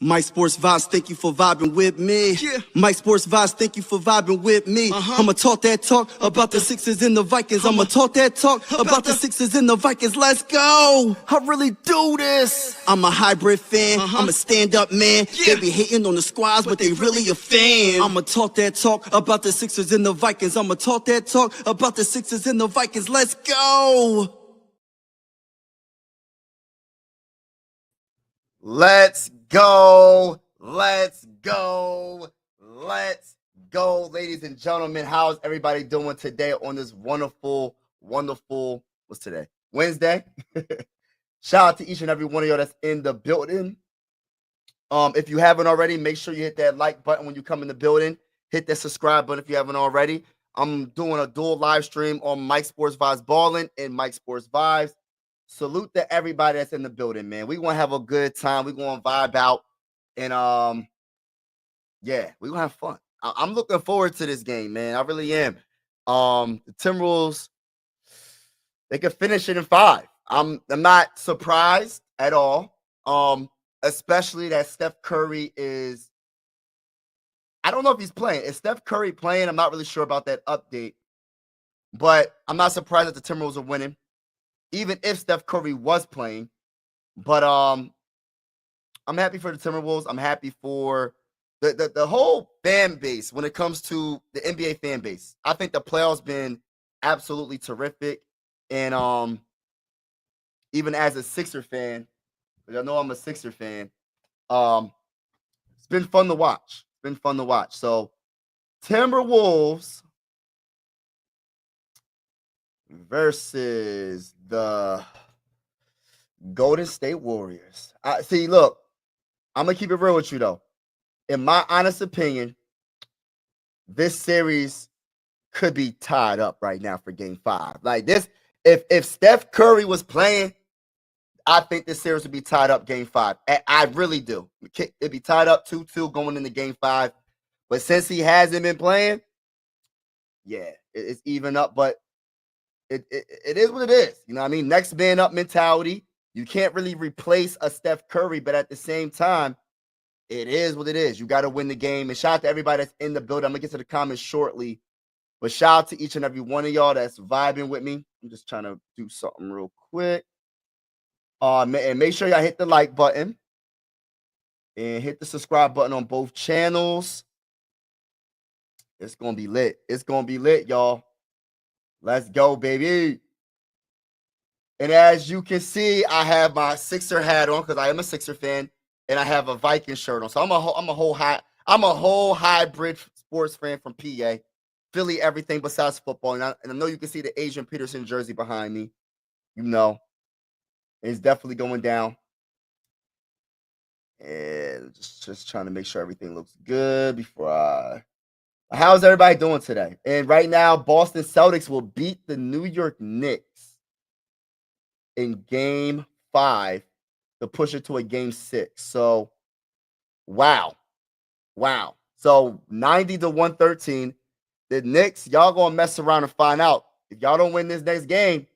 Mike Sports Vibes, thank you for vibing with me. Yeah. Mike Sports Vibes, thank you for vibing with me. I'ma talk that talk about the Sixers and the Vikings. I'ma talk that talk about the Sixers and the Vikings. Let's go. I really do this. I'm a hybrid fan. I'm a stand-up man. Yeah. They be hating on the squads, but they really a fan. I'ma talk that talk about the Sixers and the Vikings. I'ma talk that talk about the Sixers and the Vikings. Let's go. Let's go. Let's go. Let's go, ladies and gentlemen. How's everybody doing today on this wonderful, what's today? Wednesday. Shout out to each and every one of y'all that's in the building. If you haven't already, make sure you hit that like button when you come in the building. Hit that subscribe button if you haven't already. I'm doing a dual live stream on Mike Sports Vibes Ballin' and Mike Sports Vibes. Salute to everybody that's in the building, man. We gonna have a good time. We gonna vibe out, and yeah, we gonna have fun. I'm looking forward to this game, man. I really am. The Timberwolves, they could finish it in 5. I'm not surprised at all. Especially that Steph Curry is. I don't know if he's playing. Is Steph Curry playing? I'm not really sure about that update, but I'm not surprised that the Timberwolves are winning, even if Steph Curry was playing. But I'm happy for the Timberwolves. I'm happy for the whole fan base when it comes to the NBA fan base. I think the playoffs been absolutely terrific. And even as a Sixer fan, which I know I'm a Sixer fan, it's been fun to watch. It's been fun to watch. So Timberwolves versus the Golden State Warriors. See, look, I'm going to keep it real with you, though. In my honest opinion, this series could be tied up right now for Game 5. Like this, if Steph Curry was playing, I think this series would be tied up Game 5. I really do. It'd be tied up 2-2 going into Game 5. But since he hasn't been playing, yeah, it's even up. But it is what it is. You know what I mean? Next man up mentality. You can't really replace a Steph Curry, but at the same time, it is what it is. You got to win the game. And shout out to everybody that's in the building. I'm going to get to the comments shortly. But shout out to each and every one of y'all that's vibing with me. I'm just trying to do something real quick. And make sure y'all hit the like button. And hit the subscribe button on both channels. It's going to be lit. It's going to be lit, y'all. Let's go, baby. And as you can see, I have my Sixer hat on because I am a Sixer fan. And I have a Viking shirt on. So I'm a whole hybrid sports fan from PA. Philly, everything besides football. And I know you can see the Adrian Peterson jersey behind me. You know. It's definitely going down. And just trying to make sure everything looks good before How's everybody doing today? And right now, Boston Celtics will beat the New York Knicks in Game 5 to push it to a Game 6. So, wow. So, 90-113. The Knicks, y'all going to mess around and find out. If y'all don't win this next game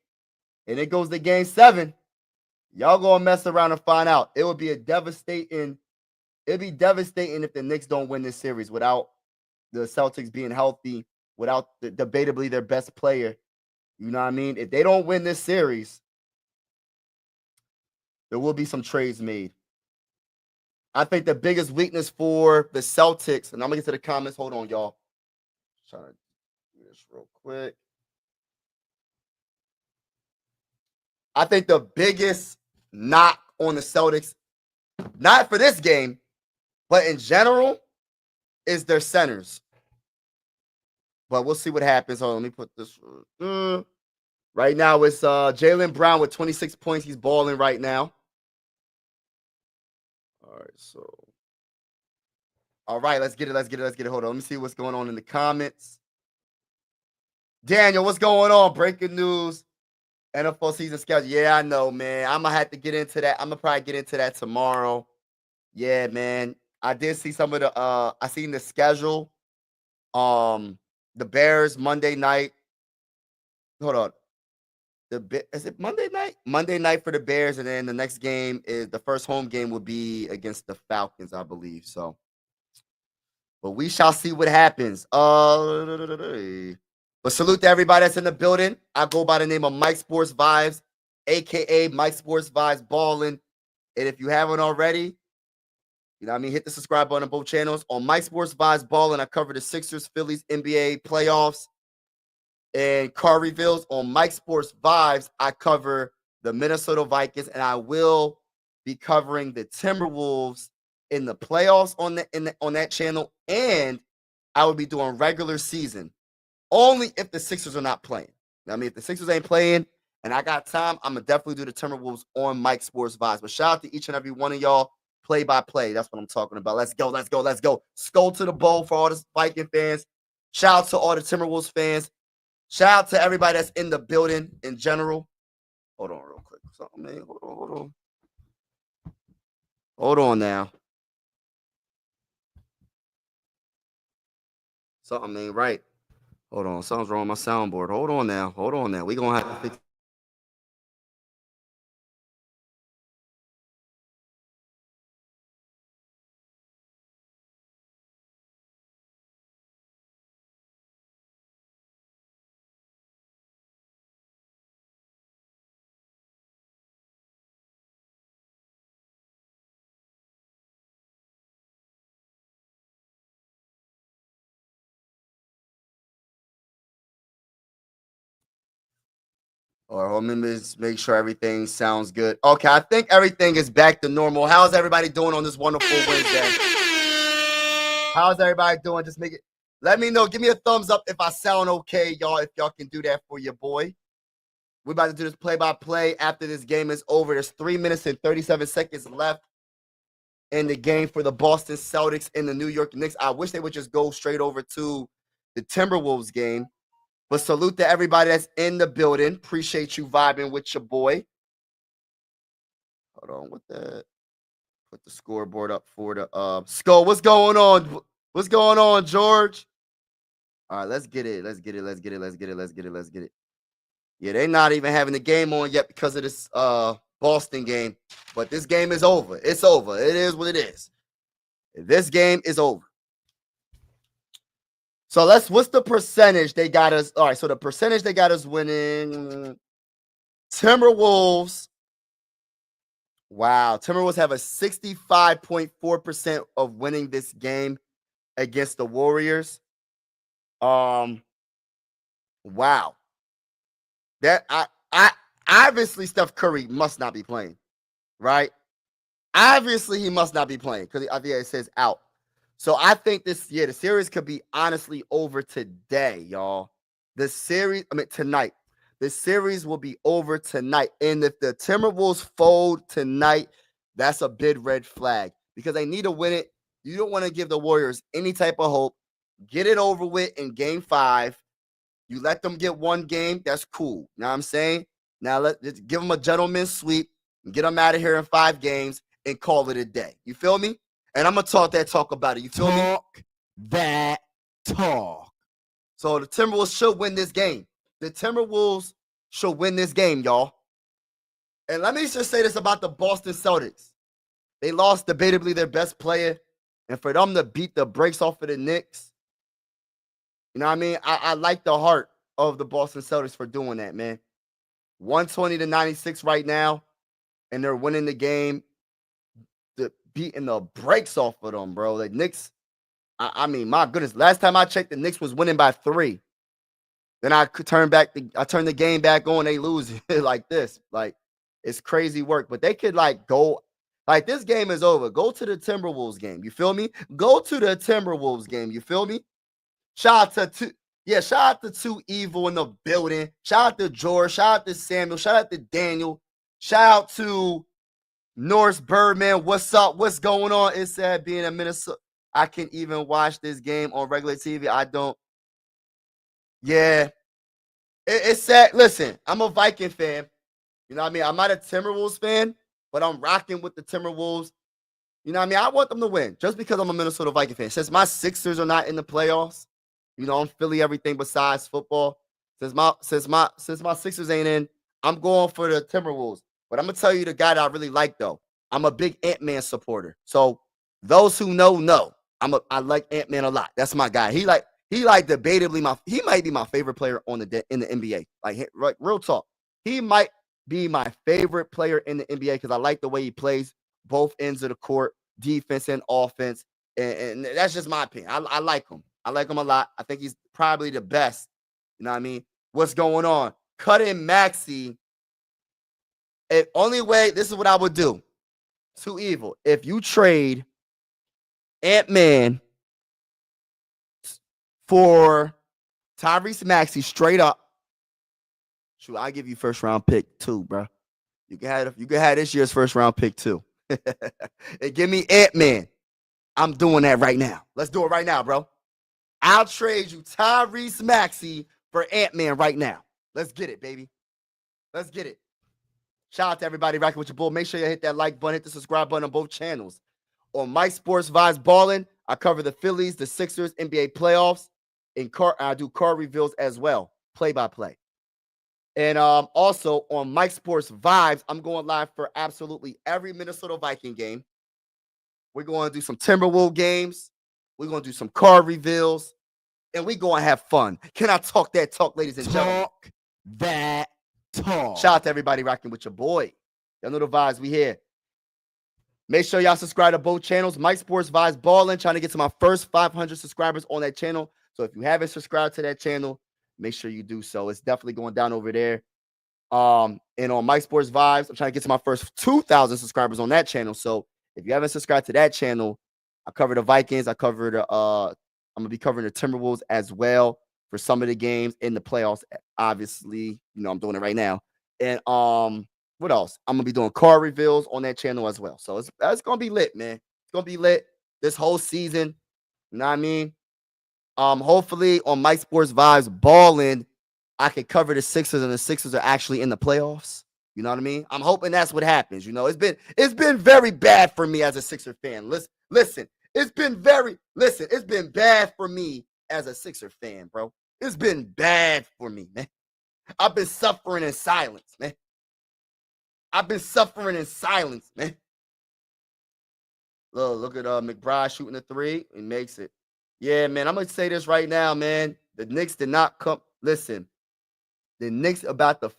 and it goes to Game 7, y'all going to mess around and find out. It would be devastating if the Knicks don't win this series without the Celtics being healthy, without debatably their best player. You know what I mean? If they don't win this series, there will be some trades made. I think the biggest weakness for the Celtics, and I'm going to get to the comments. Hold on, y'all. Just trying to do this real quick. I think the biggest knock on the Celtics, not for this game, but in general, is their centers. But we'll see what happens. Hold on, let me put this. Right now, it's Jaylen Brown with 26 points. He's balling right now. All right, let's get it. Hold on, let me see what's going on in the comments. Daniel, what's going on? Breaking news. NFL season schedule. Yeah, I know, man. I'm going to have to get into that. I'm going to probably get into that tomorrow. Yeah, man. I did see some of the I seen the schedule. The Bears Monday night. Hold on. Is it Monday night? Monday night for the Bears, and then the next game is the first home game will be against the Falcons, I believe. So, but we shall see what happens. But salute to everybody that's in the building. I go by the name of Mike Sports Vibes, aka Mike Sports Vibes Ballin'. And if you haven't already, you know what I mean, hit the subscribe button on both channels. On Mike Sports Vibes Ballin', I cover the Sixers, Phillies, NBA playoffs, and car reveals. On Mike Sports Vibes, I cover the Minnesota Vikings, and I will be covering the Timberwolves in the playoffs on that channel, and I will be doing regular season only if the Sixers are not playing. I mean, if the Sixers ain't playing and I got time, I'm gonna definitely do the Timberwolves on Mike Sports Vibes. But shout out to each and every one of y'all, play by play. That's what I'm talking about. Let's go, let's go, let's go. Skull to the bowl for all the Viking fans. Shout out to all the Timberwolves fans. Shout out to everybody that's in the building in general. Hold on real quick. Something, man. Hold on. Hold on now. Something ain't right. Hold on. Something's wrong with my soundboard. Hold on now. Hold on now. We're going to have to fix. Or let me just make sure everything sounds good. Okay, I think everything is back to normal. How's everybody doing on this wonderful Wednesday? How's everybody doing? Just make it. Let me know. Give me a thumbs up if I sound okay, y'all. If y'all can do that for your boy. We're about to do this play-by-play after this game is over. There's 3 minutes and 37 seconds left in the game for the Boston Celtics and the New York Knicks. I wish they would just go straight over to the Timberwolves game. But salute to everybody that's in the building. Appreciate you vibing with your boy. Hold on, put the scoreboard up for the Skull. What's going on? What's going on, George? All right, let's get it. Let's get it. Yeah, they're not even having the game on yet because of this Boston game. But this game is over. It's over. It is what it is. This game is over. So what's the percentage they got us? All right, so the percentage they got us winning. Timberwolves. Wow. Timberwolves have a 65.4% of winning this game against the Warriors. Wow. That I obviously Steph Curry must not be playing, right? Obviously, he must not be playing because I think it says out. So I think the series could be honestly over today, y'all. Tonight. The series will be over tonight. And if the Timberwolves fold tonight, that's a big red flag because they need to win it. You don't want to give the Warriors any type of hope. Get it over with in game 5. You let them get one game, that's cool. You know what I'm saying? Now let's give them a gentleman's sweep and get them out of here in 5 games and call it a day. You feel me? And I'm going to talk about it. You feel me? Talk. So the Timberwolves should win this game. The Timberwolves should win this game, y'all. And let me just say this about the Boston Celtics. They lost debatably their best player. And for them to beat the brakes off of the Knicks, you know what I mean? I like the heart of the Boston Celtics for doing that, man. 120-96 right now. And they're winning the game. Beating the brakes off of them, bro. The Knicks, I mean, my goodness. Last time I checked, the Knicks was winning by 3. Then I turned the game back on. They lose like this. Like, it's crazy work. But they could, go. Like, this game is over. Go to the Timberwolves game. You feel me? Go to the Timberwolves game. You feel me? Shout out to Two Evil in the building. Shout out to George. Shout out to Samuel. Shout out to Daniel. Shout out to Norris Birdman, what's up? What's going on? It's sad being in Minnesota. I can even watch this game on regular TV. I don't. Yeah. It's sad. Listen, I'm a Viking fan. You know what I mean? I'm not a Timberwolves fan, but I'm rocking with the Timberwolves. You know what I mean? I want them to win just because I'm a Minnesota Viking fan. Since my Sixers are not in the playoffs, you know, I'm Philly everything besides football. Since my Sixers ain't in, I'm going for the Timberwolves. But I'm going to tell you the guy that I really like, though. I'm a big Ant-Man supporter. So those who know. I like Ant-Man a lot. That's my guy. He debatably he might be my favorite player in the NBA. Like real talk. He might be my favorite player in the NBA because I like the way he plays both ends of the court, defense and offense. And that's just my opinion. I like him. I like him a lot. I think he's probably the best. You know what I mean? What's going on? Cutting Maxey. Only way, this is what I would do. Too evil. If you trade Ant-Man for Tyrese Maxey straight up, shoot, I give you first round pick too, bro. You can have this year's first round pick too. And give me Ant-Man. I'm doing that right now. Let's do it right now, bro. I'll trade you Tyrese Maxey for Ant-Man right now. Let's get it, baby. Let's get it. Shout out to everybody rocking with your bull. Make sure you hit that like button, hit the subscribe button on both channels. On Mike Sports Vibes Ballin', I cover the Phillies, the Sixers, NBA playoffs, and I do car reveals as well, play-by-play. And also on Mike Sports Vibes, I'm going live for absolutely every Minnesota Viking game. We're going to do some Timberwolves games. We're going to do some car reveals. And we're going to have fun. Can I talk that talk, ladies and gentlemen? Talk that talk. Shout out to everybody rocking with your boy. Y'all know the vibes. We here. Make sure y'all subscribe to both channels. Mike Sports Vibes Ballin', trying to get to my first 500 subscribers on that channel. So if you haven't subscribed to that channel, make sure you do so. It's definitely going down over there. And on Mike Sports Vibes, I'm trying to get to my first 2,000 subscribers on that channel. So if you haven't subscribed to that channel, I cover the Vikings. I'm gonna be covering the Timberwolves as well for some of the games in the playoffs. Obviously, I'm doing it right now. And what else? I'm gonna be doing car reveals on that channel as well. So it's gonna be lit, man. It's gonna be lit this whole season. You know what I mean? Hopefully on Mike Sports Vibes Ballin', I can cover the Sixers and the Sixers are actually in the playoffs. You know what I mean? I'm hoping that's what happens. It's been very bad for me as a Sixer fan. Listen, it's been bad for me as a Sixer fan, bro. It's been bad for me, man. I've been suffering in silence, man. Look at McBride shooting the three. He makes it. Yeah, man, I'm going to say this right now, man. The Knicks did not come. Listen, the Knicks about to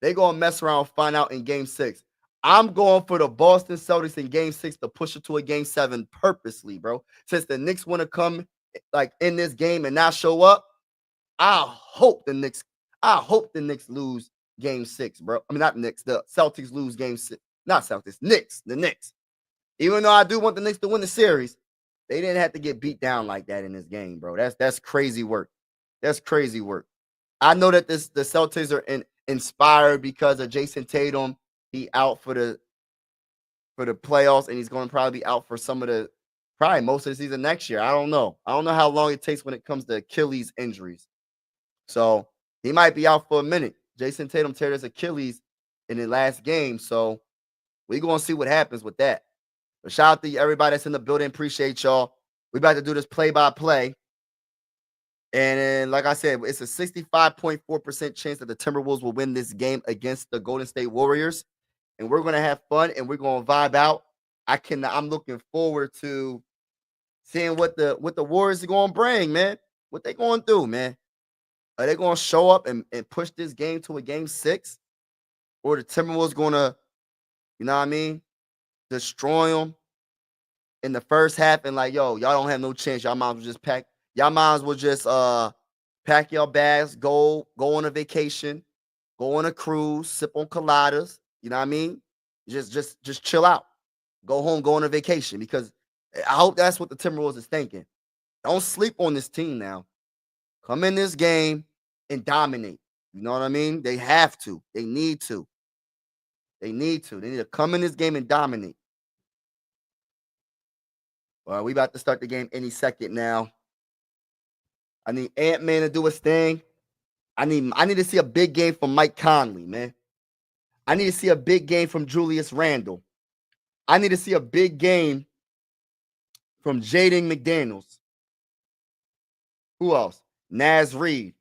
they're going to mess around and find out in game 6. I'm going for the Boston Celtics in game 6 to push it to a game 7 purposely, bro. Since the Knicks want to come like in this game and not show up, I hope the Knicks lose game 6, bro. I mean, not Knicks. The Celtics lose game 6. Not Celtics. The Knicks. Even though I do want the Knicks to win the series, they didn't have to get beat down like that in this game, bro. That's crazy work. That's crazy work. I know that the Celtics are inspired because of Jason Tatum. He out for the playoffs, and he's going to probably be out for probably most of the season next year. I don't know. I don't know how long it takes when it comes to Achilles injuries. So he might be out for a minute. Jason Tatum teared his Achilles in the last game, so we're going to see what happens with that. But shout out to everybody that's in the building. Appreciate y'all. We about to do this play-by-play. And then, like I said, it's a 65.4% chance that the Timberwolves will win this game against the Golden State Warriors. And we're going to have fun and we're going to vibe out. I'm looking forward to seeing what the Warriors are going to bring, man. What they going to do, man. Are they going to show up and push this game to a game 6? Or the Timberwolves going to, you know what I mean, destroy them in the first half and like, yo, y'all don't have no chance. Y'all might as well just pack your bags, go on a vacation, go on a cruise, sip on coladas. You know what I mean? Just chill out. Go home, go on a vacation, because I hope that's what the Timberwolves is thinking. Don't sleep on this team now. Come in this game and dominate. You know what I mean? They have to. They need to. They need to come in this game and dominate. Well, we about to start the game any second now. I need Ant-Man to do his thing. I need to see a big game from Mike Conley, man. I need to see a big game from Julius Randle. I need to see a big game from Jaden McDaniels. Who else? Naz Reid.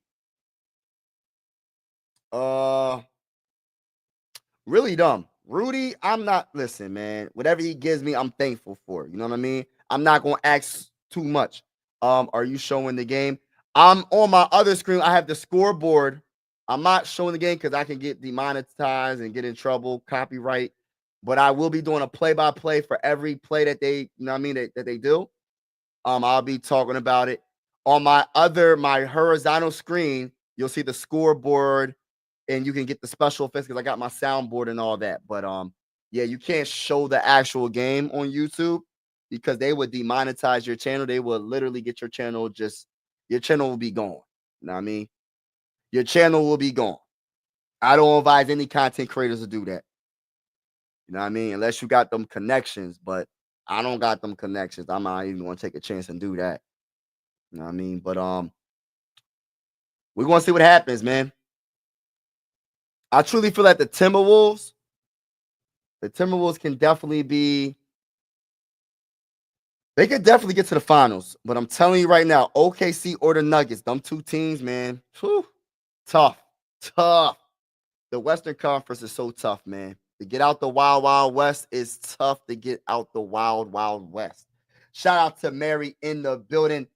Really dumb. Rudy, I'm not, listen, man. Whatever he gives me, I'm thankful for. You know what I mean? I'm not going to ask too much. Are you showing the game? I'm on my other screen. I have the scoreboard. I'm not showing the game because I can get demonetized and get in trouble, copyright. But I will be doing a play-by-play for every play that they, you know what I mean, that they do. I'll be talking about it. On my horizontal screen, you'll see the scoreboard and you can get the special effects because I got my soundboard and all that. But yeah, you can't show the actual game on YouTube because they would demonetize your channel. They would literally get your channel will be gone. You know what I mean? Your channel will be gone. I don't advise any content creators to do that. You know what I mean? Unless you got them connections, but I don't got them connections. I'm not even gonna take a chance and do that. You know what I mean? But we're gonna see what happens, man. I truly feel like the Timberwolves can definitely be. They could definitely get to the finals. But I'm telling you right now, OKC or the Nuggets, them two teams, man, whew, tough. The Western Conference is so tough, man. To get out the Wild Wild West is tough to get out the Wild Wild West. Shout out to Mary in the building.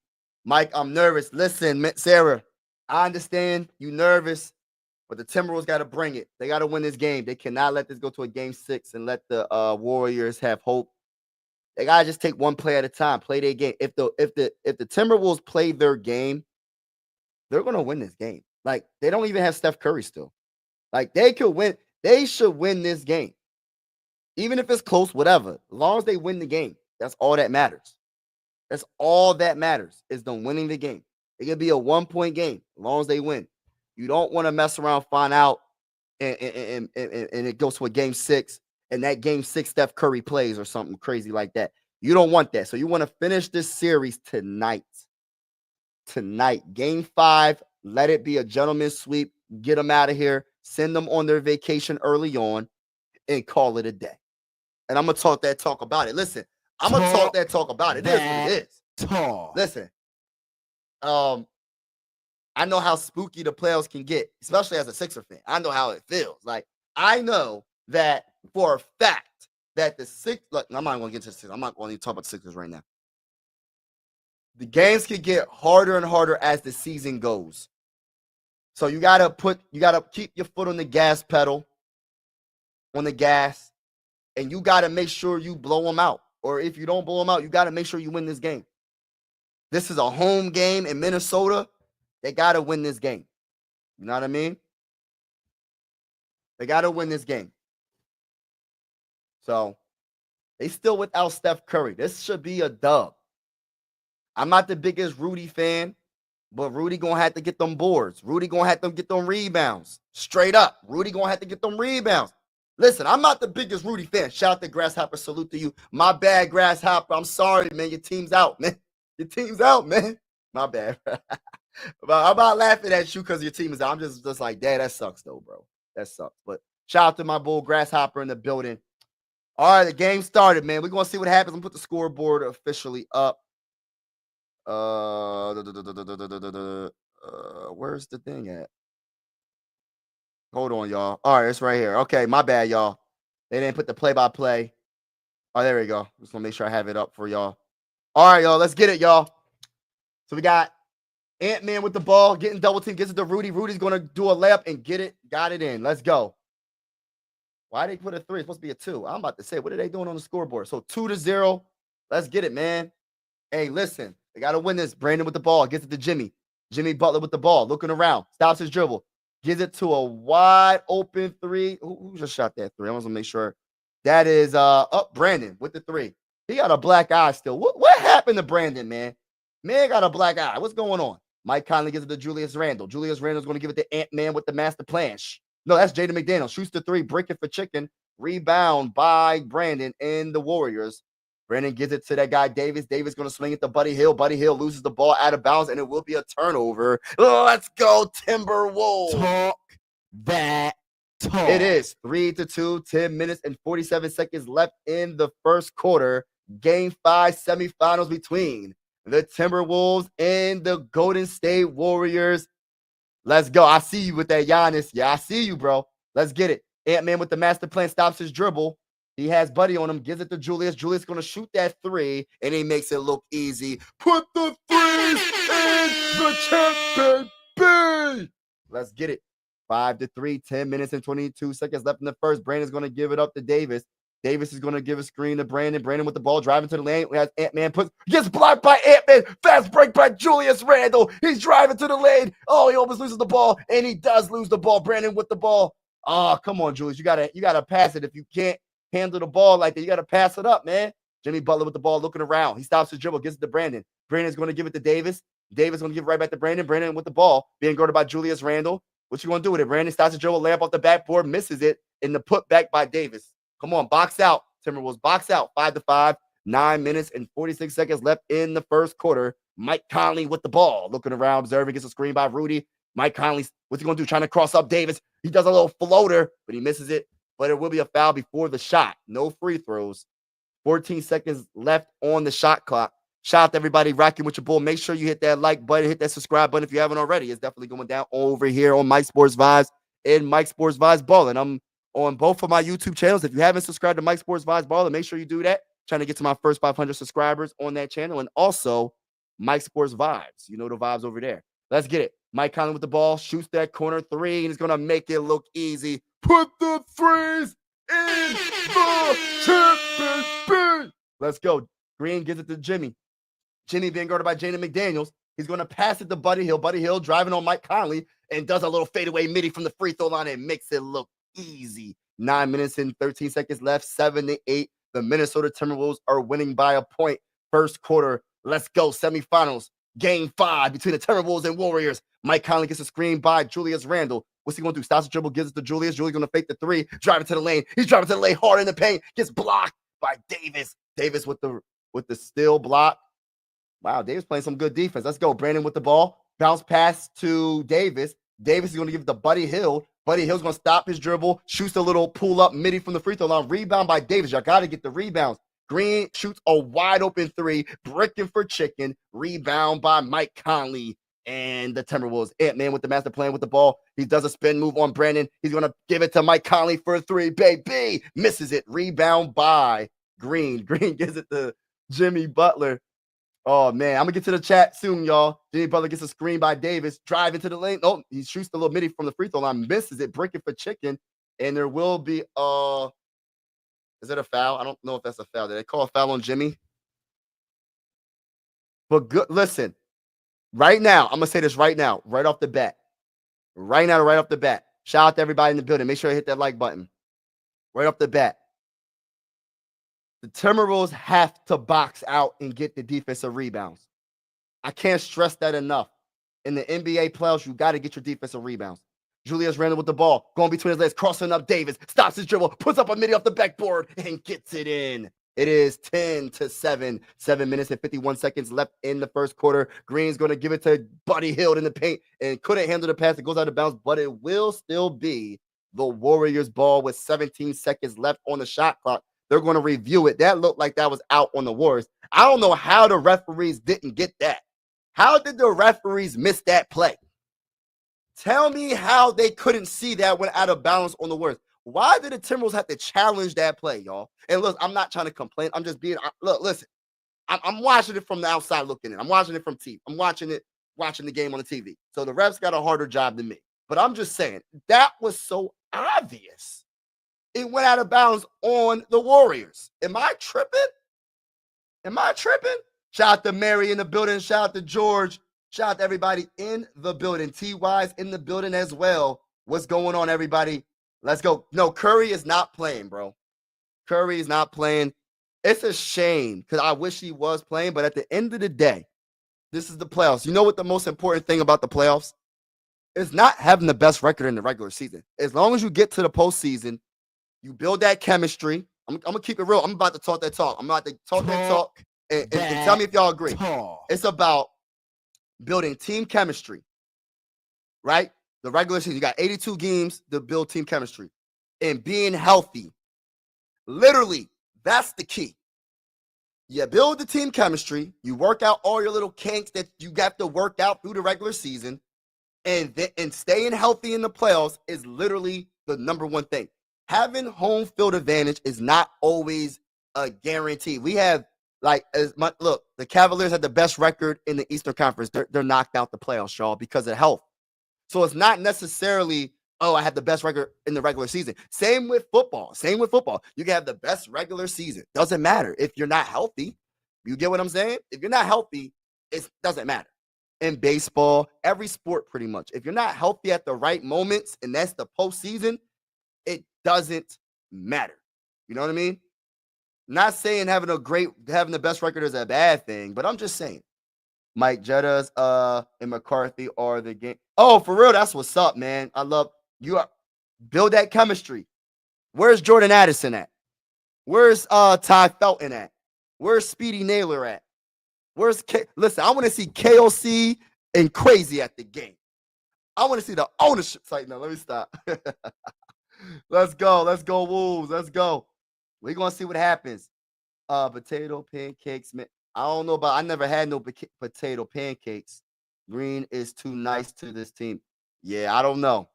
Mike, I'm nervous. Listen, Sarah, I understand you nervous, but the Timberwolves got to bring it. They got to win this game. They cannot let this go to a game 6 and let the Warriors have hope. They got to just take one play at a time, play their game. If the Timberwolves play their game, they're going to win this game. Like, they don't even have Steph Curry still. Like, they could win. They should win this game. Even if it's close, whatever. As long as they win the game, that's all that matters. That's all that matters is them winning the game. It could be a 1-point game as long as they win. You don't want to mess around, find out, and it goes to a game 6, and that game 6 Steph Curry plays or something crazy like that. You don't want that. So you want to finish this series tonight. Game 5, let it be a gentleman's sweep. Get them out of here. Send them on their vacation early on and call it a day. And I'm going to talk about it. Listen, I'm going to talk that talk about it. It is what it is. Listen, I know how spooky the playoffs can get, especially as a Sixer fan. I know how it feels. Like, I know that for a fact that the Sixers, look, I'm not going to get to the Sixers. I'm not going to talk about the Sixers right now. The games can get harder and harder as the season goes. So you gotta keep your foot on the gas pedal, on the gas, and you gotta make sure you blow them out. Or if you don't blow them out, you gotta make sure you win this game. This is a home game in Minnesota. They gotta win this game. You know what I mean? They gotta win this game. So they still without Steph Curry. This should be a dub. I'm not the biggest Rudy fan. But Rudy gonna have to get them boards. Rudy gonna have to get them rebounds. Straight up. Rudy gonna have to get them rebounds. Listen, I'm not the biggest Rudy fan. Shout out to Grasshopper. Salute to you. My bad, Grasshopper. I'm sorry, man. Your team's out, man. Your team's out, man. My bad. But I'm not laughing at you because your team is out. I'm just like, dad, that sucks, though, bro. That sucks. But shout out to my bull, Grasshopper, in the building. All right, the game started, man. We're gonna see what happens. I'm gonna put the scoreboard officially up. Where's the thing at? Hold on, y'all. All right, it's right here. Okay, my bad, y'all. They didn't put the play-by-play. Oh, there we go. Just want to make sure I have it up for y'all. All right, y'all. Let's get it, y'all. So we got Ant-Man with the ball, getting double team, gets it to Rudy. Rudy's going to do a layup and get it. Got it in. Let's go. Why did they put a 3? It's supposed to be a 2. I'm about to say, what are they doing on the scoreboard? So 2-0. Let's get it, man. Hey, listen. They got to win this. Brandon with the ball. Gets it to Jimmy. Jimmy Butler with the ball. Looking around. Stops his dribble. Gives it to a wide open 3. Who just shot that 3? I want to make sure. That is Brandon with the 3. He got a black eye still. What happened to Brandon, man? Man got a black eye. What's going on? Mike Conley gives it to Julius Randle. Julius Randle's going to give it to Ant-Man with the master plan. No, that's Jaden McDaniel. Shoots the 3. Break it for chicken. Rebound by Brandon and the Warriors. Brandon gives it to that guy, Davis. Davis going to swing it to Buddy Hill. Buddy Hill loses the ball out of bounds, and it will be a turnover. Let's go, Timberwolves. Talk that talk. It is 3-2, 10 minutes and 47 seconds left in the first quarter. Game 5 semifinals between the Timberwolves and the Golden State Warriors. Let's go. I see you with that Giannis. Yeah, I see you, bro. Let's get it. Ant-Man with the master plan stops his dribble. He has Buddy on him, gives it to Julius. Julius going to shoot that three, and he makes it look easy. Put the threes in the champ, baby. Let's get it. 5-3, 10 minutes and 22 seconds left in the first. Brandon's going to give it up to Davis. Davis is going to give a screen to Brandon. Brandon with the ball, driving to the lane. We have Ant-Man gets blocked by Ant-Man. Fast break by Julius Randle. He's driving to the lane. Oh, he almost loses the ball, and he does lose the ball. Brandon with the ball. Oh, come on, Julius. You gotta pass it. If you can't handle the ball like that, you gotta pass it up, man. Jimmy Butler with the ball, looking around. He stops his dribble, gives it to Brandon. Brandon's going to give it to Davis. Davis going to give it right back to Brandon. Brandon with the ball, being guarded by Julius Randle. What you going to do with it? Brandon starts his dribble, layup off the backboard, misses it, and the put back by Davis. Come on, box out. Timberwolves box out. 5-5. 9 minutes and 46 seconds left in the first quarter. Mike Conley with the ball, looking around, observing, gets a screen by Rudy. Mike Conley, what's he going to do? Trying to cross up Davis. He does a little floater, but he misses it. But it will be a foul before the shot. No free throws. 14 seconds left on the shot clock. Shout out to everybody rocking with your bull. Make sure you hit that like button, hit that subscribe button if you haven't already. It's definitely going down over here on Mike Sports Vibes and Mike Sports Vibes Ballin'. I'm on both of my YouTube channels. If you haven't subscribed to Mike Sports Vibes Ballin', make sure you do that. Trying to get to my first 500 subscribers on that channel. And also Mike Sports Vibes. You know the vibes over there. Let's get it. Mike Conley with the ball, shoots that corner three, and he's going to make it look easy. Put the threes in the championship. Let's go. Green gives it to Jimmy. Jimmy being guarded by Jaden McDaniels. He's going to pass it to Buddy Hill. Buddy Hill driving on Mike Conley and does a little fadeaway midi from the free throw line and makes it look easy. 9 minutes and 13 seconds left, 7-8. The Minnesota Timberwolves are winning by a point. First quarter. Let's go. Semifinals. Game 5 between the Timberwolves and Warriors. Mike Conley gets a screen by Julius Randle. What's he going to do? Stops the dribble, gives it to Julius. Julius going to fake the three, driving to the lane. He's driving to the lane hard in the paint. Gets blocked by Davis. Davis with the steal block. Wow, Davis playing some good defense. Let's go. Brandon with the ball. Bounce pass to Davis. Davis is going to give it to Buddy Hill. Buddy Hill's going to stop his dribble. Shoots a little pull-up midi from the free throw line. Rebound by Davis. Y'all got to get the rebounds. Green shoots a wide-open three. Bricking for chicken. Rebound by Mike Conley and the Timberwolves. Ant-Man with the master plan with the ball. He does a spin move on Brandon. He's going to give it to Mike Conley for a three. Baby. Misses it. Rebound by Green. Green gives it to Jimmy Butler. Oh, man. I'm going to get to the chat soon, y'all. Jimmy Butler gets a screen by Davis. Drive into the lane. Oh, he shoots the little midi from the free throw line. Misses it. Bricking for chicken. And there will be is it a foul? I don't know if that's a foul. Did they call a foul on Jimmy? But good. Listen, right now, I'm going to say this right now, right off the bat. Right now, right off the bat. Shout out to everybody in the building. Make sure you hit that like button. Right off the bat. The Timberwolves have to box out and get the defensive rebounds. I can't stress that enough. In the NBA playoffs, you got to get your defensive rebounds. Julius Randle with the ball, going between his legs, crossing up Davis, stops his dribble, puts up a midi off the backboard, and gets it in. It is 10-7. 7 minutes and 51 seconds left in the first quarter. Green's going to give it to Buddy Hill in the paint and couldn't handle the pass. It goes out of bounds, but it will still be the Warriors' ball with 17 seconds left on the shot clock. They're going to review it. That looked like that was out on the Warriors. I don't know how the referees didn't get that. How did the referees miss that play? Tell me how they couldn't see that went out of bounds on the Warriors. Why did the Timberwolves have to challenge that play, y'all? And look, I'm not trying to complain. I'm just being, look, listen. I'm watching it from the outside looking in. I'm watching it from TV. I'm watching the game on the TV. So the refs got a harder job than me. But I'm just saying, that was so obvious. It went out of bounds on the Warriors. Am I tripping? Shout out to Mary in the building. Shout out to George. Shout out to everybody in the building. T.Y.'s in the building as well. What's going on, everybody? Let's go. No, Curry is not playing, bro. Curry is not playing. It's a shame because I wish he was playing. But at the end of the day, this is the playoffs. You know what the most important thing about the playoffs is? Not having the best record in the regular season. As long as you get to the postseason, you build that chemistry. I'm going to keep it real. I'm about to talk that talk. I'm about to talk that talk and tell me if y'all agree. It's about building team chemistry, right? The regular season, you got 82 games to build team chemistry and being healthy. Literally, that's the key. You build the team chemistry. You work out all your little kinks that you got to work out through the regular season, and staying healthy in the playoffs is literally the number one thing. having home field advantage is not always a guarantee. We have look, the Cavaliers had the best record in the Eastern Conference. They're knocked out the playoffs, y'all, because of health. So it's not necessarily, oh, I have the best record in the regular season. Same with football. You can have the best regular season. Doesn't matter if you're not healthy. You get what I'm saying? If you're not healthy, it doesn't matter. In baseball, every sport pretty much. If you're not healthy at the right moments, and that's the postseason, it doesn't matter. You know what I mean? Not saying having the best record is a bad thing, but I'm just saying. Mike Jettas and McCarthy are the game. Oh, for real, that's what's up, man. I love you. Build that chemistry. Where's Jordan Addison at? Where's Ty Felton at? Where's Speedy Naylor at? Listen, I want to see KOC and Crazy at the game. I want to see the ownership site. Now, let me stop. Let's go, Wolves. Let's go. We're going to see what happens. Potato pancakes, man. I don't know I never had no potato pancakes. Green is too nice to this team. Yeah, I don't know.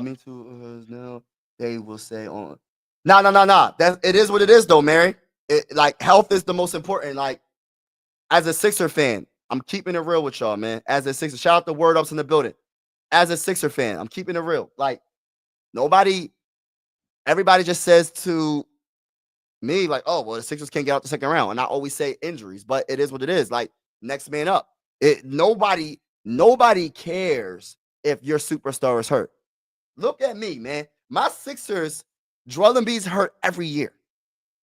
Me too. No, they will say on. No. It is what it is, though, Mary. Health is the most important. Like, as a Sixer fan, I'm keeping it real with y'all, man. As a Sixer, shout out the Word Ups in the building. As a Sixer fan, I'm keeping it real. Like, everybody just says to me, like, oh, well, the Sixers can't get out the second round. And I always say injuries, but it is what it is. Like, next man up. Nobody cares if your superstar is hurt. Look at me, man. My Sixers, Joel Embiid's hurt every year.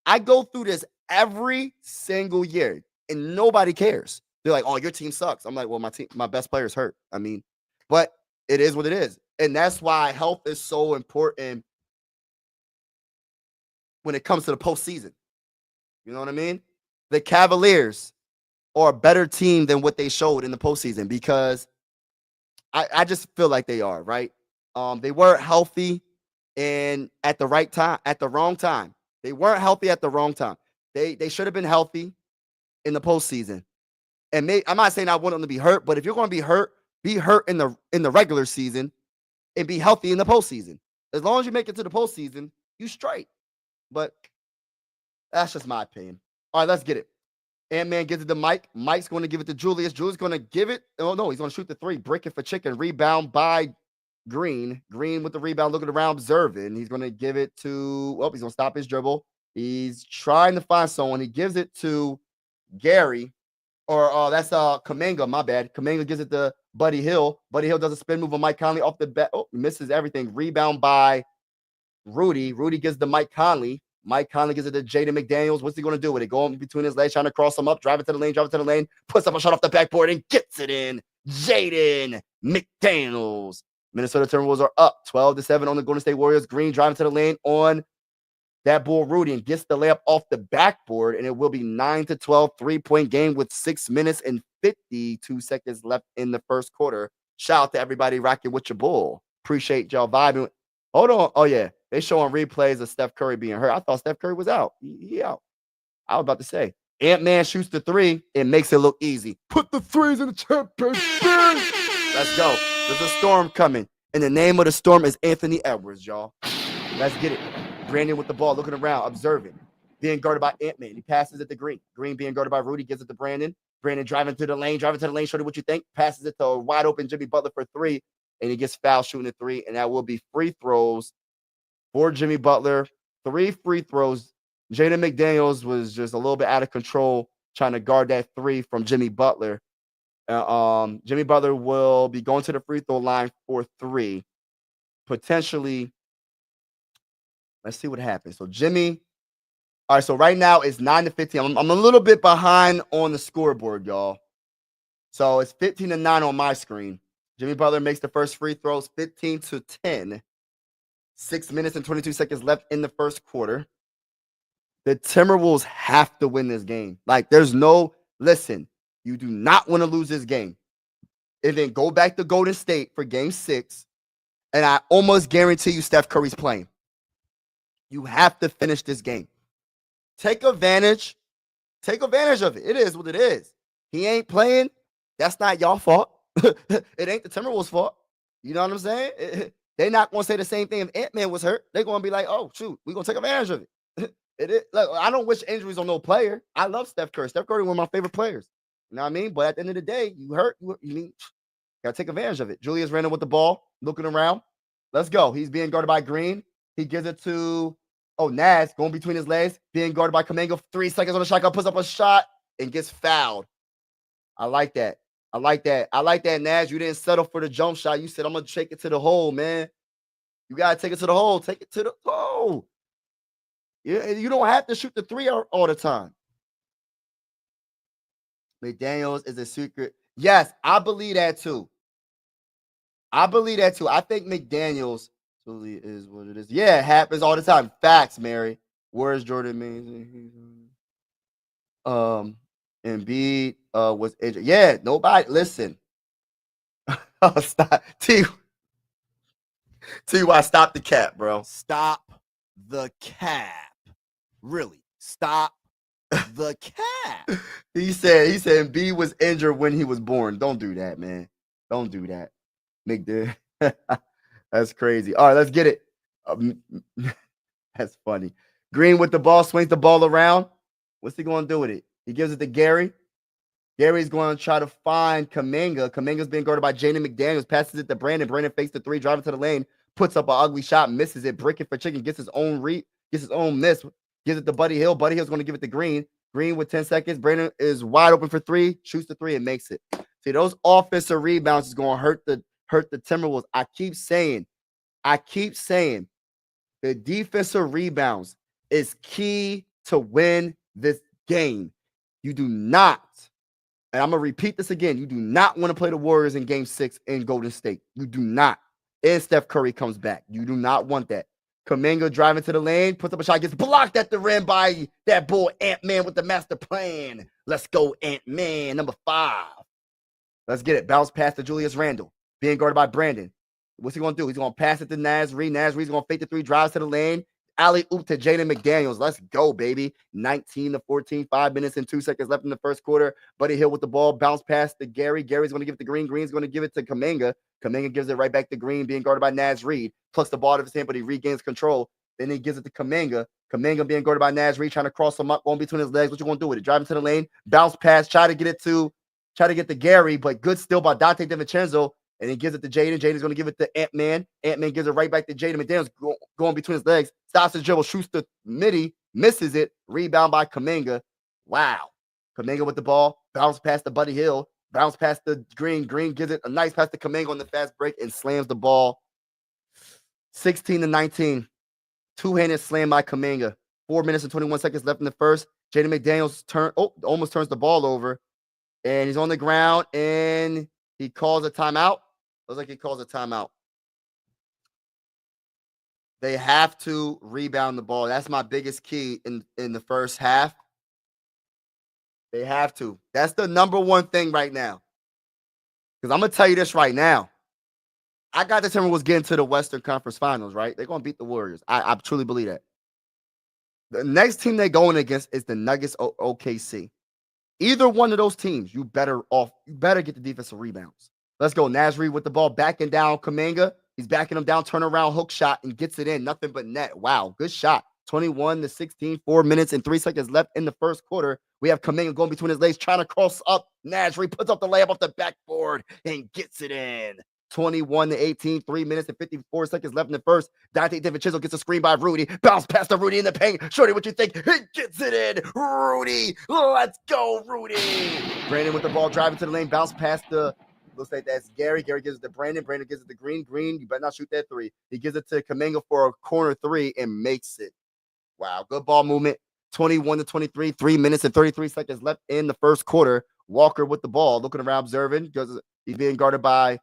I go through this every single year, and nobody cares. They're like, oh, your team sucks. I'm like, well, my best player is hurt. I mean, but it is what it is. And that's why health is so important when it comes to the postseason. You know what I mean? The Cavaliers are a better team than what they showed in the postseason because I just feel like they are, right? They weren't healthy and at the right time, at the wrong time. They weren't healthy at the wrong time. They should have been healthy in the postseason. And I'm not saying I want them to be hurt, but if you're going to be hurt in the regular season and be healthy in the postseason. As long as you make it to the postseason, you straight. But that's just my opinion. All right, let's get it. Ant-Man gives it to Mike. Mike's going to give it to Julius. Julius going to give it. Oh, no, he's going to shoot the three. Brick it for Chicken. Rebound by Green. Green with the rebound, looking around, observing. He's going to give it to, he's going to stop his dribble. He's trying to find someone. He gives it to Gary. Or that's Kuminga, my bad. Kuminga gives it to Buddy Hill. Buddy Hill does a spin move on Mike Conley off the bat. Oh, misses everything. Rebound by Rudy. Rudy gives to Mike Conley. Mike Conley gives it to Jaden McDaniels. What's he going to do with it? Going between his legs, trying to cross him up, drive it to the lane, puts up a shot off the backboard and gets it in. Jaden McDaniels. Minnesota Timberwolves are up 12-7 on the Golden State Warriors. Green driving to the lane on that bull Rudy and gets the layup off the backboard, and it will be 9-12 3-point game with 6 minutes and 52 seconds left in the first quarter. Shout out to everybody rocking with your bull. Appreciate y'all vibing. Hold on. Oh, yeah. They showing replays of Steph Curry being hurt. I thought Steph Curry was out. He out. I was about to say. Ant-Man shoots the three. It makes it look easy. Put the threes in the championship. Let's go. There's a storm coming. And the name of the storm is Anthony Edwards, y'all. Let's get it. Brandon with the ball, looking around, observing. Being guarded by Ant-Man. He passes it to Green. Green being guarded by Rudy, gives it to Brandon. Brandon driving to the lane. Show me what you think. Passes it to a wide open Jimmy Butler for three. And he gets fouled shooting a three. And that will be free throws for Jimmy Butler. 3 free throws. Jaden McDaniels was just a little bit out of control trying to guard that three from Jimmy Butler. Jimmy Butler will be going to the free throw line for 3. Potentially, let's see what happens. So Jimmy, all right, so right now it's 9-15. I'm a little bit behind on the scoreboard, y'all. So it's 15-9 on my screen. Jimmy Butler makes the first free throws, 15-10. 6 minutes and 22 seconds left in the first quarter. The Timberwolves have to win this game. Like, listen, you do not want to lose this game. And then go back to Golden State for game 6. And I almost guarantee you Steph Curry's playing. You have to finish this game. Take advantage of it. It is what it is. He ain't playing. That's not y'all fault. It ain't the Timberwolves' fault. You know what I'm saying? They're not going to say the same thing if Ant-Man was hurt. They're going to be like, oh, shoot, we're going to take advantage of it. It is. Look, I don't wish injuries on no player. I love Steph Curry. Steph Curry, one of my favorite players. You know what I mean? But at the end of the day, you hurt. You mean, got to take advantage of it. Julius Randle with the ball, looking around. Let's go. He's being guarded by Green. He gives it to, Naz, going between his legs, being guarded by Kuminga. 3 seconds on the shot clock, puts up a shot and gets fouled. I like that. I like that, Naz. You didn't settle for the jump shot. You said, I'm going to take it to the hole, man. You got to take it to the hole. Take it to the hole. Yeah, you don't have to shoot the 3 all the time. McDaniels is a secret. Yes, I believe that too. I think McDaniels really is what it is. Yeah, it happens all the time. Facts, Mary. Where's Jordan Mason? Embiid was injured. Yeah, nobody. Listen. Stop. T.Y. Stop the cap, bro. Stop the cap. Really, stop the cap. He said Embiid was injured when he was born. Don't do that, man. Don't do that. McDaniel. That's crazy. All right, let's get it. That's funny. Green with the ball, swings the ball around. What's he going to do with it? He gives it to Gary. Gary's going to try to find Kuminga. Kuminga's being guarded by Jaden McDaniels. Passes it to Brandon. Brandon fakes the 3, driving to the lane. Puts up an ugly shot, misses it. Bricking for chicken. Gets his own miss. Gives it to Buddy Hill. Buddy Hill's going to give it to Green. Green with 10 seconds. Brandon is wide open for 3. Shoots the 3 and makes it. See, those offensive rebounds is going to hurt the Timberwolves. I keep saying the defensive rebounds is key to win this game. You do not, and I'm going to repeat this again, you do not want to play the Warriors in Game 6 in Golden State. You do not. And Steph Curry comes back. You do not want that. Kuminga driving to the lane, puts up a shot, gets blocked at the rim by that boy Ant-Man with the master plan. Let's go, Ant-Man, number 5. Let's get it. Bounce pass to Julius Randle, being guarded by Brandon. What's he going to do? He's going to pass it to Naz Reid. Naz Reid's going to fake the 3, drives to the lane. Alley-oop to Jaden McDaniels. Let's go, baby. 19-14, 5 minutes and 2 seconds left in the first quarter. Buddy Hill with the ball. Bounce pass to Gary. Gary's going to give it to Green. Green's going to give it to Kuminga. Kuminga gives it right back to Green, being guarded by Naz Reid. Plucks the ball out of his hand, but he regains control. Then he gives it to Kuminga. Kuminga being guarded by Naz Reid, trying to cross him up, going between his legs. What you going to do with it? Driving to the lane. Bounce pass. Try to get to Gary, but good still by Dante DiVincenzo. And he gives it to Jaden. Jaden's going to give it to Ant-Man. Ant-Man gives it right back to Jaden. McDaniels going between his legs. Stops the dribble, shoots the midi, misses it. Rebound by Kuminga. Wow. Kuminga with the ball. Bounce past to Buddy Hill. Bounce past the Green. Green gives it a nice pass to Kuminga on the fast break and slams the ball. 16-19. Two-handed slam by Kuminga. 4 minutes and 21 seconds left in the first. Jaden McDaniels almost turns the ball over. And he's on the ground, and he calls a timeout. Looks like he calls a timeout. They have to rebound the ball. That's my biggest key in the first half. They have to. That's the number one thing right now. Because I'm going to tell you this right now. I got the Timberwolves getting to the Western Conference Finals, right? They're going to beat the Warriors. I truly believe that. The next team they're going against is the Nuggets OKC. Either one of those teams, you better get the defensive rebounds. Let's go. Naz Reid with the ball, backing down Kuminga. He's backing him down, turnaround hook shot, and gets it in. Nothing but net. Wow, good shot. 21-16, 4 minutes and 3 seconds left in the first quarter. We have Kuminga going between his legs, trying to cross up. Naz Reid puts up the layup off the backboard and gets it in. 21-18, 3 minutes and 54 seconds left in the first. Dante DiVincenzo gets a screen by Rudy. Bounce past to Rudy in the paint. Shorty, what you think? He gets it in. Rudy, let's go, Rudy. Brandon with the ball, driving to the lane. Bounce past the, looks like that's Gary. Gary gives it to Brandon. Brandon gives it to Green. Green, you better not shoot that 3. He gives it to Kuminga for a corner 3 and makes it. Wow, good ball movement. 21-23, 3 minutes and 33 seconds left in the first quarter. Walker with the ball, looking around, observing, because he's being guarded by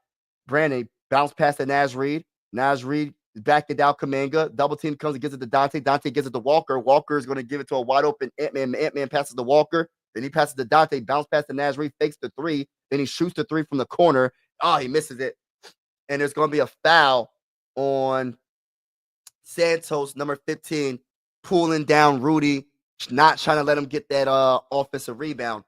Brandon. Bounce pass to Naz Reid. Naz Reid is backing down Kuminga. Double team comes and gives it to Dante. Dante gives it to Walker. Walker is going to give it to a wide open Ant-Man. Ant-Man passes to Walker. Then he passes to Dante. Bounce pass to Naz Reid. Fakes the 3. Then he shoots the 3 from the corner. Oh, he misses it. And there's going to be a foul on Santos, number 15, pulling down Rudy, not trying to let him get that offensive rebound.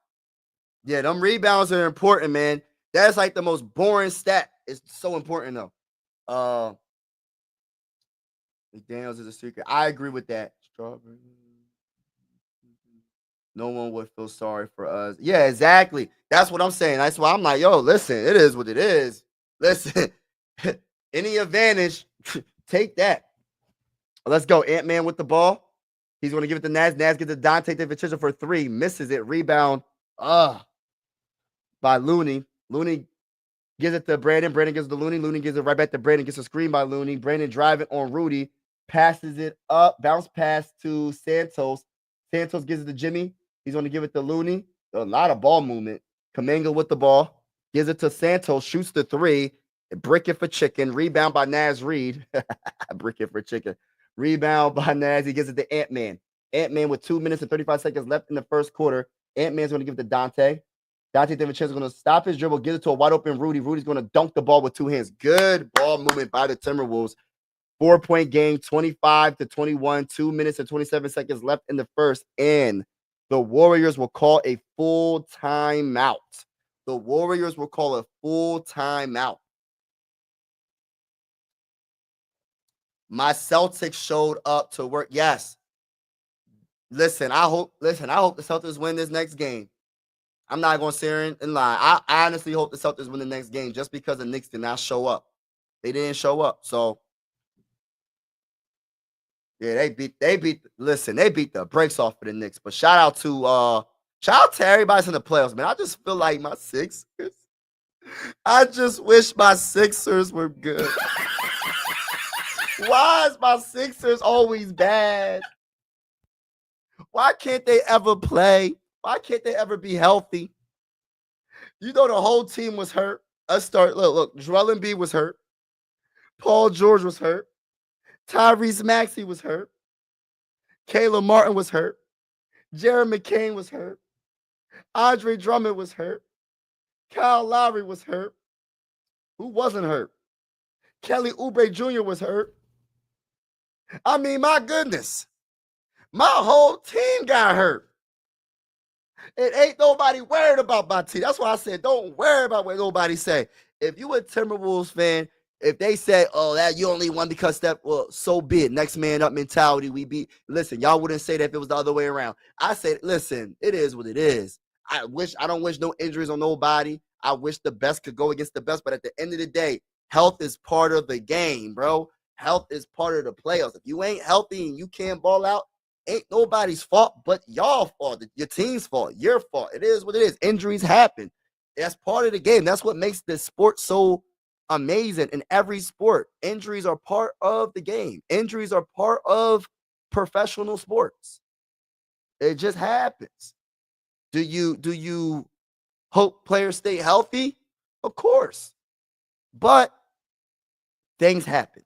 Yeah, them rebounds are important, man. That's like the most boring stat. It's so important, though. McDaniels is a secret. I agree with that. Strawberry. No one would feel sorry for us. Yeah, exactly. That's what I'm saying. That's why I'm like, yo, listen, it is what it is. Listen, any advantage, take that. Let's go. Ant-Man with the ball. He's going to give it to Naz. Naz gets to Dante DiVincenzo for 3. Misses it. Rebound. By Looney. Looney gives it to Brandon. Brandon gives it to Looney. Looney gives it right back to Brandon. Gets a screen by Looney. Brandon driving on Rudy. Passes it up. Bounce pass to Santos. Santos gives it to Jimmy. He's going to give it to Looney. A lot of ball movement. Kaminga with the ball. Gives it to Santos. Shoots the 3. Brick it for chicken. Rebound by Naz Reid. Brick it for chicken. Rebound by Naz. He gives it to Ant-Man. Ant-Man with 2 minutes and 35 seconds left in the first quarter. Ant-Man's going to give it to Dante. Dante DiVincenzo is going to stop his dribble, give it to a wide open Rudy. Rudy's going to dunk the ball with 2 hands. Good ball movement by the Timberwolves. 4-point game, 25-21, 2 minutes and 27 seconds left in the first. And the Warriors will call a full timeout. The Warriors will call a full timeout. My Celtics showed up to work. Yes. Listen, I hope the Celtics win this next game. I'm not going to sit here and lie. I honestly hope the Celtics win the next game just because the Knicks did not show up. They didn't show up. So, yeah, they beat the brakes off of the Knicks. But shout out to everybody that's in the playoffs, man. I just feel like my Sixers. I just wish my Sixers were good. Why is my Sixers always bad? Why can't they ever play? Why can't they ever be healthy? You know the whole team was hurt. Look, Joel Embiid was hurt. Paul George was hurt. Tyrese Maxey was hurt. Caleb Martin was hurt. Jared McCain was hurt. Andre Drummond was hurt. Kyle Lowry was hurt. Who wasn't hurt? Kelly Oubre Jr. was hurt. I mean, my goodness. My whole team got hurt. It ain't nobody worried about my team. That's why I said, don't worry about what nobody say. If you a Timberwolves fan, if they say, oh, that you only won because that, well, so be it. Next man up mentality. We beat. Listen, y'all wouldn't say that if it was the other way around. I said, listen, it is what it is. I don't wish no injuries on nobody. I wish the best could go against the best. But at the end of the day, health is part of the game, bro. Health is part of the playoffs. If you ain't healthy and you can't ball out, ain't nobody's fault but y'all fault, your team's fault, your fault. It is what it is. Injuries happen. That's part of the game. That's what makes this sport so amazing. In every sport, injuries are part of the game. Injuries are part of professional sports. It just happens. Do you hope players stay healthy? Of course. But things happen.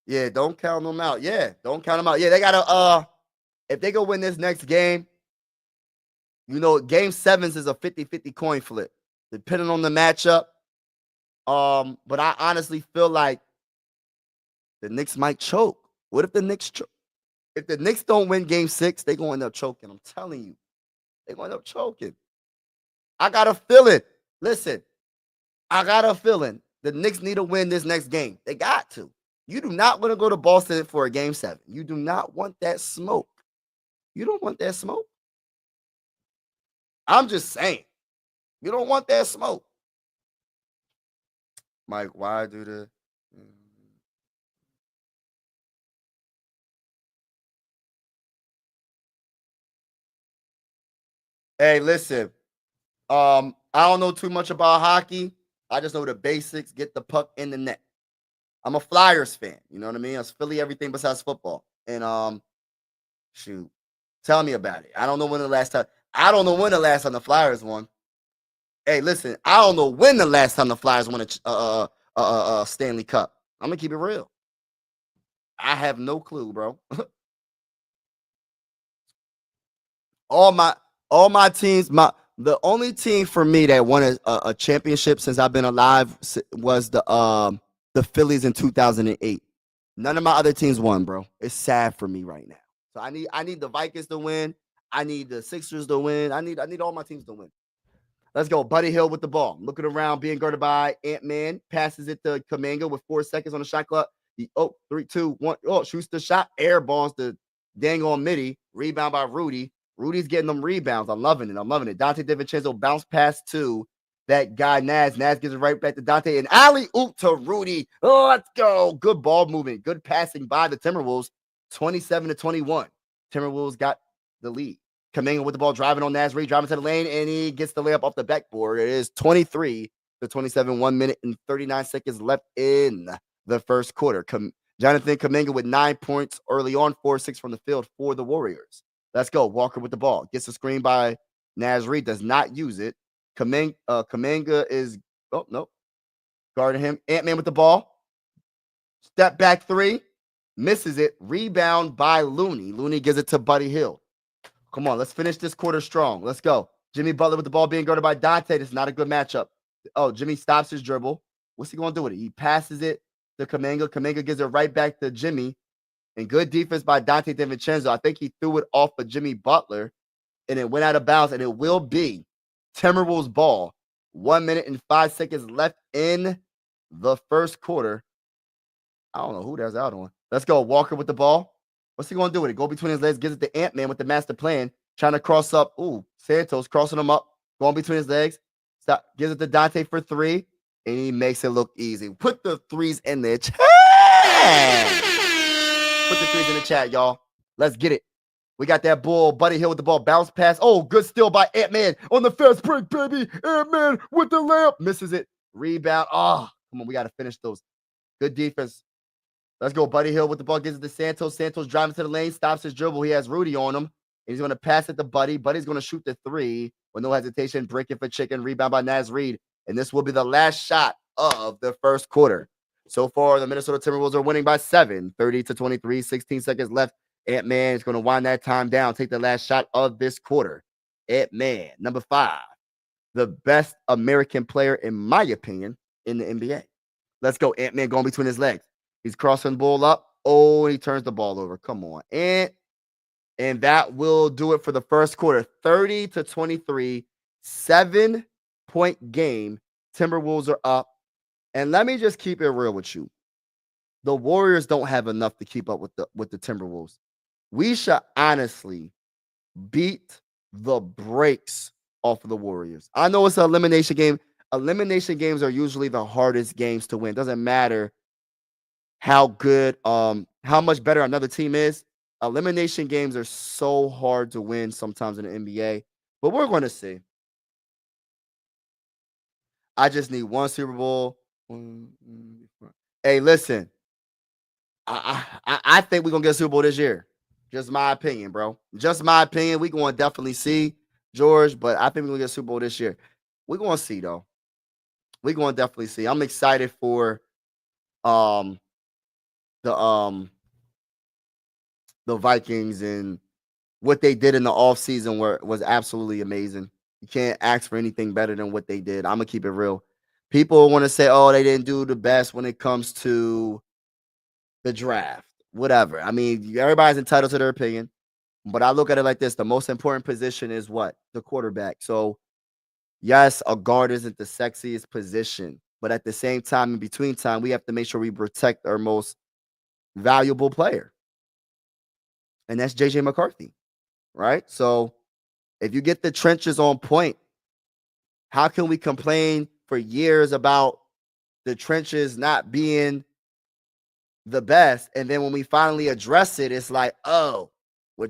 Yeah, don't count them out. Yeah, don't count them out. Yeah, they gotta if they go win this next game, you know, game 7s is a 50-50 coin flip, depending on the matchup. But I honestly feel like the Knicks might choke. What if the Knicks choke? If the Knicks don't win game 6, they're going to end up choking. I'm telling you. They're going to end up choking. I got a feeling. Listen, I got a feeling the Knicks need to win this next game. They got to. You do not want to go to Boston for a game 7. You do not want that smoke. You don't want that smoke. I'm just saying. You don't want that smoke. Mike, why do the... Hey, listen. I don't know too much about hockey. I just know the basics. Get the puck in the net. I'm a Flyers fan. You know what I mean? I Philly everything besides football. And shoot, tell me about it. I don't know when the last time the Flyers won. Hey, listen, I don't know when the last time the Flyers won a Stanley Cup. I'm gonna keep it real. I have no clue, bro. all my teams, the only team for me that won a championship since I've been alive was the Phillies in 2008. None of my other teams won, bro. It's sad for me right now. So I need the Vikings to win. I need the Sixers to win. I need all my teams to win. Let's go. Buddy Hield with the ball. Looking around, being guarded by Ant-Man. Passes it to Kuminga with 4 seconds on the shot clock. 3, 2, 1. Oh, shoots the shot. Air balls to dang on Mitty. Rebound by Rudy. Rudy's getting them rebounds. I'm loving it. Dante DiVincenzo bounce pass to that guy, Naz. Naz gives it right back to Dante. And alley-oop to Rudy. Oh, let's go. Good ball movement. Good passing by the Timberwolves. 27-21. Timberwolves got the lead. Kuminga with the ball, driving on Naz Reid, driving to the lane, and he gets the layup off the backboard. It is 23-27, 1 minute and 39 seconds left in the first quarter. Jonathan Kuminga with 9 points early on, 4-6 from the field for the Warriors. Let's go. Walker with the ball. Gets a screen by Naz Reid, does not use it. Kuminga is, oh, no. Guarding him. Ant-Man with the ball. Step back 3. Misses it. Rebound by Looney. Looney gives it to Buddy Hield. Come on, let's finish this quarter strong. Let's go. Jimmy Butler with the ball being guarded by Dante. This is not a good matchup. Oh, Jimmy stops his dribble. What's he going to do with it? He passes it to Kuminga. Kuminga gives it right back to Jimmy. And good defense by Dante DiVincenzo. I think he threw it off of Jimmy Butler, and it went out of bounds, and it will be Timberwolves ball. 1 minute and 5 seconds left in the first quarter. I don't know who that's out on. Let's go. Walker with the ball. What's he going to do with it? Go between his legs, gives it to Ant-Man with the master plan, trying to cross up. Ooh, Santos crossing him up, going between his legs. Stop, gives it to Dante for 3, and he makes it look easy. Put the threes in the chat. Put the threes in the chat, y'all. Let's get it. We got that bull, Buddy Hield with the ball, bounce pass. Oh, good steal by Ant-Man on the fast break, baby. Ant-Man with the layup. Misses it. Rebound. Oh, come on, we got to finish those. Good defense. Let's go. Buddy Hield with the ball, gives it to Santos. Santos driving to the lane, stops his dribble. He has Rudy on him. He's going to pass it to Buddy. Buddy's going to shoot the 3 with no hesitation. Breaking for chicken. Rebound by Naz Reid. And this will be the last shot of the first quarter. So far, the Minnesota Timberwolves are winning by 7, 30-23, 16 seconds left. Ant-Man is going to wind that time down, take the last shot of this quarter. Ant-Man, number 5, the best American player, in my opinion, in the NBA. Let's go. Ant-Man going between his legs. He's crossing the ball up. Oh, he turns the ball over. Come on. And that will do it for the first quarter. 30-23, 7-point game. Timberwolves are up. And let me just keep it real with you. The Warriors don't have enough to keep up with the Timberwolves. We should honestly beat the brakes off of the Warriors. I know it's an elimination game. Elimination games are usually the hardest games to win. Doesn't matter how good, how much better another team is. Elimination games are so hard to win sometimes in the NBA. But we're going to see. I just need 1 Super Bowl. Hey, listen. I think we're going to get a Super Bowl this year. Just my opinion, bro. Just my opinion. We're going to definitely see, George, but I think we're going to get a Super Bowl this year. We're going to see, though. We're going to definitely see. I'm excited for the Vikings and what they did in the offseason was absolutely amazing. You can't ask for anything better than what they did. I'm going to keep it real. People want to say, oh, they didn't do the best when it comes to the draft. Whatever. I mean, everybody's entitled to their opinion. But I look at it like this. The most important position is what? The quarterback. So, yes, a guard isn't the sexiest position. But at the same time, in between time, we have to make sure we protect our most valuable player. And that's J.J. McCarthy, right? So if you get the trenches on point, how can we complain for years about the trenches not being the best? And then when we finally address it, it's like, oh, we're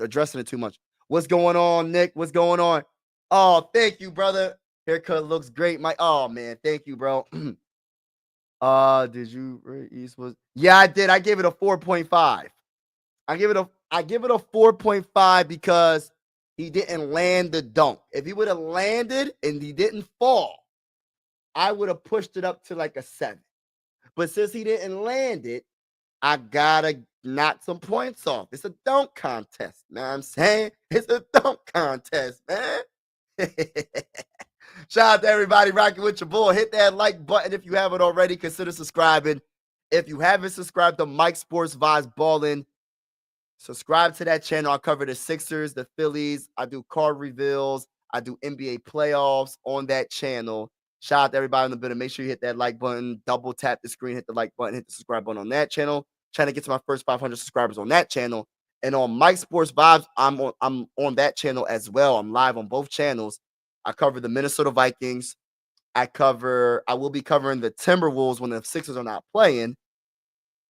addressing it too much. What's going on, Nick? What's going on? Oh, thank you, brother. Haircut looks great, Mike. Oh, man, thank you, bro. Did you rate Eastwood? Yeah, I did. I gave it a 4.5. I give it a 4.5 because he didn't land the dunk. If he would have landed and he didn't fall, I would have pushed it up to like a 7. But since he didn't land it, I gotta knock some points off. It's a dunk contest. Know what I'm saying? It's a dunk contest, man. Shout out to everybody rocking with your boy. Hit that like button if you haven't already. Consider subscribing. If you haven't subscribed to Mike Sports Vibes Ballin', subscribe to that channel. I cover the Sixers, the Phillies. I do card reveals. I do NBA playoffs on that channel. Shout out to everybody in the building. Make sure you hit that like button, double tap the screen, hit the like button, hit the subscribe button on that channel. Trying to get to my first 500 subscribers on that channel. And on Mike Sports Vibes, I'm on that channel as well. I'm live on both channels. I cover the Minnesota Vikings. I will be covering the Timberwolves when the Sixers are not playing.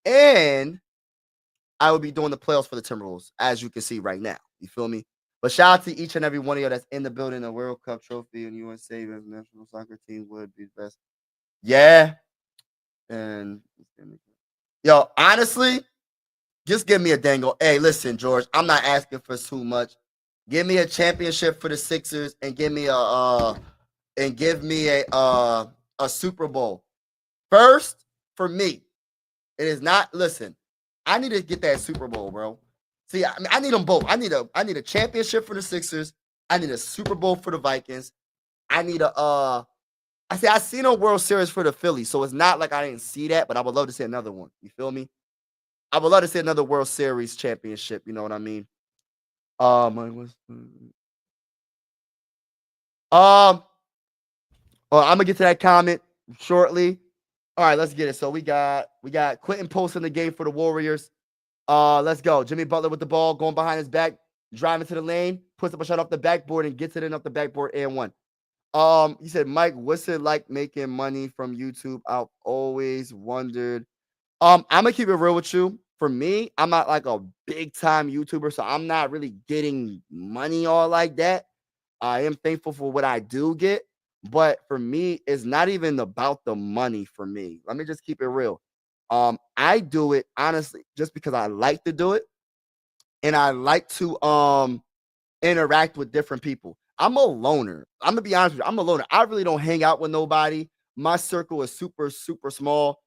And I will be doing the playoffs for the Timberwolves, as you can see right now. You feel me? But shout out to each and every one of you that's in the building. A World Cup trophy and USA national soccer team would be best. Yeah. And yo, honestly, just give me a dangle. Hey, listen, George, I'm not asking for too much. Give me a championship for the Sixers and give me a Super Bowl. First, for me, it is not. Listen, I need to get that Super Bowl, bro. See, I need them both. I need a championship for the Sixers. I need a Super Bowl for the Vikings. I need I seen a World Series for the Phillies, so it's not like I didn't see that, but I would love to see another one. You feel me? I would love to see another World Series championship. You know what I mean? Well, I'm gonna get to that comment shortly. All right, let's get it. So we got Quentin posting the game for the Warriors. Let's go. Jimmy Butler with the ball, going behind his back, driving to the lane, puts up a shot off the backboard and gets it in off the backboard and one. He said, Mike, what's it like making money from YouTube? I've always wondered. I'm gonna keep it real with you. For me, I'm not like a big time YouTuber, so I'm not really getting money all like that. I am thankful for what I do get, but for me, it's not even about the money for me. Let me just keep it real. I do it honestly just because I like to do it and I like to interact with different people. I'm a loner. I'm gonna be honest with you. I'm a loner. I really don't hang out with nobody. My circle is super, super small.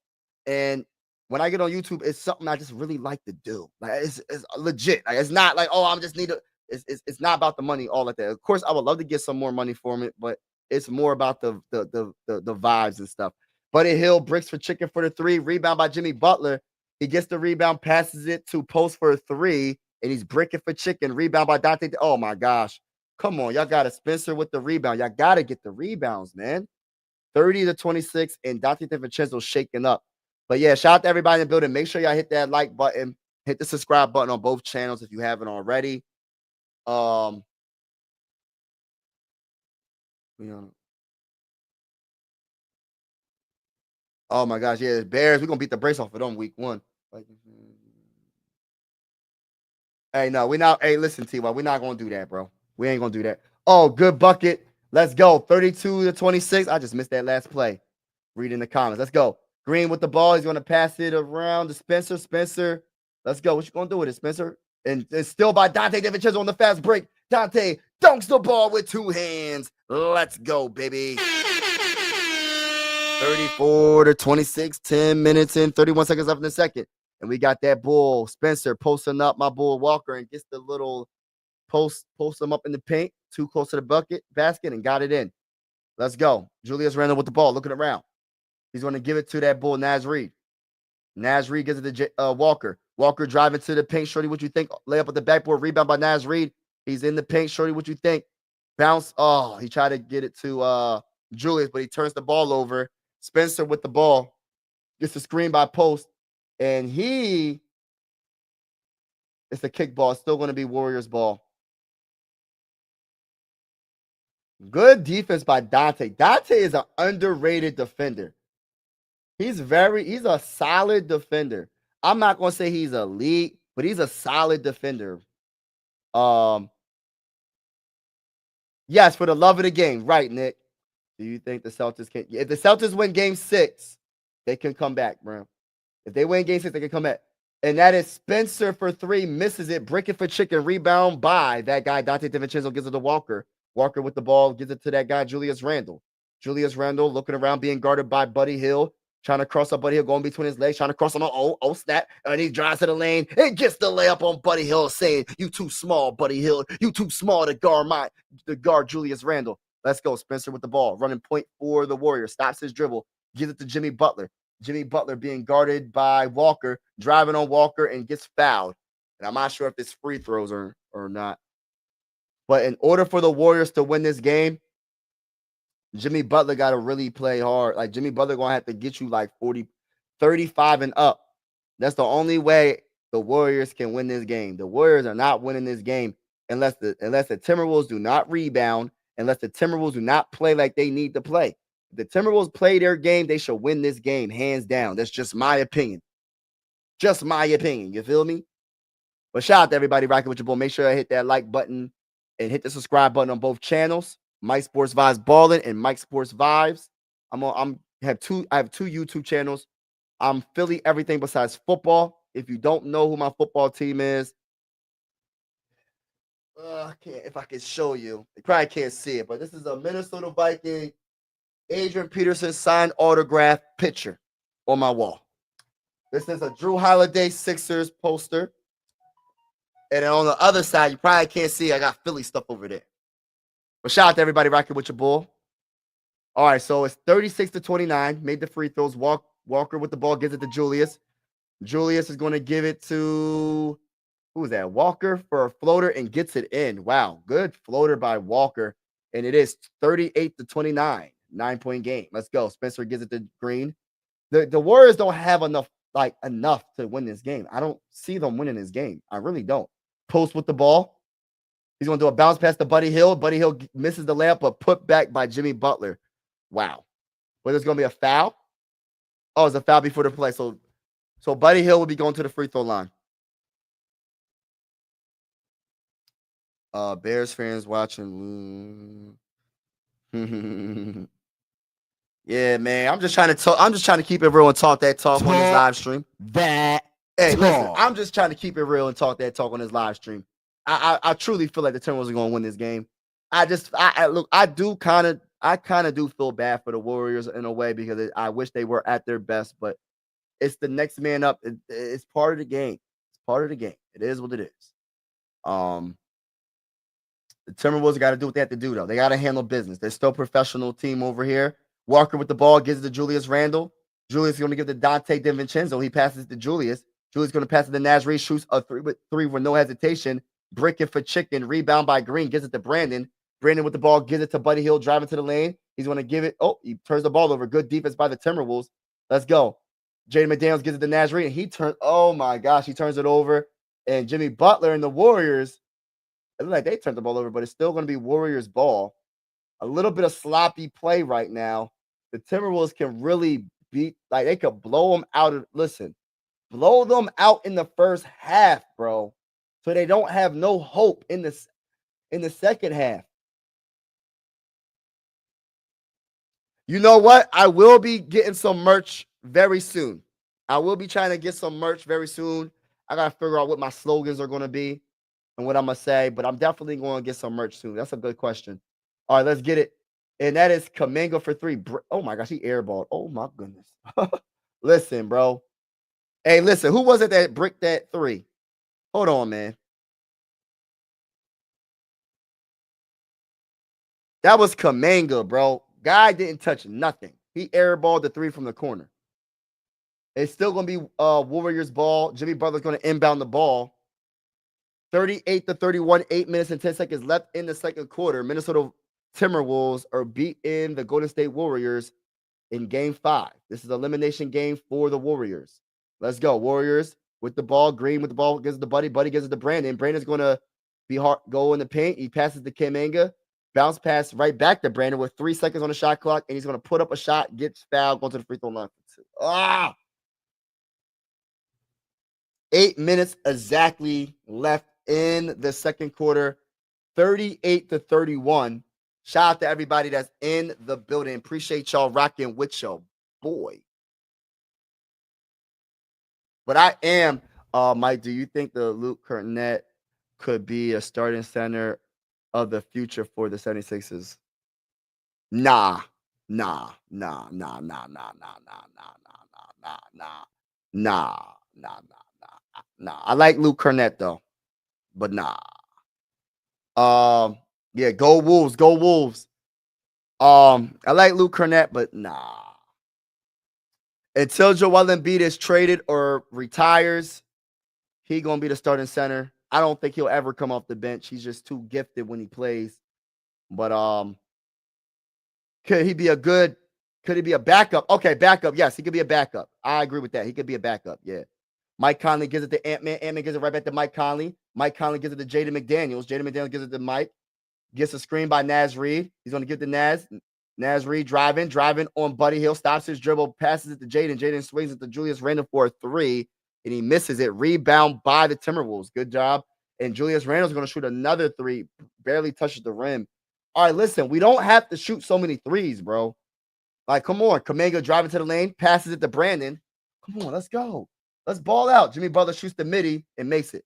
And when I get on YouTube, it's something I just really like to do. Like it's legit. Like it's not like, oh, I'm just need to. It's not about the money all like that. Of course, I would love to get some more money from it, but it's more about the vibes and stuff. Buddy Hill bricks for chicken for the three. Rebound by Jimmy Butler. He gets the rebound, passes it to post for a three, and he's bricking for chicken. Rebound by Dante. Oh my gosh. Come on, y'all got a Spencer with the rebound. Y'all got to get the rebounds, man. 30-26, and Dante DiVincenzo shaking up. But yeah, shout out to everybody in the building. Make sure y'all hit that like button, hit the subscribe button on both channels if you haven't already. You know. Oh my gosh, yeah, Bears. We're gonna beat the brace off of them week one. Hey, no, we're not. Hey, listen, T.Y., we're not gonna do that, bro. We ain't gonna do that. Oh, good bucket. Let's go. 32-26. I just missed that last play. Read in the comments. Let's go. Green with the ball. He's gonna pass it around to Spencer. Spencer, let's go. What you gonna do with it, Spencer? And it's still by Dante DiVincenzo on the fast break. Dante dunks the ball with two hands. Let's go, baby. 34-26, 10 minutes and 31 seconds left in the second. And we got that bull, Spencer, posting up my bull Walker and gets the little post him up in the paint, too close to the basket, and got it in. Let's go. Julius Randle with the ball, looking around. He's going to give it to that bull, Naz Reid. Naz Reid gives it to Walker. Walker driving to the paint. Shorty, what you think? Lay up at the backboard. Rebound by Naz Reid. He's in the paint. Shorty, what you think? Bounce. Oh, he tried to get it to Julius, but he turns the ball over. Spencer with the ball. Gets a screen by post. And it's a kick ball. It's still going to be Warriors ball. Good defense by Dante. Dante is an underrated defender. He's a solid defender. I'm not going to say he's elite, but he's a solid defender. Yes, for the love of the game. Right, Nick. Do you think the Celtics can? If the Celtics win game 6, they can come back, bro. If they win game 6, they can come back. And that is Spencer for 3, misses it, bricking for chicken, rebound by that guy, Dante DiVincenzo, gives it to Walker. Walker with the ball, gives it to that guy, Julius Randle. Julius Randle looking around, being guarded by Buddy Hill, trying to cross up Buddy Hill, going between his legs, trying to cross him. Oh, snap. And he drives to the lane and gets the layup on Buddy Hill, saying, you too small, Buddy Hill. You too small to guard Julius Randle. Let's go. Spencer with the ball, running point for the Warriors, stops his dribble, gives it to Jimmy Butler. Jimmy Butler being guarded by Walker, driving on Walker and gets fouled. And I'm not sure if it's free throws or not. But in order for the Warriors to win this game, Jimmy Butler got to really play hard. Like, Jimmy Butler going to have to get you like 40, 35 and up. That's the only way the Warriors can win this game. The Warriors are not winning this game unless the Timberwolves do not rebound, unless the Timberwolves do not play like they need to play. If the Timberwolves play their game, they should win this game hands down. That's just my opinion. Just my opinion. You feel me? But shout out to everybody rocking with your boy. Make sure I hit that like button and hit the subscribe button on both channels. Mike Sports Vibes Ballin' and Mike Sports Vibes. I have two YouTube channels. I'm Philly everything besides football. If you don't know who my football team is, I can't. If I can show you, you probably can't see it, but this is a Minnesota Viking Adrian Peterson signed autograph picture on my wall. This is a Drew Holiday Sixers poster. And then on the other side, you probably can't see, I got Philly stuff over there. But shout out to everybody rocking with your bull. All right, so it's 36-29. Made the free throws. Walker with the ball gives it to Julius. Julius is going to give it to, who is that? Walker for a floater and gets it in. Wow, good floater by Walker. And it is 38-29. 9-point game. Let's go. Spencer gives it to Green. The Warriors don't have enough to win this game. I don't see them winning this game. I really don't. Post with the ball. He's going to do a bounce pass to Buddy Hill. Buddy Hill misses the layup, but put back by Jimmy Butler. Wow. But there's going to be a foul. Oh, it's a foul before the play. So Buddy Hill will be going to the free throw line. Bears fans watching. Yeah, man. I'm just trying to keep it real and talk that talk on this live stream. Listen, I'm just trying to keep it real and talk that talk on this live stream. I truly feel like the Timberwolves are going to win this game. I kind of do feel bad for the Warriors in a way because I wish they were at their best, but it's the next man up. It's part of the game. It's part of the game. It is what it is. The Timberwolves got to do what they have to do, though. They got to handle business. They're still a professional team over here. Walker with the ball gives it to Julius Randle. Julius is going to give it to Dante DiVincenzo. He passes it to Julius. Julius is going to pass it to Naz Reid. Shoots a three with no hesitation. Brick it for Chicken. Rebound by Green. Gives it to Brandon. Brandon with the ball gives it to Buddy Hill. Driving to the lane. He's going to give it. Oh, he turns the ball over. Good defense by the Timberwolves. Let's go. Jaden McDaniels gives it to Naz Reid. And he turns. Oh, my gosh. He turns it over. And Jimmy Butler and the Warriors. It looks like they turned the ball over, but it's still going to be Warriors ball. A little bit of sloppy play right now. The Timberwolves can really they could blow them out. Blow them out in the first half, bro. So they don't have no hope in the second half. You know what? I will be getting some merch very soon. I will be trying to get some merch very soon. I got to figure out what my slogans are going to be and what I'm going to say, but I'm definitely going to get some merch soon. That's a good question. All right, let's get it. And that is Kaminga for three. Oh, my gosh, he airballed. Oh, my goodness. Listen, bro. Hey, listen, who was it that bricked that three? Hold on, man. That was Kaminga, bro. Guy didn't touch nothing. He airballed the three from the corner. It's still going to be Warriors ball. Jimmy Butler's going to inbound the ball. 38-31, 8 minutes and 10 seconds left in the second quarter. Minnesota Timberwolves are beating the Golden State Warriors in game 5. This is an elimination game for the Warriors. Let's go. Warriors with the ball. Green with the ball gives it to Buddy. Buddy gives it to Brandon. Brandon's going to go in the paint. He passes to Kaminga. Bounce pass right back to Brandon with 3 seconds on the shot clock, and he's going to put up a shot, gets fouled, go to the free throw line for 2. 8 minutes exactly left in the second quarter. 38-31. Shout out to everybody that's in the building. Appreciate y'all rocking with your boy. But I am, Mike, do you think the Luke Kornet could be a starting center of the future for the 76ers? Nah. I like Luke Kornet though, but nah. Yeah, go Wolves, go Wolves. I like Luke Kornet, but nah. Until Joel Embiid is traded or retires, he gonna be the starting center I don't think he'll ever come off the bench. He's just too gifted when he plays. But could he be a backup? Okay, backup. Yes, he could be a backup. I agree with that. He could be a backup. Yeah. Mike Conley gives it to Ant-Man. Ant-Man gives it right back to Mike Conley. Mike Conley gives it to Jaden McDaniels. Jaden McDaniels gives it to Mike. Gets a screen by Naz Reid. He's going to give it to Naz. Naz Reid driving on Buddy Hill. Stops his dribble, passes it to Jaden. Jaden swings it to Julius Randle for a three, and he misses it. Rebound by the Timberwolves. Good job. And Julius Randle's going to shoot another three. Barely touches the rim. All right, listen, we don't have to shoot so many threes, bro. Like, come on. Kuminga driving to the lane, passes it to Brandon. Come on, let's go. Let's ball out. Jimmy Butler shoots the midi and makes it.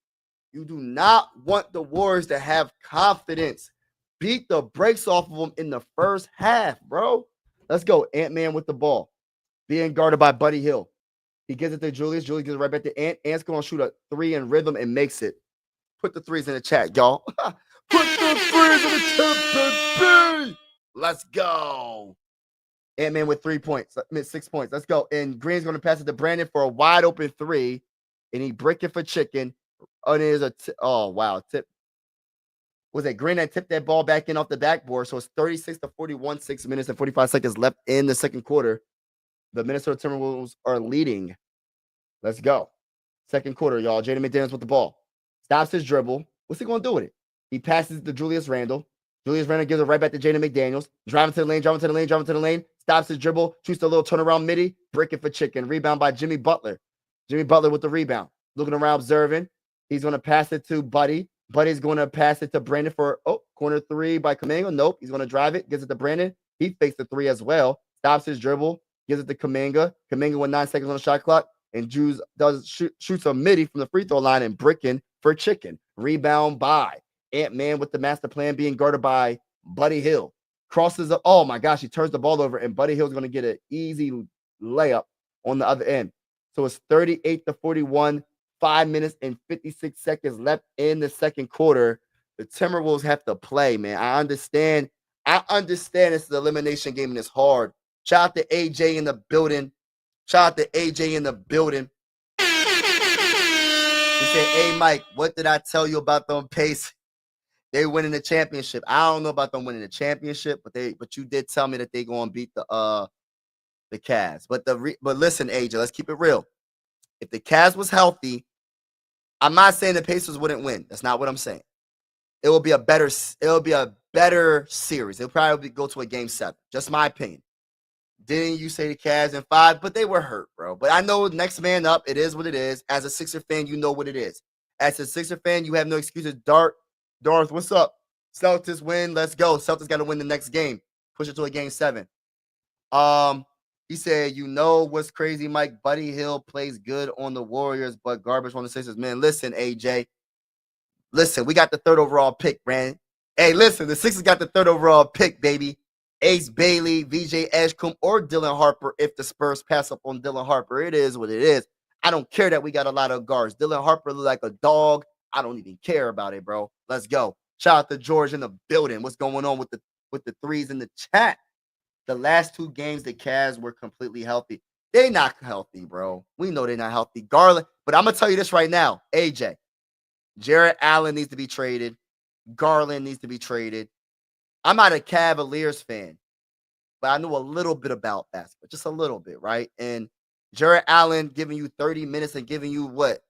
You do not want the Warriors to have confidence. Beat the brakes off of them in the first half, bro. Let's go. Ant-Man with the ball. Being guarded by Buddy Hill. He gives it to Julius. Julius gives it right back to Ant. Ant's going to shoot a three in rhythm and makes it. Put the threes in the chat, y'all. Put the threes in the chat, baby. Let's go. Ant-Man with 3 points. 6 points. Let's go. And Green's going to pass it to Brandon for a wide open three. And he brick it for chicken. Oh, there's a tip. Was it Green that tipped that ball back in off the backboard? So it's 36-41, 6 minutes and 45 seconds left in the second quarter. The Minnesota Timberwolves are leading. Let's go. Second quarter, y'all. Jaden McDaniels with the ball. Stops his dribble. What's he going to do with it? He passes it to Julius Randle. Julius Randle gives it right back to Jaden McDaniels. Driving to the lane. Stops his dribble. Shoots a little turnaround midi. Brick it for chicken. Rebound by Jimmy Butler. Jimmy Butler with the rebound. Looking around, observing. He's going to pass it to Buddy. Buddy's going to pass it to Brandon for, corner three by Kuminga. Nope. He's going to drive it. Gives it to Brandon. He fakes the three as well. Stops his dribble. Gives it to Kuminga. Kuminga with 9 seconds on the shot clock. And Jules shoots a midi from the free throw line and bricking for chicken. Rebound by Ant-Man with the master plan being guarded by Buddy Hill. Crosses up. Oh, my gosh. He turns the ball over, and Buddy Hill's going to get an easy layup on the other end. So it's 38-41. 5 minutes and 56 seconds left in the second quarter. The Timberwolves have to play, man. I understand it's an elimination game and it's hard. Shout out to AJ in the building. He said, hey, Mike, what did I tell you about them Pacers? They winning the championship. I don't know about them winning the championship, but you did tell me that they going to beat the Cavs. But listen, AJ, let's keep it real. If the Cavs was healthy, I'm not saying the Pacers wouldn't win. That's not what I'm saying. It will be a better series. It'll probably go to a game 7. Just my opinion. Didn't you say the Cavs in 5? But they were hurt, bro. But I know next man up. It is what it is. As a Sixer fan, you know what it is. As a Sixer fan, you have no excuses. Darth, what's up? Celtics win. Let's go. Celtics got to win the next game. Push it to a game 7. He said, you know what's crazy, Mike? Buddy Hill plays good on the Warriors, but garbage on the Sixers. Man, listen, AJ. Listen, we got the 3rd overall pick, man. Hey, listen, the Sixers got the 3rd overall pick, baby. Ace Bailey, VJ Ashcombe, or Dylan Harper if the Spurs pass up on Dylan Harper. It is what it is. I don't care that we got a lot of guards. Dylan Harper look like a dog. I don't even care about it, bro. Let's go. Shout out to George in the building. What's going on with the threes in the chat? The last 2 games, the Cavs were completely healthy. They not healthy, bro. We know they're not healthy. Garland, but I'm going to tell you this right now. AJ, Jarrett Allen needs to be traded. Garland needs to be traded. I'm not a Cavaliers fan, but I know a little bit about basketball. Just a little bit, right? And Jarrett Allen giving you 30 minutes and giving you what?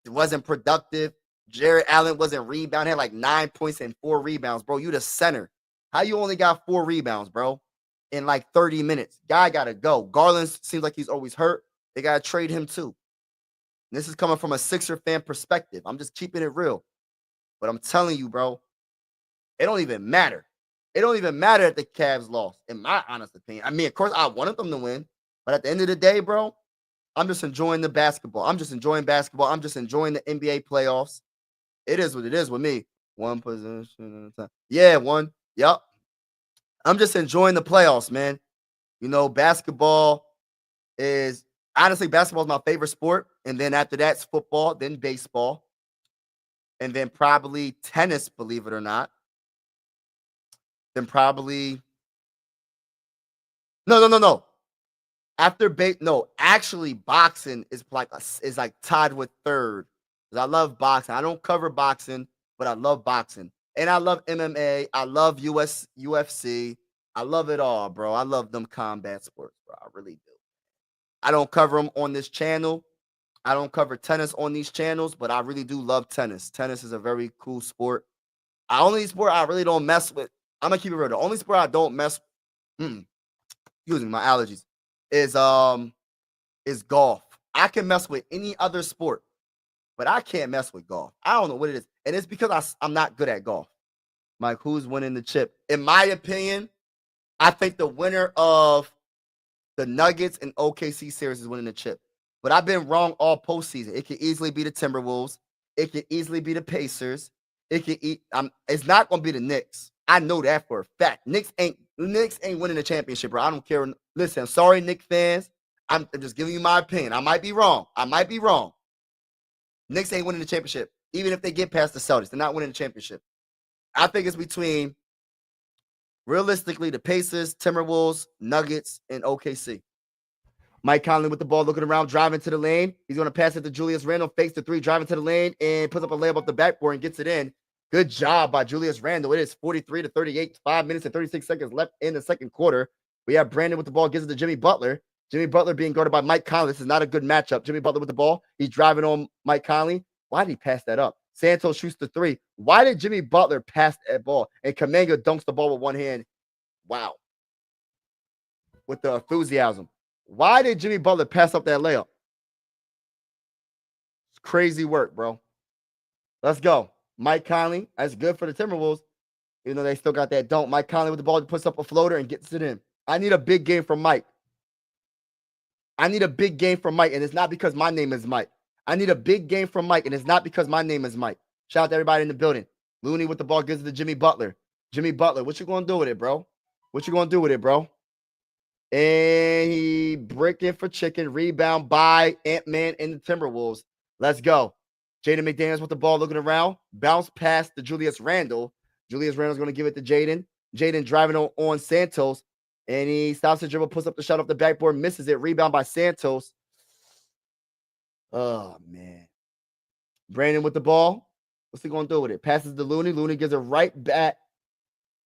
It wasn't productive. Jarrett Allen wasn't rebounding. Had like 9 points and 4 rebounds, bro. You the center. How you only got 4 rebounds, bro? In like 30 minutes. Guy got to go. Garland seems like he's always hurt. They got to trade him too. And this is coming from a Sixer fan perspective. I'm just keeping it real. But I'm telling you, bro, it don't even matter. It don't even matter that the Cavs lost, in my honest opinion. I mean, of course, I wanted them to win. But at the end of the day, bro, I'm just enjoying the basketball. I'm just enjoying basketball. I'm just enjoying the NBA playoffs. It is what it is with me. One position at a time. Yeah, one. Yep. I'm just enjoying the playoffs, man. You know, basketball is my favorite sport. And then after that's football, then baseball. And then probably tennis, believe it or not. Then probably no. Actually, boxing is like tied with 3rd. because I love boxing. I don't cover boxing, but I love boxing. And I love MMA. I love UFC. I love it all, bro. I love them combat sports, bro. I really do. I don't cover them on this channel. I don't cover tennis on these channels, but I really do love tennis. Tennis is a very cool sport. The only sport I really don't mess with, I'm gonna keep it real. The only sport I don't mess using my allergies is golf. I can mess with any other sport, but I can't mess with golf. I don't know what it is. And it's because I'm not good at golf. Like, who's winning the chip? In my opinion, I think the winner of the Nuggets and OKC series is winning the chip. But I've been wrong all postseason. It could easily be the Timberwolves. It could easily be the Pacers. It's not gonna be the Knicks. I know that for a fact. Knicks ain't winning the championship, bro. I don't care. Listen, I'm sorry, Knicks fans. I'm just giving you my opinion. I might be wrong. Knicks ain't winning the championship. Even if they get past the Celtics, they're not winning the championship. I think it's between, realistically, the Pacers, Timberwolves, Nuggets, and OKC. Mike Conley with the ball, looking around, driving to the lane. He's going to pass it to Julius Randle, fakes the three, driving to the lane, and puts up a layup off the backboard and gets it in. Good job by Julius Randle. It is 43-38, 5 minutes and 36 seconds left in the second quarter. We have Brandon with the ball, gives it to Jimmy Butler. Jimmy Butler being guarded by Mike Conley. This is not a good matchup. Jimmy Butler with the ball. He's driving on Mike Conley. Why did he pass that up? Santos shoots the three. Why did Jimmy Butler pass that ball? And Kuminga dunks the ball with one hand. Wow. With the enthusiasm. Why did Jimmy Butler pass up that layup? It's crazy work, bro. Let's go. Mike Conley. That's good for the Timberwolves, even though they still got that dunk. Mike Conley with the ball, puts up a floater and gets it in. I need a big game from Mike. And it's not because my name is Mike. I need a big game from Mike, and it's not because my name is Mike. Shout out to everybody in the building. Looney with the ball, gives it to Jimmy Butler. Jimmy Butler, what you going to do with it, bro? And he breaking for chicken. Rebound by Ant-Man and the Timberwolves. Let's go. Jaden McDaniels with the ball, looking around. Bounce pass to Julius Randle. Julius Randle's going to give it to Jaden. Jaden driving on Santos. And he stops the dribble, puts up the shot off the backboard, misses it. Rebound by Santos. Oh, man. Brandon with the ball. What's he going to do with it? Passes to Looney. Looney gives it right back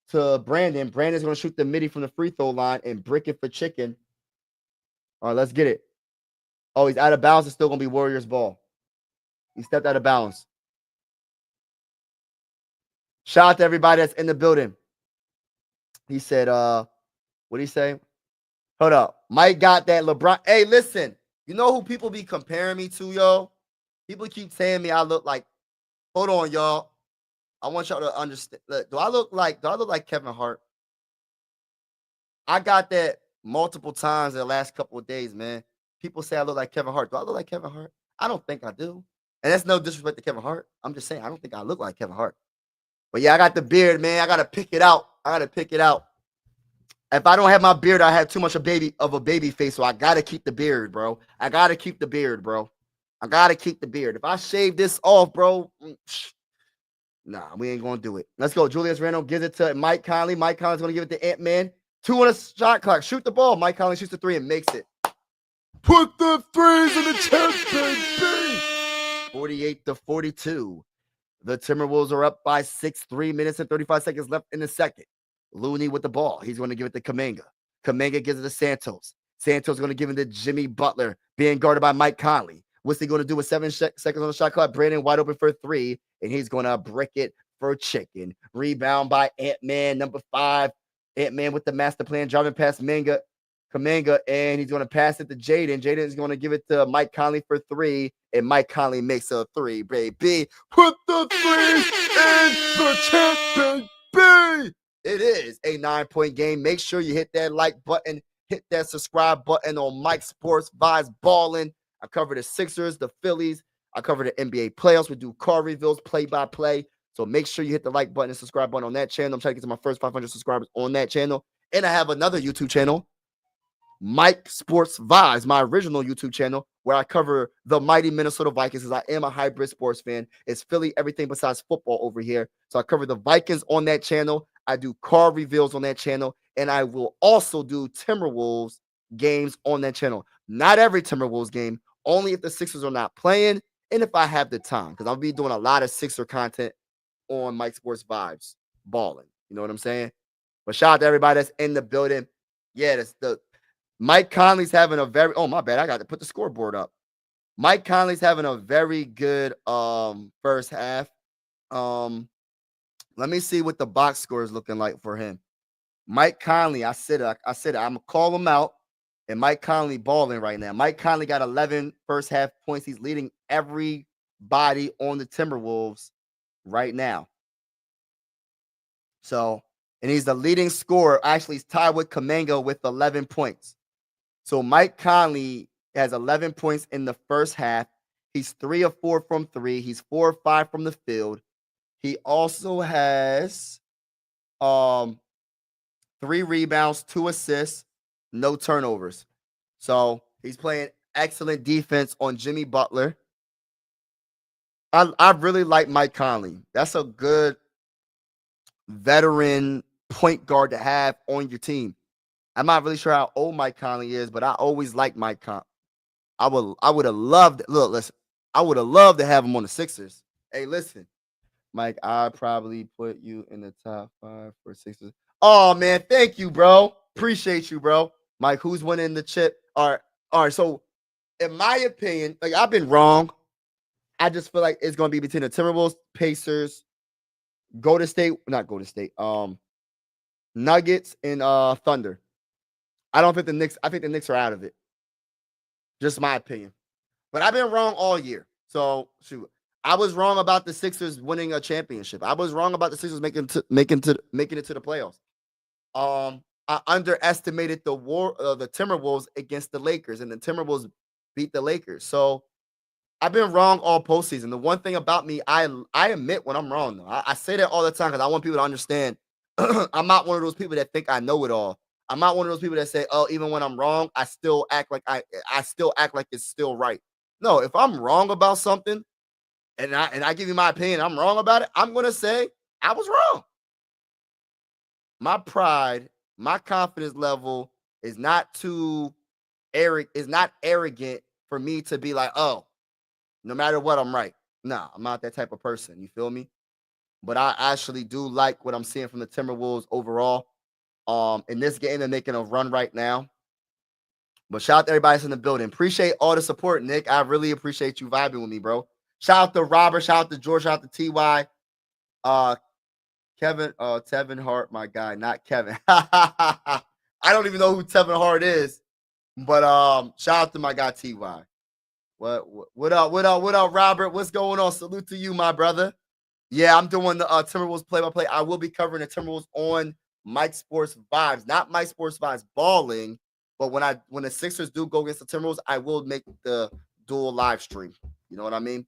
to Brandon. Brandon's going to shoot the midi from the free throw line and brick it for chicken. All right, let's get it. Oh, he's out of bounds. It's still going to be Warriors ball. He stepped out of bounds. Shout out to everybody that's in the building. He said, what did he say? Hold up. Mike got that LeBron. Hey, listen. You know who people be comparing me to, yo? People keep saying me I look like, hold on, y'all. I want y'all to understand. Look, do I look like Kevin Hart? I got that multiple times in the last couple of days, man. People say I look like Kevin Hart. Do I look like Kevin Hart? I don't think I do. And that's no disrespect to Kevin Hart. I'm just saying I don't think I look like Kevin Hart. But yeah, I got the beard, man. I got to pick it out. If I don't have my beard, I have too much of a baby face. So I got to keep the beard, bro. If I shave this off, bro, nah, we ain't going to do it. Let's go. Julius Randle gives it to Mike Conley. Mike Conley's going to give it to Ant-Man. 2 on a shot clock. Shoot the ball. Mike Conley shoots the 3 and makes it. Put the threes in the chest, baby. 48-42. The Timberwolves are up by 6, 3 minutes and 35 seconds left in the second. Looney with the ball. He's going to give it to Kuminga. Kuminga gives it to Santos. Santos going to give it to Jimmy Butler, being guarded by Mike Conley. What's he going to do with 7 seconds on the shot clock? Brandon wide open for 3, and he's going to brick it for chicken. Rebound by Ant-Man, number 5. Ant-Man with the master plan, driving past Kuminga, and he's going to pass it to Jaden. Jaden is going to give it to Mike Conley for 3, and Mike Conley makes a 3, baby. Put the 3 in the chest, baby. It is a 9-point game. Make sure you hit that like button, hit that subscribe button on Mike Sports Vibes Ballin'. I cover the Sixers, the Phillies. I cover the NBA playoffs. We do car reveals, play-by-play. So make sure you hit the like button and subscribe button on that channel. I'm trying to get to my first 500 subscribers on that channel. And I have another YouTube channel, Mike Sports Vibes, my original YouTube channel, where I cover the mighty Minnesota Vikings, because I am a hybrid sports fan. It's Philly, everything besides football over here. So I cover the Vikings on that channel. I do car reveals on that channel. And I will also do Timberwolves games on that channel. Not every Timberwolves game, only if the Sixers are not playing and if I have the time, because I'll be doing a lot of Sixer content on Mike Sports Vibes, balling. You know what I'm saying? But shout out to everybody that's in the building. Yeah, that's the Mike Conley's having a very, oh my bad, I got to put the scoreboard up. Mike Conley's having a very good first half. Let me see what the box score is looking like for him. Mike Conley, I said I'm gonna call him out. And Mike Conley balling right now. Mike Conley got 11 first half points. He's leading everybody on the Timberwolves right now. So, and he's the leading scorer. Actually, he's tied with Kuminga with 11 points. So Mike Conley has 11 points in the first half. He's 3 of 4 from 3. He's 4 of 5 from the field. He also has 3 rebounds, 2 assists, no turnovers. So he's playing excellent defense on Jimmy Butler. I really like Mike Conley. That's a good veteran point guard to have on your team. I'm not really sure how old Mike Conley is, but I always like Mike Conley. I would have loved, look, listen, I would have loved to have him on the Sixers. Hey, listen, Mike, I probably put you in the top 5 for Sixers. Oh, man, thank you, bro. Appreciate you, bro. Mike, who's winning the chip? All right. So, in my opinion, like, I've been wrong. I just feel like it's going to be between the Timberwolves, Pacers, Nuggets, and Thunder. I think the Knicks are out of it. Just my opinion. But I've been wrong all year. So, shoot. I was wrong about the Sixers winning a championship. I was wrong about the Sixers making it to the playoffs. I underestimated the Timberwolves against the Lakers, and the Timberwolves beat the Lakers. So I've been wrong all postseason. The one thing about me, I admit when I'm wrong, though. I say that all the time because I want people to understand I'm not one of those people that think I know it all. I'm not one of those people that say, oh, even when I'm wrong, I still act like it's still right. No, if I'm wrong about something and I give you my opinion, I'm wrong about it, I'm going to say I was wrong. My pride, my confidence level is not arrogant for me to be like, oh, no matter what, I'm right. Nah, I'm not that type of person. You feel me? But I actually do like what I'm seeing from the Timberwolves overall. In this game, they're making a run right now. But shout out to everybody that's in the building. Appreciate all the support, Nick. I really appreciate you vibing with me, bro. Shout out to Robert. Shout out to George. Shout out to TY. Kevin, Tevin Hart, my guy, not Kevin. I don't even know who Tevin Hart is. But shout out to my guy TY. What up, Robert? What's going on? Salute to you, my brother. Yeah, I'm doing the Timberwolves play-by-play. I will be covering the Timberwolves on Mike Sports Vibes, not Mike Sports Vibes balling. But when the Sixers do go against the Timberwolves, I will make the dual live stream. You know what I mean?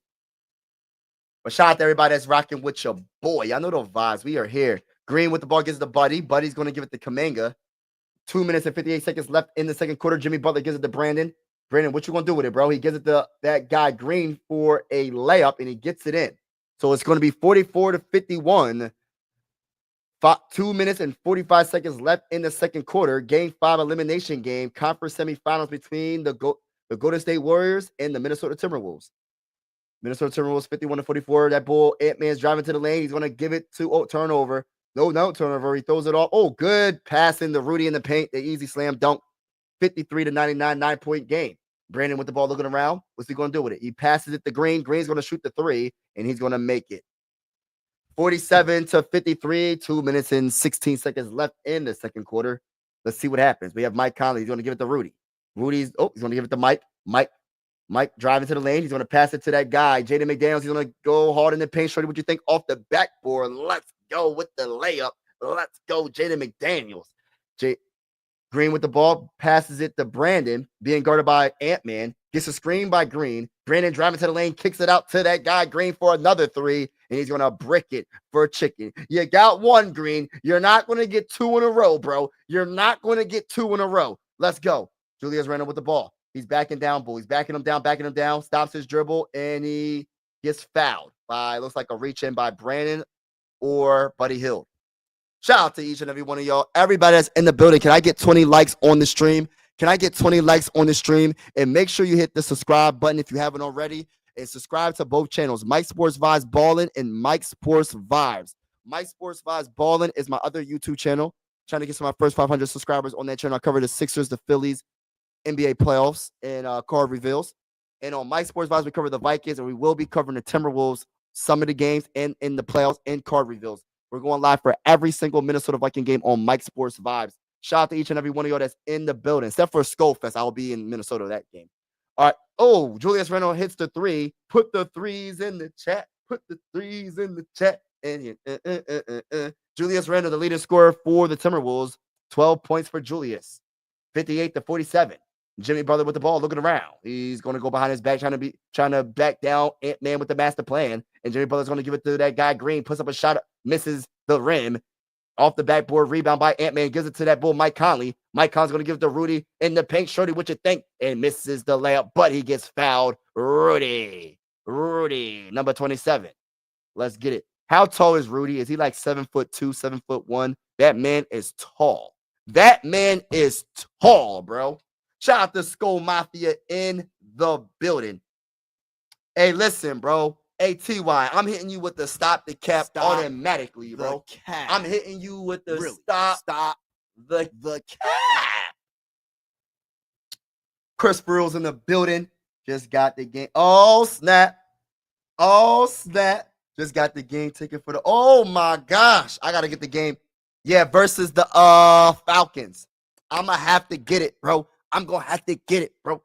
But shout out to everybody that's rocking with your boy. Y'all know the vibes. We are here. Green with the ball gives it to Buddy. Buddy's going to give it to Kuminga. 2 minutes and 58 seconds left in the second quarter. Jimmy Butler gives it to Brandon. Brandon, what you going to do with it, bro? He gives it to that guy Green for a layup, and he gets it in. So it's going to be 44-51. 2 minutes and 45 seconds left in the second quarter. Game 5 elimination game. Conference semifinals between the Golden State Warriors and the Minnesota Timberwolves. Minnesota Timberwolves 51-44. That bull, Ant-Man's driving to the lane. He's going to give it to turnover. No turnover. He throws it off. Oh, good passing to Rudy in the paint. The easy slam dunk. 53-99, 9-point game. Brandon with the ball looking around. What's he going to do with it? He passes it to Green. Green's going to shoot the 3, and he's going to make it. 47-53, 2 minutes and 16 seconds left in the second quarter. Let's see what happens. We have Mike Conley. He's going to give it to Rudy. He's going to give it to Mike. Mike driving to the lane. He's going to pass it to that guy, Jaden McDaniels. He's going to go hard in the paint. Shorty, what you think off the backboard? Let's go with the layup. Let's go, Jaden McDaniels. Green with the ball, passes it to Brandon, being guarded by Ant-Man, gets a screen by Green. Brandon driving to the lane, kicks it out to that guy Green for another 3, and he's going to brick it for a chicken. You got 1, Green. You're not going to get 2 in a row, bro. You're not going to get 2 in a row. Let's go. Julius Randle with the ball. He's backing down, bull. He's backing him down, stops his dribble, and he gets fouled by, looks like a reach in by Brandon or Buddy Hield. Shout out to each and every one of y'all. Everybody that's in the building. Can I get 20 likes on the stream? And make sure you hit the subscribe button if you haven't already. and subscribe to both channels, Mike Sports Vibes Ballin and Mike Sports Vibes. Mike Sports Vibes Ballin is my other YouTube channel. Trying to get to my first 500 subscribers on that channel. I cover the Sixers, the Phillies, NBA playoffs, and card reveals. And on Mike Sports Vibes, we cover the Vikings, and we will be covering the Timberwolves, some of the games, and in the playoffs and card reveals. We're going live for every single Minnesota Viking game on Mike Sports Vibes. Shout out to each and every one of y'all that's in the building, except for Skull Fest. I'll be in Minnesota that game. All right. Oh, Julius Randle hits the three. Put the threes in the chat. Put the threes in the chat. And Julius Randle, the leading scorer for the Timberwolves, 12 points for Julius, 58-47. Jimmy Butler with the ball, looking around. He's going to go behind his back, trying to back down Ant-Man with the master plan. And Jimmy Butler's going to give it to that guy Green, puts up a shot, misses the rim. Off the backboard, rebound by Ant-Man, gives it to that bull, Mike Conley. Mike Conley's going to give it to Rudy in the paint. Shorty, what you think? And misses the layup, but he gets fouled. Rudy, number 27. Let's get it. How tall is Rudy? Is he like 7'2", 7'1"? That man is tall. That man is tall, bro. Shout out to Skull Mafia in the building. Hey, listen, bro. Hey, TY, I'm hitting you with the stop the cap automatically, bro. I'm hitting you with the stop the cap. Chris Burrell's in the building. Just got the game. Oh, snap. Just got the game ticket for the. Oh, my gosh. I got to get the game. Yeah, versus the Falcons. I'm going to have to get it, bro. I'm going to have to get it, bro.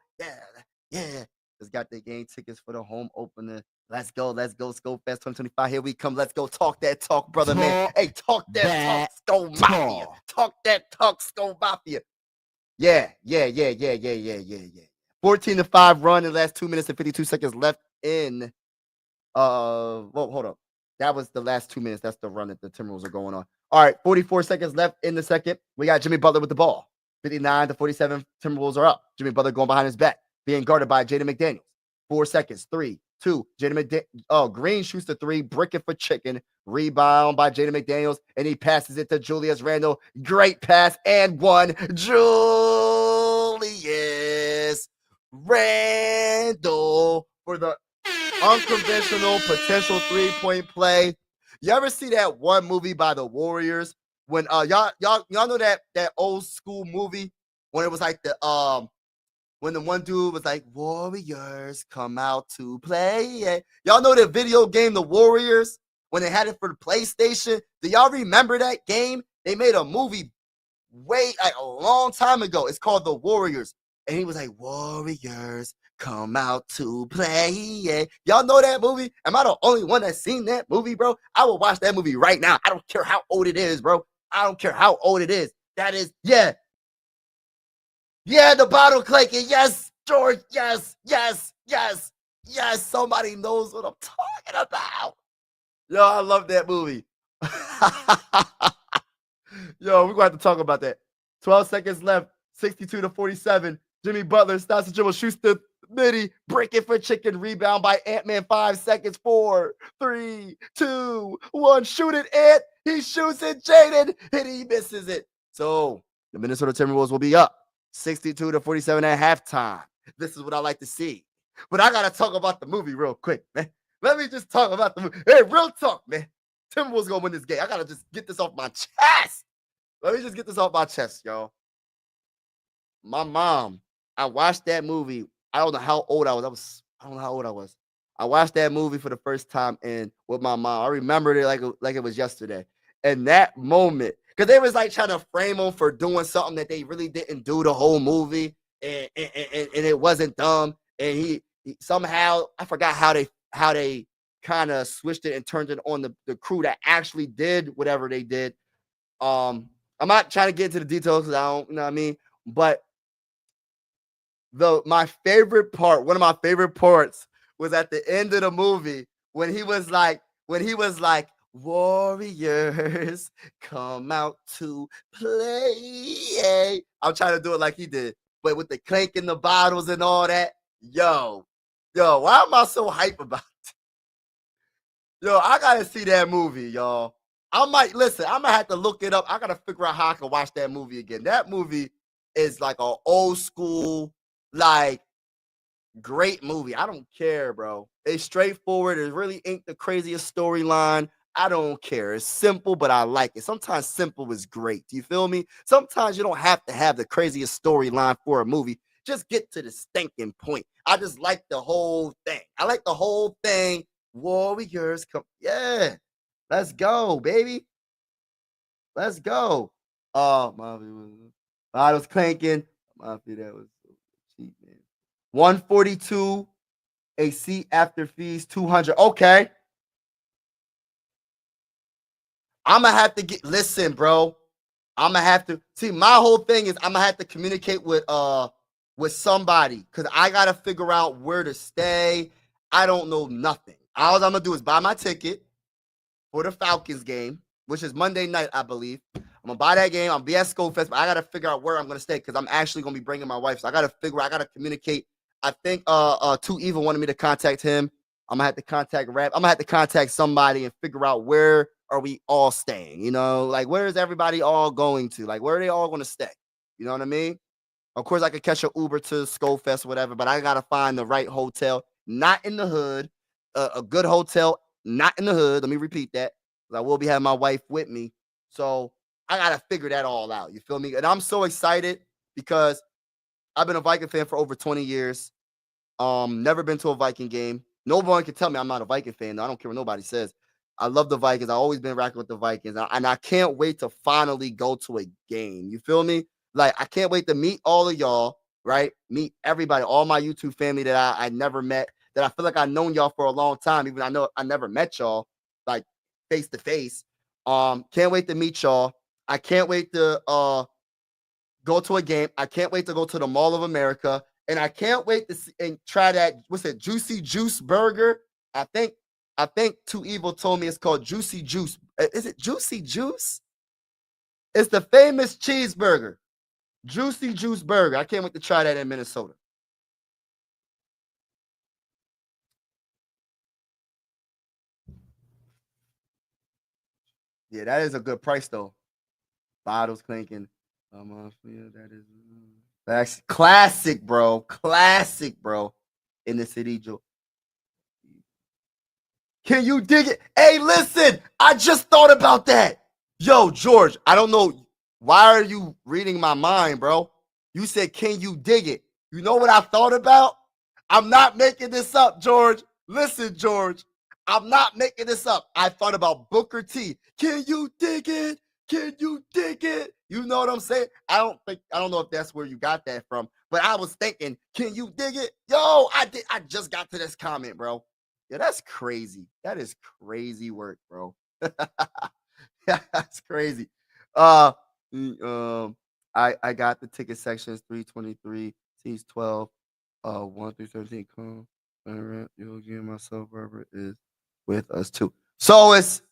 Yeah. Just got the game tickets for the home opener. Let's go, Skull Fest 2025. Here we come. Let's go. Talk that talk, brother, man. Hey, talk that talk, Skull Mafia. Talk that talk, Skull Mafia. Yeah. 14-5 run in the last 2 minutes and 52 seconds left in. Hold up. That was the last 2 minutes. That's the run that the Timberwolves are going on. All right, 44 seconds left in the second. We got Jimmy Butler with the ball. 59-47. Timberwolves are up. Jimmy Butler going behind his back, being guarded by Jaden McDaniels. 4 seconds. 3, 2. Green shoots the three. Brick it for chicken. Rebound by Jaden McDaniels, and he passes it to Julius Randle. Great pass and one. Julius Randle for the unconventional potential three-point play. You ever see that one movie by the Warriors when y'all know that old school movie when it was like the when the one dude was like, Warriors come out to play. Y'all know the video game, The Warriors, when they had it for the PlayStation? Do y'all remember that game? They made a movie a long time ago. It's called The Warriors. And he was like, Warriors come out to play. Y'all know that movie? Am I the only one that's seen that movie, bro? I will watch that movie right now. I don't care how old it is, bro. I don't care how old it is. That is, yeah, the bottle clanking. Yes, George. Yes. Somebody knows what I'm talking about. Yo, I love that movie. Yo, we're going to have to talk about that. 12 seconds left. 62-47. Jimmy Butler stops the dribble, shoots the midi, break it for chicken, rebound by Ant-Man. 5 seconds. 4, 3, 2, 1. Shoot it, Ant. He shoots it, Jaden, and he misses it. So the Minnesota Timberwolves will be up 62-47 at halftime. This is what I like to see. But I got to talk about the movie real quick, man. Let me just talk about the movie. Hey, real talk, man. Timberwolves going to win this game. I got to just get this off my chest. Let me just get this off my chest, y'all. My mom, I watched that movie. I don't know how old I was. I don't know how old I was. I watched that movie for the first time and with my mom. I remembered it like it was yesterday. And that moment, because they was like trying to frame him for doing something that they really didn't do the whole movie, and it wasn't dumb. And he somehow, I forgot how they kind of switched it and turned it on the crew that actually did whatever they did. I'm not trying to get into the details because I don't, you know what I mean? But one of my favorite parts was at the end of the movie when he was like, Warriors come out to play. I'm trying to do it like he did, but with the clanking the bottles and all that. Yo, why am I so hype about it? Yo, I gotta see that movie, y'all. I'm gonna have to look it up. I gotta figure out how I can watch that movie again. That movie is like an old school, like Great movie. I don't care, bro. It's straightforward. It really ain't the craziest storyline. I don't care. It's simple, but I like it. Sometimes simple is great. Do you feel me? Sometimes you don't have to have the craziest storyline for a movie. Just get to the stinking point. I just like the whole thing. I like the whole thing. Warriors come. Yeah. Let's go, baby. Let's go. Oh, I was clanking. Mafia, that was so cheap, man. 142, a seat after fees, 200. Okay. I'm gonna have to listen, bro. I'm gonna have to see. My whole thing is I'm gonna have to communicate with somebody because I gotta figure out where to stay. I don't know nothing. All I'm gonna do is buy my ticket for the Falcons game, which is Monday night, I believe. I'm gonna buy that game. I'll be at Skull Fest, but I gotta figure out where I'm gonna stay because I'm actually gonna be bringing my wife. So I gotta communicate. I think Two Evil wanted me to contact him. I'm gonna have to contact Rap. I'm gonna have to contact somebody and figure out where are we all staying. You know, like where is everybody all going to? Like where are they all gonna stay? You know what I mean? Of course, I could catch an Uber to Skull Fest or whatever, but I gotta find the right hotel, not in the hood, a good hotel, not in the hood. Let me repeat that. I will be having my wife with me, so I gotta figure that all out. You feel me? And I'm so excited because I've been a Viking fan for over 20 years. Never been to a Viking game. No one can tell me I'm not a Viking fan. Though. I don't care what nobody says. I love the Vikings. I've always been rocking with the Vikings. And I can't wait to finally go to a game. You feel me? Like, I can't wait to meet all of y'all, right? Meet everybody, all my YouTube family that I never met, that I feel like I've known y'all for a long time, even I know I never met y'all, like, face to face. Can't wait to meet y'all. I can't wait to go to a game. I can't wait to go to the Mall of America. And I can't wait to see and try that. What's it? Juicy Juice Burger. I think Two Evil told me it's called Juicy Juice. Is it Juicy Juice? It's the famous cheeseburger. Juicy Juice Burger. I can't wait to try that in Minnesota. Yeah, that is a good price though. Bottles clinking. That is that's classic, bro. Classic, bro. In the city, Joe. Can you dig it? Hey, listen, I just thought about that. Yo, George, I don't know. Why are you reading my mind, bro? You said, can you dig it? You know what I thought about? I'm not making this up, George. Listen, George, I'm not making this up. I thought about Booker T. Can you dig it? Can you dig it? You know what I'm saying? I don't know if that's where you got that from, but I was thinking, can you dig it? Yo, I just got to this comment, bro. Yeah, that's crazy. That is crazy work, bro. That's crazy. Uh, I got the ticket sections 323, seats 12, 1 through 17. Come, you'll again. Myself, Barbara is with us too. So it's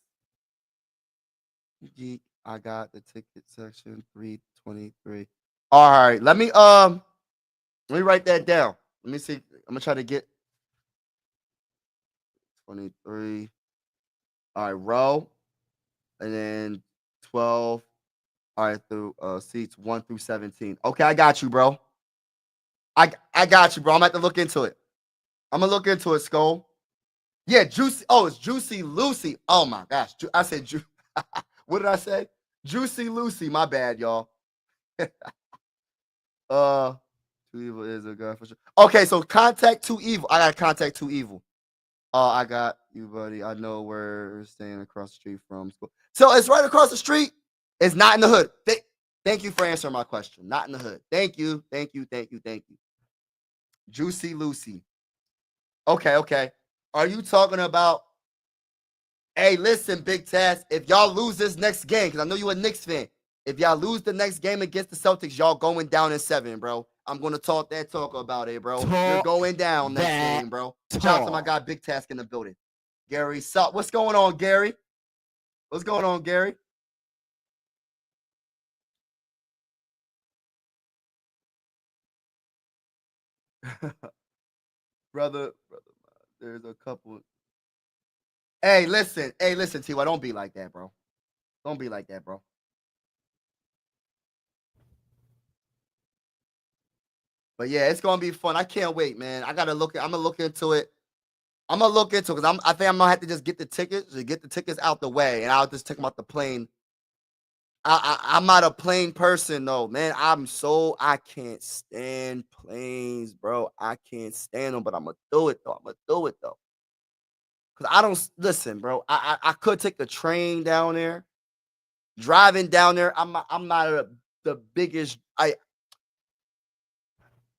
geek. I got the ticket section 323. All right, let me write that down. Let me see. I'm gonna try to get 23. All right, row, and then 12. All right, through seats 1 through 17. Okay, I got you, bro. I got you, bro. I'm gonna have to look into it. I'm gonna look into it, Skull. Yeah, Juicy. Oh, it's Juicy Lucy. Oh my gosh. I said what did I say? Juicy Lucy. My bad, y'all. Two Evil is a guy for sure. Okay, so contact Two Evil. I gotta contact Two Evil. I got you, buddy. I know where we're staying across the street from school. So it's right across the street. It's not in the hood. Thank you for answering my question. Not in the hood. Thank you. Thank you. Thank you. Thank you. Juicy Lucy. Okay, okay. Are you talking about? Hey, listen, Big Taz. If y'all lose this next game, because I know you a Knicks fan. If y'all lose the next game against the Celtics, y'all going down in 7, bro. I'm gonna talk about it, bro. You're going down next game, bro. Shout out to my guy Big Task in the building. Gary, what's going on, Gary? What's going on, Gary? brother, there's a couple. Hey, listen, T.Y. Don't be like that, bro. Don't be like that, bro. But yeah, it's gonna be fun. I can't wait, man. I'm gonna look into it. I'm gonna look into it because I think I'm gonna have to just get the tickets out the way, and I'll just take them out the plane. I'm not a plane person though, man. I can't stand planes, bro. I can't stand them, but I'm gonna do it though. Cause I don't listen, bro. I could take the train down there. Driving down there, I'm not the biggest. I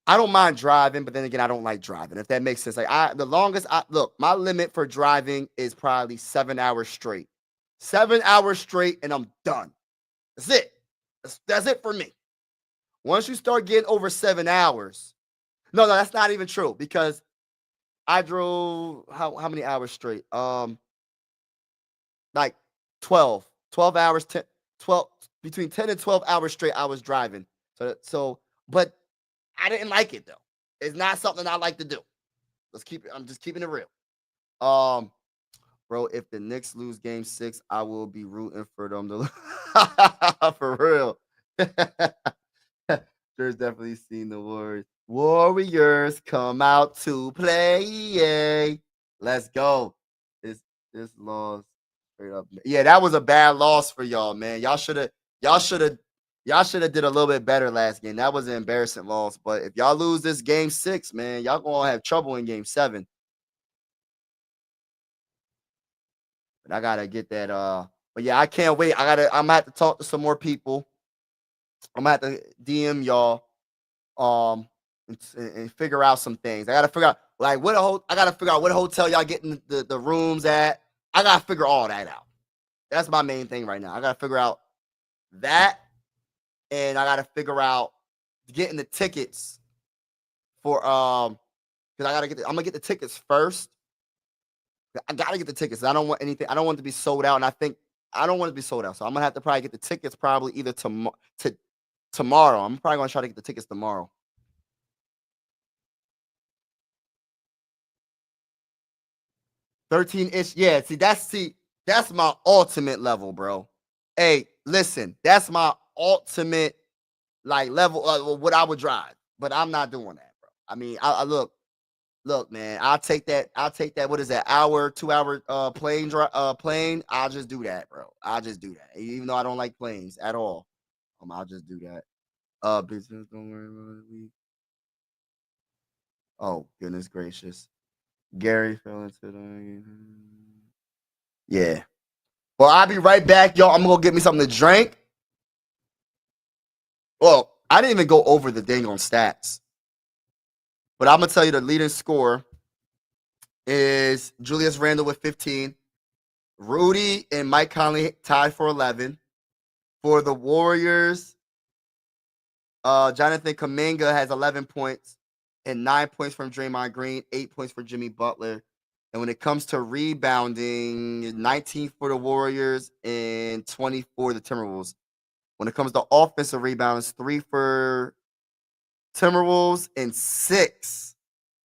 don't mind driving, but then again, I don't like driving. If that makes sense, the longest I look, my limit for driving is probably 7 hours straight. 7 hours straight, and I'm done. That's it. That's it for me. Once you start getting over 7 hours, no, that's not even true because I drove how many hours straight? Like 12 hours, 12 between 10 and 12 hours straight. I was driving. But I didn't like it though. It's not something I like to do. I'm just keeping it real. Bro, if the Knicks lose game 6, I will be rooting for them to for real. There's definitely seen the Warriors come out to play. Let's go. This loss straight up. Yeah, that was a bad loss for y'all, man. Y'all should have did a little bit better last game. That was an embarrassing loss. But if y'all lose this game 6, man, y'all gonna have trouble in game 7. But I gotta get that. But yeah, I can't wait. I'm gonna have to talk to some more people. I'm gonna have to DM y'all. And figure out some things. I gotta figure out I gotta figure out what hotel y'all getting the rooms at. I gotta figure all that out. That's my main thing right now. I gotta figure out that, and I gotta figure out getting the tickets for because I'm gonna get the tickets first. I gotta get the tickets. I don't want anything. I don't want it to be sold out, and I don't want it to be sold out. So I'm gonna have to probably get the tickets probably either tomorrow. I'm probably gonna try to get the tickets tomorrow. 13-inch. Yeah, that's my ultimate level, bro. Hey, listen, that's my ultimate level what I would drive. But I'm not doing that, bro. I mean, I look, man, I'll take that. What is that? 2 hour plane. I'll just do that, bro. I'll just do that. Even though I don't like planes at all. I'll just do that. Business, don't worry about it. Oh, goodness gracious. Gary fell into the yeah. Well, I'll be right back, y'all. I'm gonna go get me something to drink. Well, I didn't even go over the dang on stats, but I'm gonna tell you the leading scorer is Julius Randle with 15. Rudy and Mike Conley tied for 11. For the Warriors, Jonathan Kuminga has 11 points and 9 points from Draymond Green, 8 points for Jimmy Butler. And when it comes to rebounding, 19 for the Warriors and 20 for the Timberwolves. When it comes to offensive rebounds, 3 for Timberwolves and 6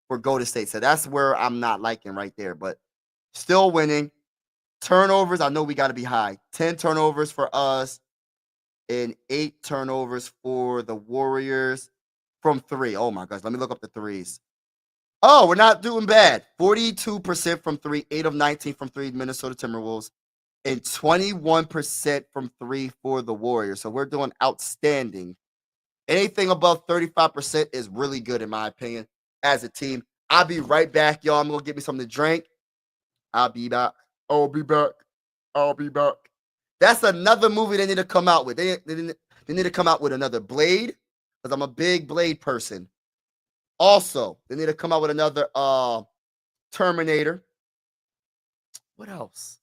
for Golden State. So that's where I'm not liking right there, but still winning. Turnovers, I know we got to be high. 10 turnovers for us and 8 turnovers for the Warriors from 3. Oh my gosh, let me look up the threes. Oh, we're not doing bad. 42% from 3, 8 of 19 from 3, Minnesota Timberwolves, and 21% from 3 for the Warriors. So we're doing outstanding. Anything above 35% is really good, in my opinion, as a team. I'll be right back, y'all. I'm going to get me something to drink. I'll be back. I'll be back. I'll be back. That's another movie they need to come out with. They need to come out with another Blade, because I'm a big Blade person. Also, they need to come out with another Terminator. What else?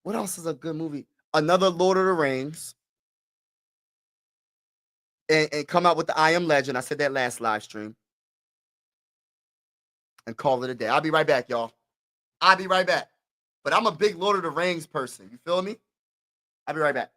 What else is a good movie? Another Lord of the Rings. And come out with the I Am Legend. I said that last live stream. And call it a day. I'll be right back, y'all. I'll be right back. But I'm a big Lord of the Rings person. You feel me? I'll be right back.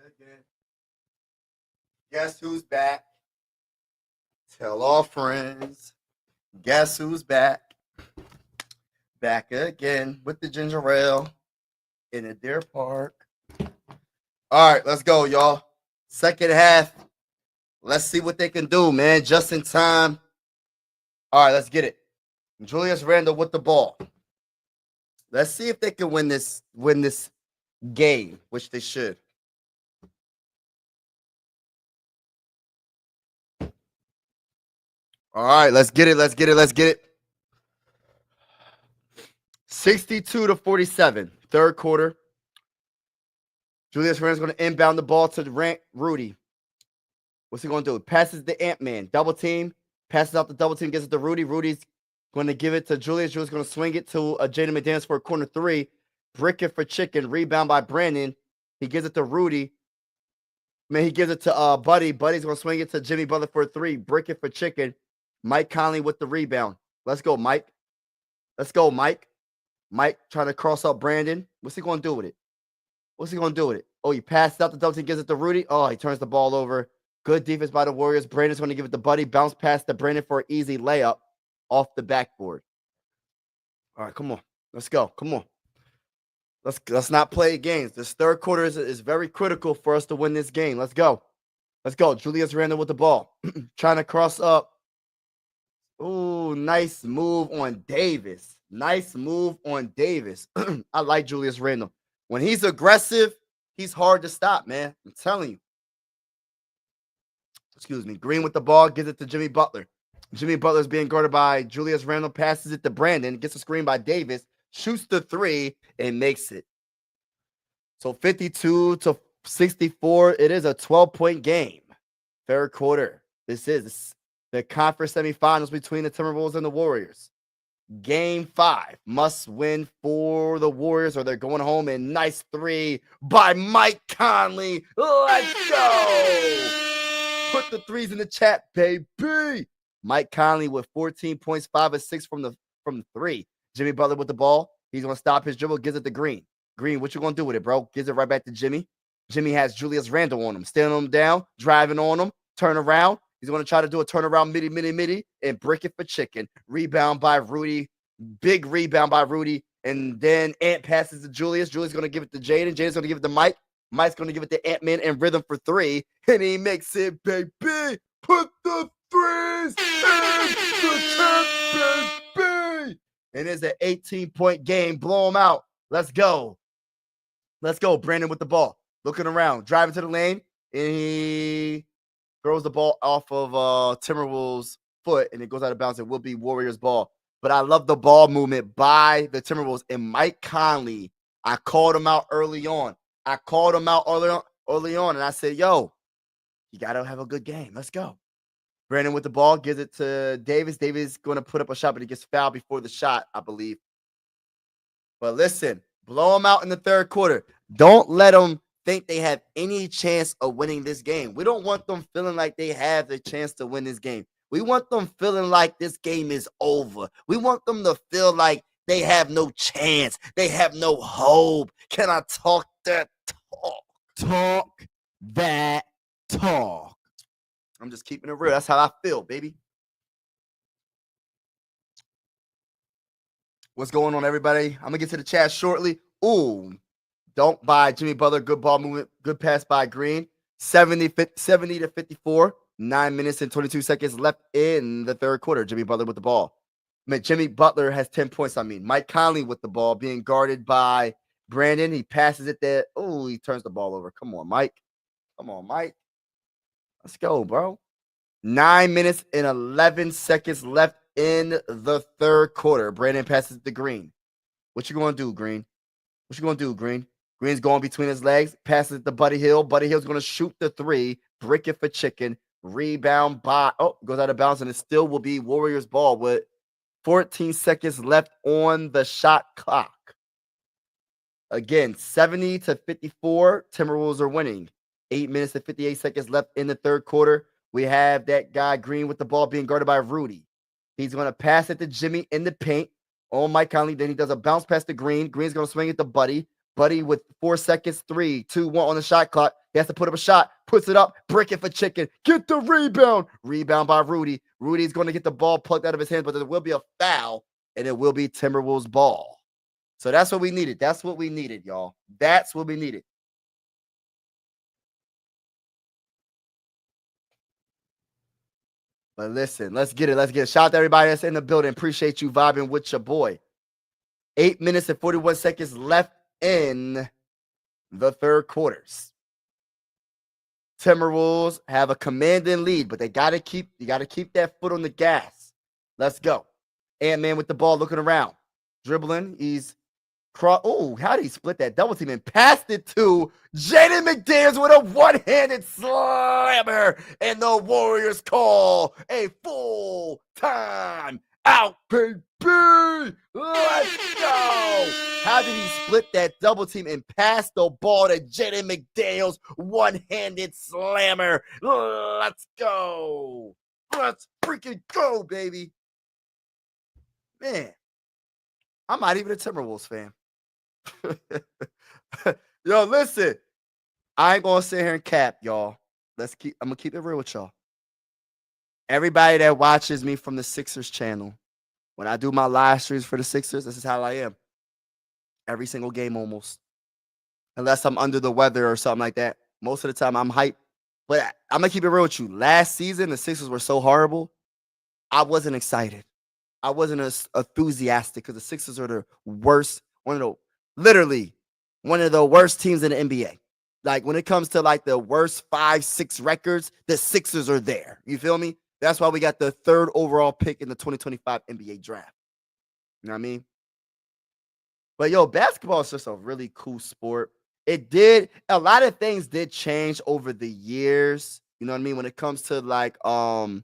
again. Guess who's back? Tell all friends. Guess who's back? Back again with the ginger ale in a deer park. All right, let's go, y'all. Second half. Let's see what they can do, man. Just in time. All right, let's get it. Julius Randle with the ball. Let's see if they can win this game, which they should. All right, let's get it. Let's get it. Let's get it. 62-47, third quarter. Julius Randle's going to inbound the ball to Rudy. What's he going to do? Passes the Ant-Man. Double team. Passes out the double team. Gets it to Rudy. Rudy's going to give it to Julius. Julius going to swing it to Jaden McDaniels for a corner three. Brick it for chicken. Rebound by Brandon. He gives it to Rudy. He gives it to Buddy. Buddy's going to swing it to Jimmy Butler for a three. Brick it for chicken. Mike Conley with the rebound. Let's go, Mike. Let's go, Mike. Mike trying to cross up Brandon. What's he going to do with it? What's he going to do with it? Oh, he passes out the double team, gives it to Rudy. Oh, he turns the ball over. Good defense by the Warriors. Brandon's going to give it to Buddy. Bounce pass to Brandon for an easy layup off the backboard. All right, come on. Let's go. Come on. Let's not play games. This third quarter is very critical for us to win this game. Let's go. Let's go. Julius Randle with the ball. Trying to cross up. Ooh, nice move on Davis. Nice move on Davis. I like Julius Randle. When he's aggressive, he's hard to stop, man. I'm telling you. Excuse me. Green with the ball, gives it to Jimmy Butler. Jimmy Butler's being guarded by Julius Randle, passes it to Brandon, gets a screen by Davis, shoots the three, and makes it. So 52-64, it is a 12-point game. Third quarter. This is the conference semifinals between the Timberwolves and the Warriors. Game 5 must win for the Warriors or they're going home. And nice three by Mike Conley. Let's go. Put the threes in the chat, baby. Mike Conley with 14 points, 5 of 6 from the three. Jimmy Butler with the ball. He's going to stop his dribble, gives it to Green. Green, what you going to do with it, bro? Gives it right back to Jimmy. Jimmy has Julius Randle on him, standing him down, driving on him, turn around. He's going to try to do a turnaround midi, and brick it for chicken. Rebound by Rudy. Big rebound by Rudy. And then Ant passes to Julius. Julius is going to give it to Jaden. Jaden's going to give it to Mike. Mike's going to give it to Ant-Man and Rhythm for three. And he makes it, baby. Put the threes in the chat, baby. And it's an 18-point game. Blow them out. Let's go. Let's go. Brandon with the ball. Looking around. Driving to the lane. And he throws the ball off of Timberwolves' foot. And it goes out of bounds. It will be Warriors' ball. But I love the ball movement by the Timberwolves. And Mike Conley, I called him out early on. And I said, yo, you got to have a good game. Let's go. Brandon with the ball, gives it to Davis. Davis going to put up a shot, but he gets fouled before the shot, I believe. But listen, blow them out in the third quarter. Don't let them think they have any chance of winning this game. We don't want them feeling like they have the chance to win this game. We want them feeling like this game is over. We want them to feel like they have no chance. They have no hope. Can I talk that talk? Talk that talk. I'm just keeping it real. That's how I feel, baby. What's going on, everybody? I'm going to get to the chat shortly. Ooh, dunk by Jimmy Butler. Good ball movement. Good pass by Green. 70-54. 9 minutes and 22 seconds left in the third quarter. Jimmy Butler with the ball. Jimmy Butler has 10 points. Mike Conley with the ball being guarded by Brandon. He passes it there. Oh, he turns the ball over. Come on, Mike. Come on, Mike. Let's go, bro. 9 minutes and 11 seconds left in the third quarter. Brandon passes to Green. What you going to do, Green? What you going to do, Green? Green's going between his legs. Passes it to Buddy Hield. Buddy Hield's going to shoot the three. Brick it for chicken. Rebound by, goes out of bounds, and it still will be Warriors ball with 14 seconds left on the shot clock. Again, 70-54, Timberwolves are winning. 8 minutes and 58 seconds left in the third quarter. We have that guy Green with the ball being guarded by Rudy. He's going to pass it to Jimmy in the paint on Mike Conley. Then he does a bounce pass to Green. Green's going to swing it to Buddy. Buddy with 4 seconds, 3, 2, 1 on the shot clock. He has to put up a shot, puts it up, brick it for chicken. Get the rebound. Rebound by Rudy. Rudy's going to get the ball plucked out of his hands, but there will be a foul, and it will be Timberwolves ball. So that's what we needed. That's what we needed, y'all. That's what we needed. But listen, let's get it. Let's get it. Shout out to everybody that's in the building. Appreciate you vibing with your boy. 8 minutes and 41 seconds left in the third quarters. Timberwolves have a commanding lead, but you gotta keep that foot on the gas. Let's go. Ant-Man with the ball, looking around, dribbling. He's how did he split that double team and passed it to Jaden McDaniels with a one-handed slammer, and the Warriors call a full time out, baby. Let's go. How did he split that double team and pass the ball to Jaden McDaniels? One-handed slammer. Let's go. Let's freaking go, baby. Man, I'm not even a Timberwolves fan. Yo, listen. I ain't gonna sit here and cap, y'all. I'm gonna keep it real with y'all. Everybody that watches me from the Sixers channel, when I do my live streams for the Sixers, this is how I am. Every single game almost. Unless I'm under the weather or something like that. Most of the time I'm hyped. But I'm going to keep it real with you. Last season, the Sixers were so horrible, I wasn't excited. I wasn't as enthusiastic because the Sixers are the worst, literally one of the worst teams in the NBA. Like when it comes to like the worst 5-6 records, the Sixers are there. You feel me? That's why we got the 3rd overall pick in the 2025 NBA draft. You know what I mean? But yo, basketball is just a really cool sport. A lot of things did change over the years. You know what I mean? When it comes to like the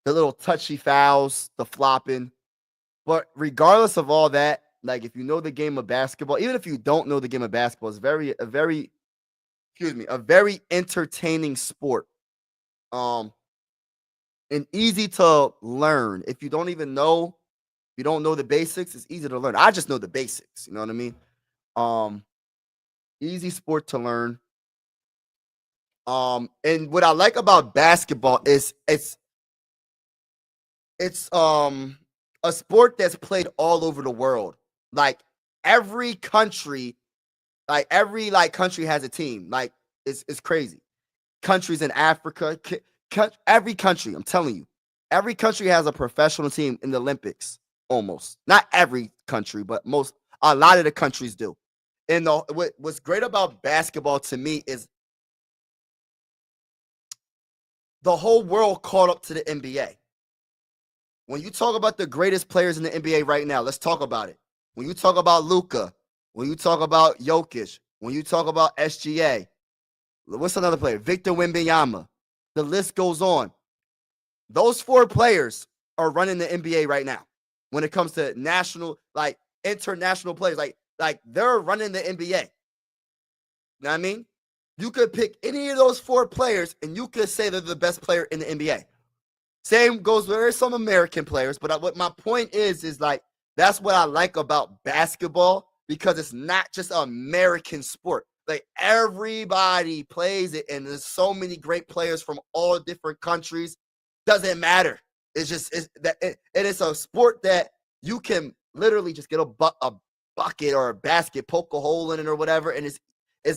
little touchy fouls, the flopping. But regardless of all that, like if you know the game of basketball, even if you don't know the game of basketball, it's a very entertaining sport. And easy to learn. If you don't know the basics, it's easy to learn. I just know the basics, you know what I mean? Easy sport to learn. And what I like about basketball is it's a sport that's played all over the world. Like every country has a team. Like it's crazy. Countries in Africa, every country, I'm telling you, every country has a professional team in the Olympics. Almost. Not every country, but a lot of the countries do. And what's great about basketball to me is the whole world caught up to the NBA. When you talk about the greatest players in the NBA right now, let's talk about it. When you talk about Luka, when you talk about Jokic, when you talk about SGA, what's another player? Victor Wembanyama. The list goes on. Those 4 players are running the NBA right now. When it comes to international players, like they're running the NBA. You know what I mean? You could pick any of those 4 players and you could say they're the best player in the NBA. Same goes with there's some American players, but what my point is like that's what I like about basketball because it's not just an American sport. Like everybody plays it, and there's so many great players from all different countries. Doesn't matter. It's a sport that you can literally just get a bucket or a basket, poke a hole in it or whatever, and it's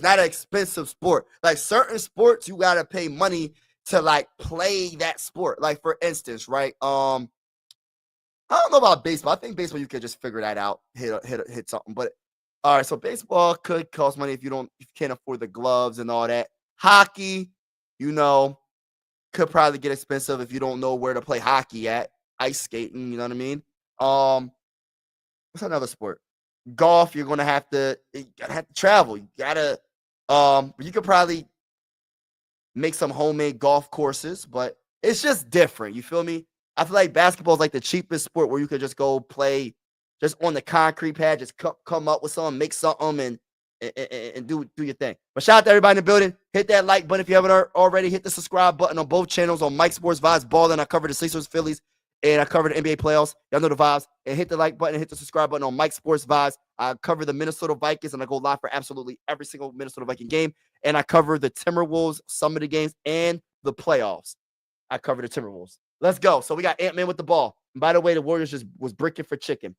not an expensive sport. Like certain sports, you gotta pay money to like play that sport. Like for instance, right? I don't know about baseball. I think baseball you could just figure that out, hit something. But all right, so baseball could cost money if you can't afford the gloves and all that. Hockey, could probably get expensive if you don't know where to play hockey at. Ice skating, you know what I mean? What's another sport? Golf, you're gonna have to travel. You gotta you could probably make some homemade golf courses, but it's just different. You feel me? I feel like basketball is like the cheapest sport where you could just go play just on the concrete pad, just come up with something, make something, and do your thing. But shout out to everybody in the building. Hit that like button if you haven't already. Hit the subscribe button on both channels on Mike Sports Vibes Ballin'. I cover the Sixers, Phillies, and I cover the NBA playoffs. Y'all know the vibes. And hit the like button, hit the subscribe button on Mike Sports Vibes I cover the Minnesota Vikings, and I go live for absolutely every single Minnesota Viking game. And I cover the Timberwolves, some of the games, and the playoffs. I cover the Timberwolves. Let's go. So we got Ant-Man with the ball. And by the way, the Warriors just was bricking for chicken.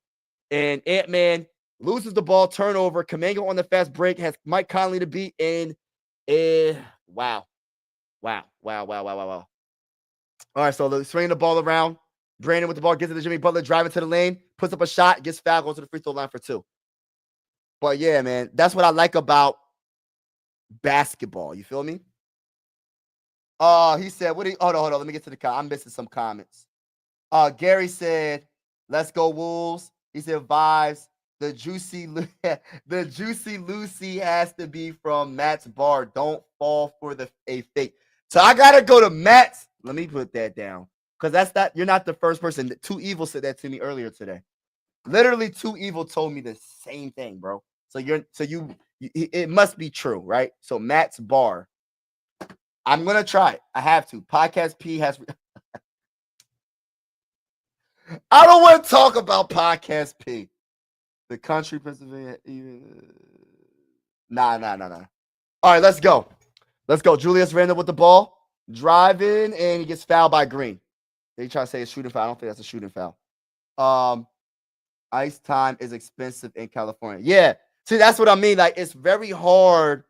And Ant-Man loses the ball, turnover. Kuminga on the fast break has Mike Conley to beat. And wow. All right, so they're swinging the ball around. Brandon with the ball, gets it to Jimmy Butler, driving to the lane, puts up a shot, gets fouled, goes to the free throw line for 2. But yeah, man, that's what I like about basketball. You feel me? He said, hold on. Let me get to the comment. I'm missing some comments. Gary said, let's go Wolves. He said, vibes. The juicy Lucy has to be from Matt's bar. Don't fall for a fake. So I gotta go to Matt's. Let me put that down. Because you're not the first person. Too Evil said that to me earlier today. Literally, Too Evil told me the same thing, bro. So it must be true, right? So Matt's bar. I'm gonna try it. I have to. Podcast P has. I don't want to talk about Podcast P. The country, Pennsylvania. Nah. All right, let's go. Julius Randle with the ball, driving, and he gets fouled by Green. They try to say a shooting foul. I don't think that's a shooting foul. Ice time is expensive in California. Yeah. See, that's what I mean. Like, it's very hard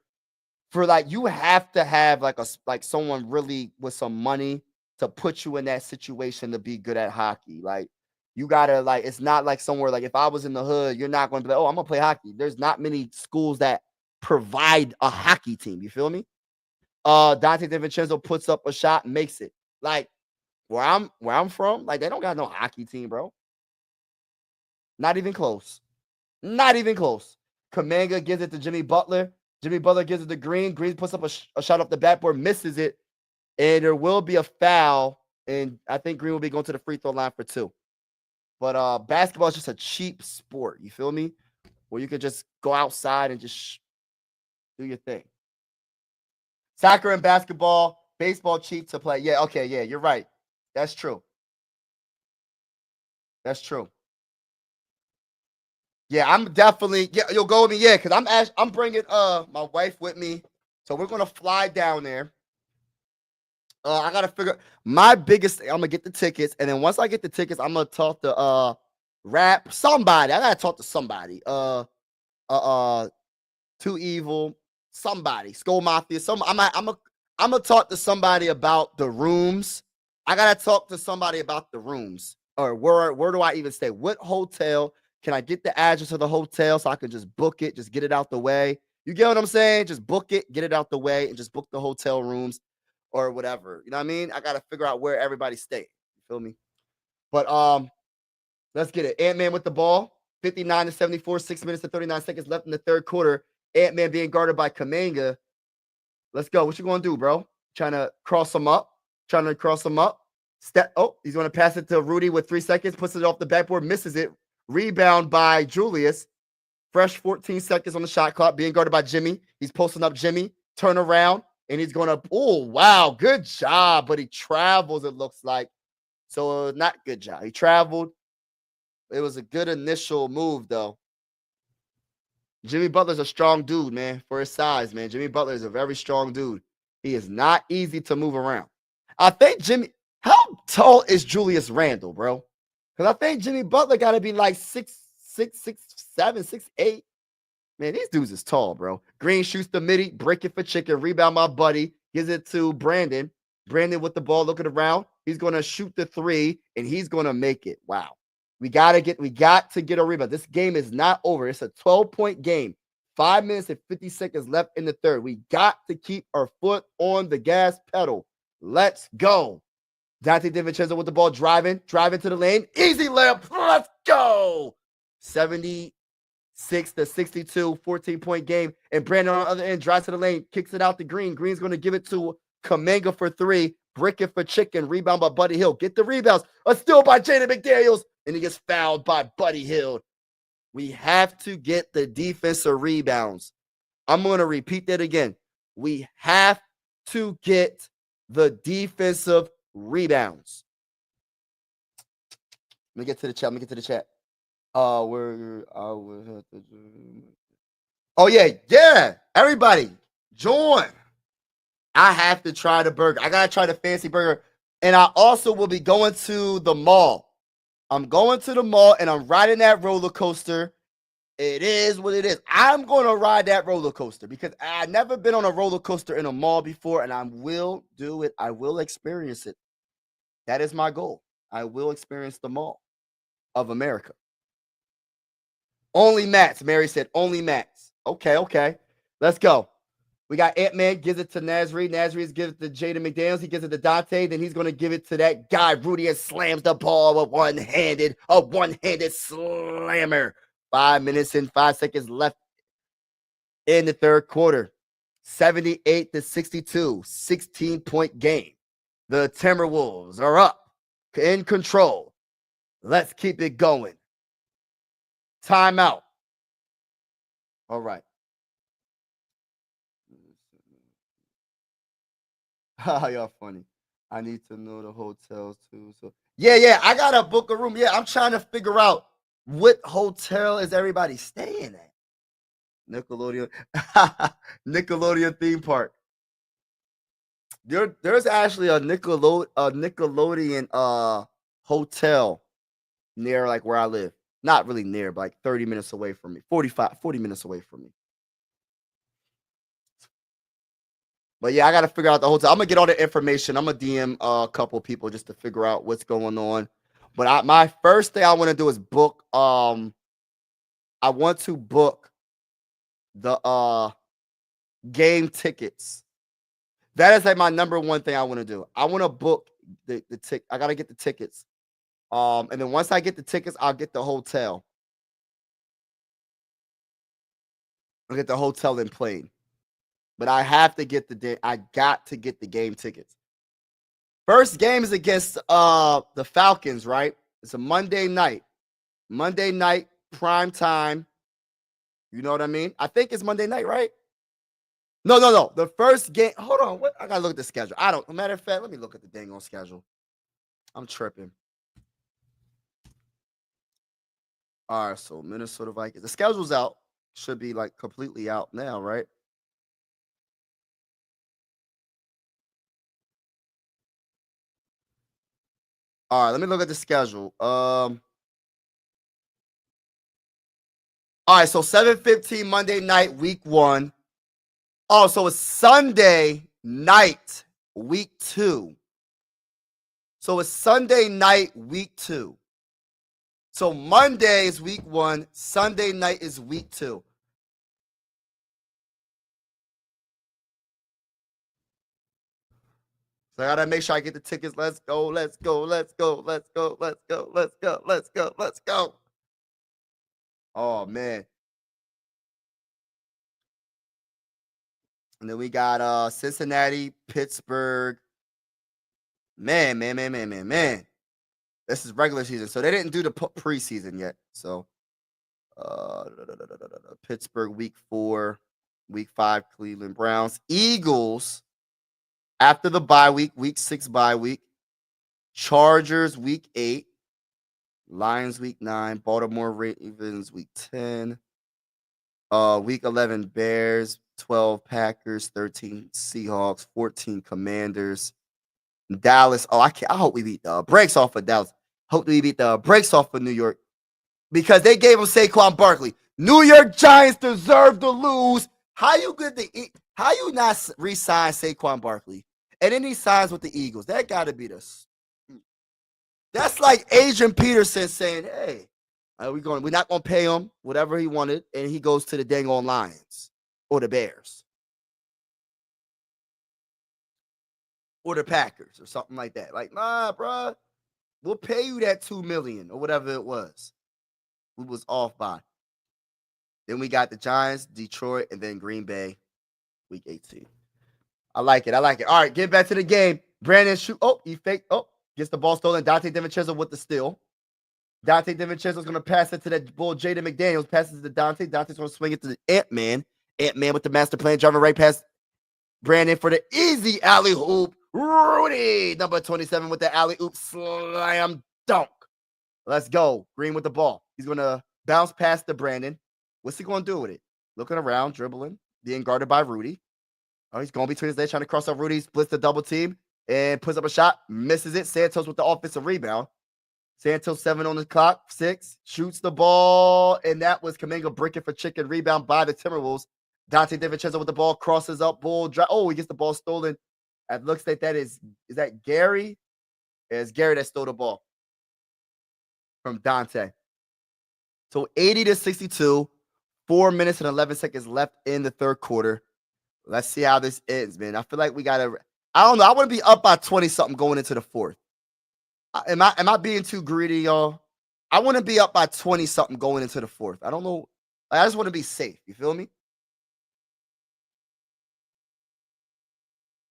for, like, you have to have like someone really with some money to put you in that situation to be good at hockey. Like, you gotta, like, it's not like somewhere, like, if I was in the hood, you're not going to be like, oh, I'm gonna play hockey. There's not many schools that provide a hockey team. You feel me? Dante DiVincenzo puts up a shot and makes it. Like, where I'm from, like, they don't got no hockey team, bro. Not even close. Kuminga gives it to Jimmy Butler. Jimmy Butler gives it to Green. Green puts up a shot off the backboard, misses it, and there will be a foul. And I think Green will be going to the free throw line for 2. But basketball is just a cheap sport. You feel me? Where you could just go outside and just do your thing. Soccer and basketball, baseball cheap to play. Yeah, okay, yeah, you're right. That's true. Yeah, I'm definitely, yeah, you'll go with me, yeah, because I'm bringing my wife with me, so we're gonna fly down there. I gotta figure my biggest thing. I'm gonna get the tickets, and then once I get the tickets, I'm gonna talk to rap somebody. I gotta talk to somebody. Too Evil, somebody, Skull Mafia. I'm gonna talk to somebody about the rooms. I gotta talk to somebody about the rooms, or where do I even stay? What hotel? Can I get the address of the hotel so I can just book it, just get it out the way? You get what I'm saying? Just book it, get it out the way, and just book the hotel rooms or whatever. You know what I mean? I got to figure out where everybody's staying. You feel me? But let's get it. Ant-Man with the ball. 59-74, 6 minutes and 39 seconds left in the third quarter. Ant-Man being guarded by Kuminga. Let's go. What you going to do, bro? Trying to cross him up. He's going to pass it to Rudy with 3 seconds. Puts it off the backboard. Misses it. Rebound by Julius. Fresh 14 seconds on the shot clock. Being guarded by Jimmy. He's posting up Jimmy. Turn around. And he's going to, oh, wow. Good job. But he travels, it looks like. So not good job. He traveled. It was a good initial move, though. Jimmy Butler's a strong dude, man, for his size, man. Jimmy Butler is a very strong dude. He is not easy to move around. I think how tall is Julius Randle, bro? Because I think Jimmy Butler got to be like 6'7", 6'8". Man, these dudes is tall, bro. Green shoots the midi, break it for chicken, rebound my buddy, gives it to Brandon. Brandon with the ball, looking around. He's going to shoot the 3, and he's going to make it. Wow. We got to get a rebound. This game is not over. It's a 12-point game. 5 minutes and 50 seconds left in the third. We got to keep our foot on the gas pedal. Let's go. Dante DiVincenzo with the ball, driving to the lane. Easy layup. Let's go. 76-62, 14-point game. And Brandon on the other end drives to the lane, kicks it out to Green. Green's going to give it to Kuminga for 3. Brick it for chicken. Rebound by Buddy Hield. Get the rebounds. A steal by Jaden McDaniels. And he gets fouled by Buddy Hield. We have to get the defensive rebounds. I'm going to repeat that again. We have to get the defensive rebounds. Let me get to the chat. Where I would have to. Oh yeah. Everybody, join. I have to try the burger. I gotta try the fancy burger, and I also will be going to the mall. I'm going to the mall and I'm riding that roller coaster. It is what it is. I'm going to ride that roller coaster because I've never been on a roller coaster in a mall before, and I will do it. I will experience it. That is my goal. I will experience the Mall of America. Only Mats. Mary said only Mats. Okay. Let's go. We got Ant-Man gives it to Nasri. Nasri gives it to Jaden McDaniels. He gives it to Dante. Then he's going to give it to that guy, Rudy, and slams the ball with one-handed slammer. 5 minutes and 5 seconds left in the third quarter. 78-62, 16-point game. The Timberwolves are up, in control. Let's keep it going. Timeout. All right. Y'all funny. I need to know the hotels too. So yeah, I gotta book a room. Yeah, I'm trying to figure out what hotel is everybody staying at. Nickelodeon, Nickelodeon theme park. There's actually a Nickelodeon hotel near like where I live. Not really near, but like 30 minutes away from me. 40 minutes away from me. But yeah, I got to figure out the hotel. I'm going to get all the information. I'm going to DM a couple people just to figure out what's going on. But my first thing I want to do is book. I want to book the game tickets. That is like my number one thing I want to do. I want to book the ticket. I got to get the tickets. And then once I get the tickets, I'll get the hotel. I'll get the hotel and plane. But I have to get I got to get the game tickets. First game is against the Falcons, right? It's a Monday night. Monday night, prime time. You know what I mean? I think it's Monday night, right? No. The first game. Hold on. What? I gotta look at the schedule. I don't. Matter of fact, let me look at the dang on schedule. I'm tripping. All right, so Minnesota Vikings. The schedule's out. Should be like completely out now, right? All right, let me look at the schedule. All right, so 7:15 Monday night, week 1. Oh, so it's Sunday night, week 2. So it's Sunday night, week 2. So Monday is week 1. Sunday night is week 2. So I gotta make sure I get the tickets. Let's go. Oh man. And then we got Cincinnati, Pittsburgh. Man. This is regular season. So they didn't do the preseason yet. So Pittsburgh week 4, week 5, Cleveland Browns. Eagles after the bye week, week 6 bye week. Chargers week 8. Lions week 9. Baltimore Ravens week 10. Week 11 Bears. 12 Packers. 13 Seahawks. 14 Commanders. Dallas. I hope we beat the brakes off of Dallas. Hope we beat the brakes off of New York because they gave him Saquon Barkley. New York Giants deserve to lose. How you not re-sign Saquon Barkley and then he signs with the Eagles? That got to be this. That's like Adrian Peterson saying, "Hey, we're not gonna pay him whatever he wanted," and he goes to the dang on Lions or the Bears or the Packers or something like that. Like, nah, bro, we'll pay you that $2 million or whatever it was. We was off by. Then we got the Giants, Detroit, and then Green Bay, week 18. I like it. All right, get back to the game. Brandon shoot. Oh, he faked. Oh, gets the ball stolen. Dante DiVincenzo with the steal. Dante DiVincenzo's going to pass it to that bull, Jaden McDaniels. Passes to Dante. Dante's going to swing it to the Ant-Man. Ant-Man with the master plan. Driving right past Brandon for the easy alley-oop. Rudy, number 27 with the alley-oop slam dunk. Let's go. Green with the ball. He's going to bounce past to Brandon. What's he going to do with it? Looking around, dribbling, being guarded by Rudy. Oh, he's going between his legs, trying to cross up Rudy. Splits the double team and puts up a shot. Misses it. Santos with the offensive rebound. Santos 7 on the clock. 6. Shoots the ball. And that was Kuminga breaking for chicken. Rebound by the Timberwolves. Dante DiVincenzo with the ball. Crosses up. Bull. Oh, he gets the ball stolen. It looks like that is that Gary? It's Gary that stole the ball from Dante. So 80-62. 4 minutes and 11 seconds left in the third quarter. Let's see how this ends, man. I feel like we got to – I don't know. I want to be up by 20-something going into the fourth. Am I being too greedy, y'all? I want to be up by 20-something going into the fourth. I don't know. I just want to be safe. You feel me?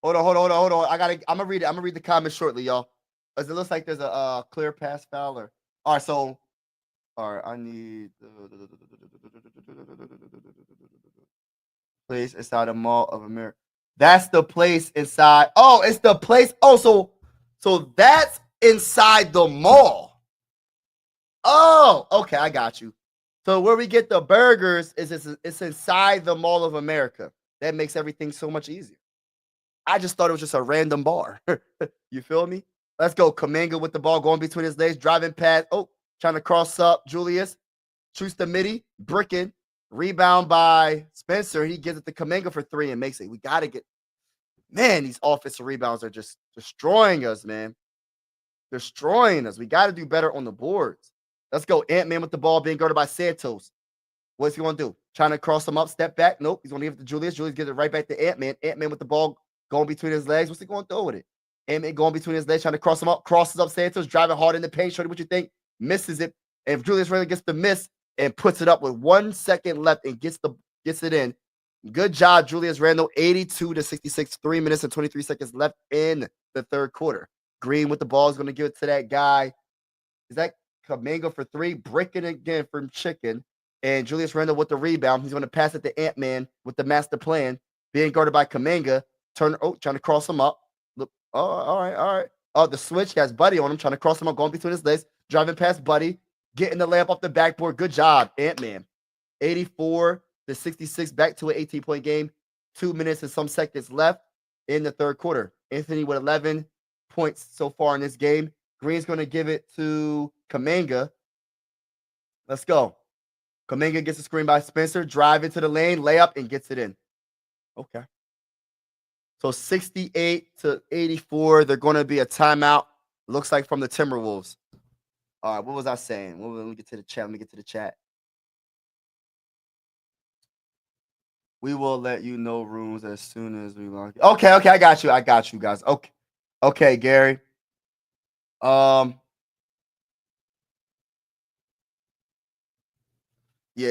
Hold on. I'm gonna read it. I'm gonna read the comments shortly, y'all. Because it looks like there's a clear pass foul. All right, I need place inside the Mall of America. That's the place inside. Oh, it's the place. Oh, so that's inside the mall. Oh, okay, I got you. So where we get the burgers is it's inside the Mall of America. That makes everything so much easier. I just thought it was just a random bar. You feel me? Let's go. Kuminga with the ball going between his legs, driving past. Oh, trying to cross up. Julius shoots the midi, bricking. Rebound by Spencer. He gives it to Kuminga for 3 and makes it. We got to get, man, these offensive rebounds are just destroying us, man. Destroying us. We got to do better on the boards. Let's go. Ant-Man with the ball being guarded by Santos. What's he going to do? Trying to cross him up, step back. Nope. He's going to give it to Julius. Julius gives it right back to Ant-Man. Ant-Man with the ball going between his legs. What's he going to do with it? Ant-Man going between his legs, trying to cross him up. Crosses up Santos, driving hard in the paint. Shorty, what you think? Misses it. And if Julius really gets the miss and puts it up with 1 second left and gets it in. Good job, Julius Randle. 82-66. 3 minutes and 23 seconds left in the third quarter. Green with the ball is going to give it to that guy. Is that Kuminga for 3? Breaking again from Chicken. And Julius Randle with the rebound. He's going to pass it to Ant-Man with the master plan. Being guarded by Kuminga. Trying to cross him up. Look. Oh, all right. Oh, the switch has Buddy on him. Trying to cross him up. Going between his legs. Driving past Buddy. Getting the layup off the backboard. Good job, Ant-Man. 84-66. Back to an 18-point game. 2 minutes and some seconds left in the third quarter. Anthony with 11 points so far in this game. Green's going to give it to Kuminga. Let's go. Kuminga gets a screen by Spencer. Drive into the lane. Layup and gets it in. Okay. So 68-84. They're going to be a timeout. Looks like from the Timberwolves. All right, what was I saying? Let me get to the chat. We will let you know rooms as soon as we log. Okay, I got you. Guys. Okay, Gary. Yeah,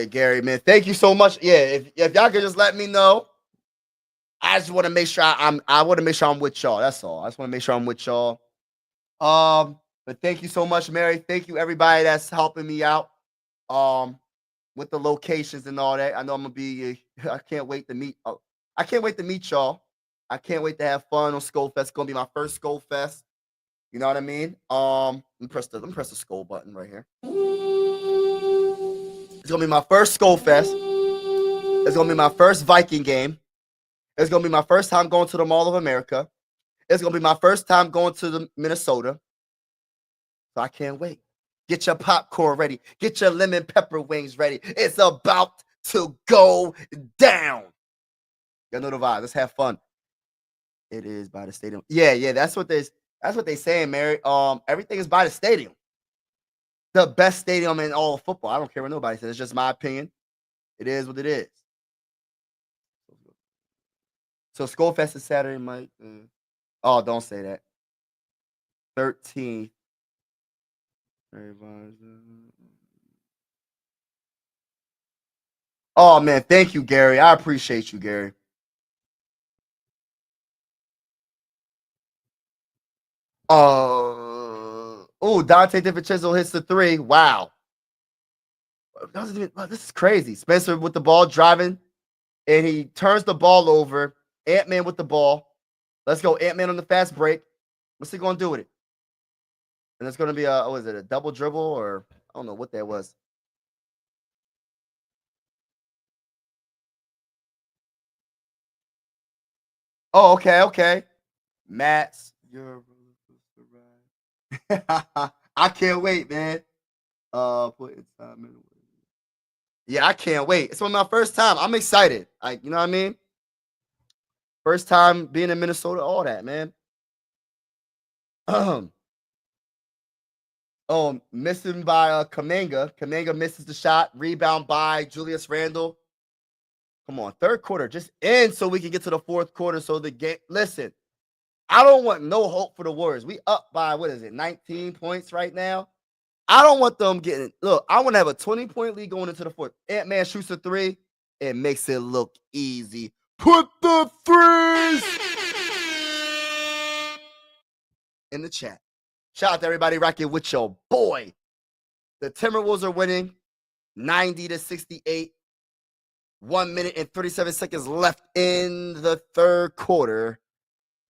Gary, man. Thank you so much. Yeah, if y'all could just let me know. I just want to make sure I want to make sure I'm with y'all. That's all. I just want to make sure I'm with y'all. But thank you so much, Mary. Thank you, everybody that's helping me out. With the locations and all that. I know I'm gonna be. I can't wait to meet. I can't wait to meet y'all. I can't wait to have fun on Skull Fest. It's gonna be my first Skull Fest. You know what I mean? Let me press the skull button right here. It's gonna be my first Skull Fest. It's gonna be my first Viking game. It's gonna be my first time going to the Mall of America. It's gonna be my first time going to the Minnesota. So I can't wait. Get your popcorn ready. Get your lemon pepper wings ready. It's about to go down. Y'all know the vibe. Let's have fun. It is by the stadium. Yeah. That's what they saying, Mary. Everything is by the stadium. The best stadium in all of football. I don't care what nobody says. It's just my opinion. It is what it is. So Skullfest is Saturday, Mike. Oh, don't say that. 13th. Oh man, thank you, Gary. I appreciate you, Gary. Dante DiVincenzo hits the 3. Wow. This is crazy. Spencer with the ball driving, and he turns the ball over. Ant-Man with the ball. Let's go. Ant-Man on the fast break. What's he going to do with it? And it's going to be a double dribble, or I don't know what that was. Oh, okay. Mats, you're I can't wait, man. Put inside middle. Yeah, I can't wait. It's my first time. I'm excited. Like, you know what I mean? First time being in Minnesota, all that, man. Missing by Kuminga. Kuminga misses the shot. Rebound by Julius Randle. Come on, third quarter, just end so we can get to the fourth quarter. So the game. Listen, I don't want no hope for the Warriors. We up by 19 points right now. I don't want them getting. Look, I want to have a 20-point lead going into the fourth. Ant-Man shoots a three. It makes it look easy. Put the threes in the chat. Shout out to everybody rocking with your boy. The Timberwolves are winning 90-68. 1 minute and 37 seconds left in the third quarter.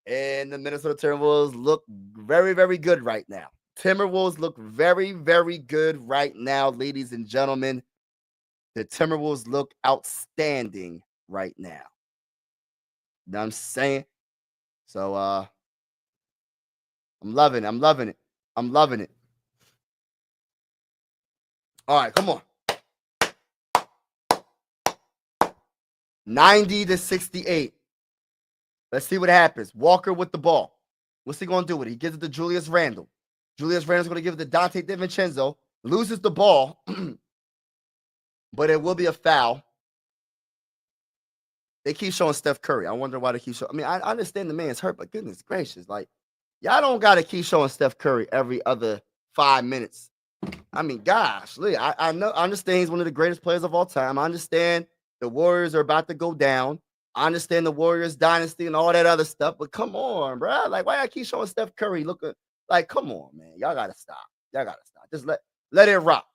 And the Minnesota Timberwolves look very, very good right now. Timberwolves look very, very good right now, ladies and gentlemen. The Timberwolves look outstanding right now. You know what I'm saying? So I'm loving it. All right, come on. 90-68. Let's see what happens. Walker with the ball. What's he going to do with it? He gives it to Julius Randle. Julius Randle's going to give it to Dante DiVincenzo. Loses the ball, but it will be a foul. They keep showing Steph Curry. I wonder why they keep showing. I mean, I understand the man's hurt, but goodness gracious, like, y'all don't got to keep showing Steph Curry every other 5 minutes. I mean, gosh, look, I understand he's one of the greatest players of all time. I understand the Warriors are about to go down. I understand the Warriors dynasty and all that other stuff, but come on, bro. Like, why y'all keep showing Steph Curry looking like, come on, man. Y'all got to stop. Just let it rock.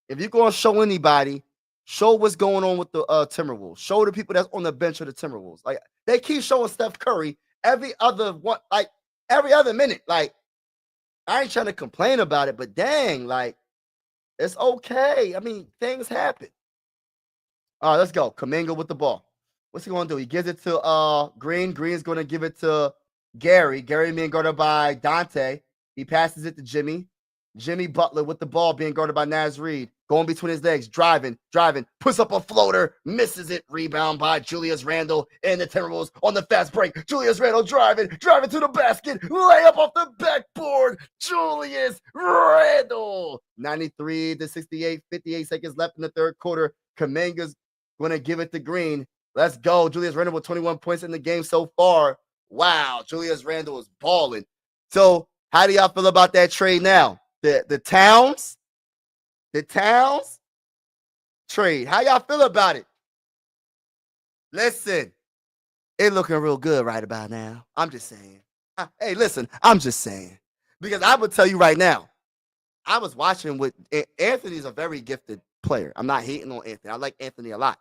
If you're going to show anybody, show what's going on with the Timberwolves. Show the people that's on the bench of the Timberwolves. Like, they keep showing Steph Curry every other minute. Like, I ain't trying to complain about it, but dang, like, it's okay. I mean, things happen. All right, let's go. Kuminga with the ball. What's he going to do? He gives it to Green. Green's going to give it to Gary. Gary being guarded by Dante. He passes it to Jimmy. Jimmy Butler with the ball being guarded by Naz Reid. Going between his legs, driving, puts up a floater, misses it. Rebound by Julius Randle and the Timberwolves on the fast break. Julius Randle driving to the basket, layup off the backboard. Julius Randle, 93-68, 58 seconds left in the third quarter. Kuminga's going to give it to Green. Let's go. Julius Randle with 21 points in the game so far. Wow, Julius Randle is balling. So, how do y'all feel about that trade now? The Towns trade. How y'all feel about it? Listen, it's looking real good right about now. I'm just saying. Hey, listen, I'm just saying. Because I would tell you right now, I was watching with Anthony's a very gifted player. I'm not hating on Anthony. I like Anthony a lot.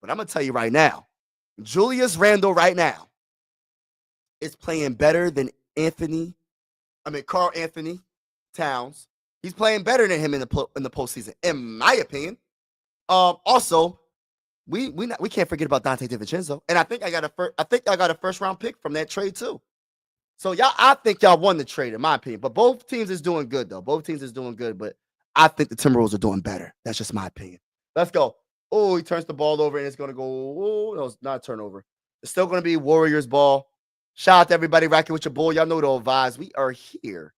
But I'm going to tell you right now, Julius Randle right now is playing better than Karl Anthony Towns. He's playing better than him in the postseason, in my opinion. Also, we can't forget about Dante DiVincenzo, and I think I got a first round pick from that trade too. So I think y'all won the trade, in my opinion. But both teams is doing good though. But I think the Timberwolves are doing better. That's just my opinion. Let's go. Oh, he turns the ball over and it's gonna go. Oh, no, it's not a turnover. It's still gonna be Warriors ball. Shout out to everybody rocking with your boy. Y'all know the old vibes. We are here.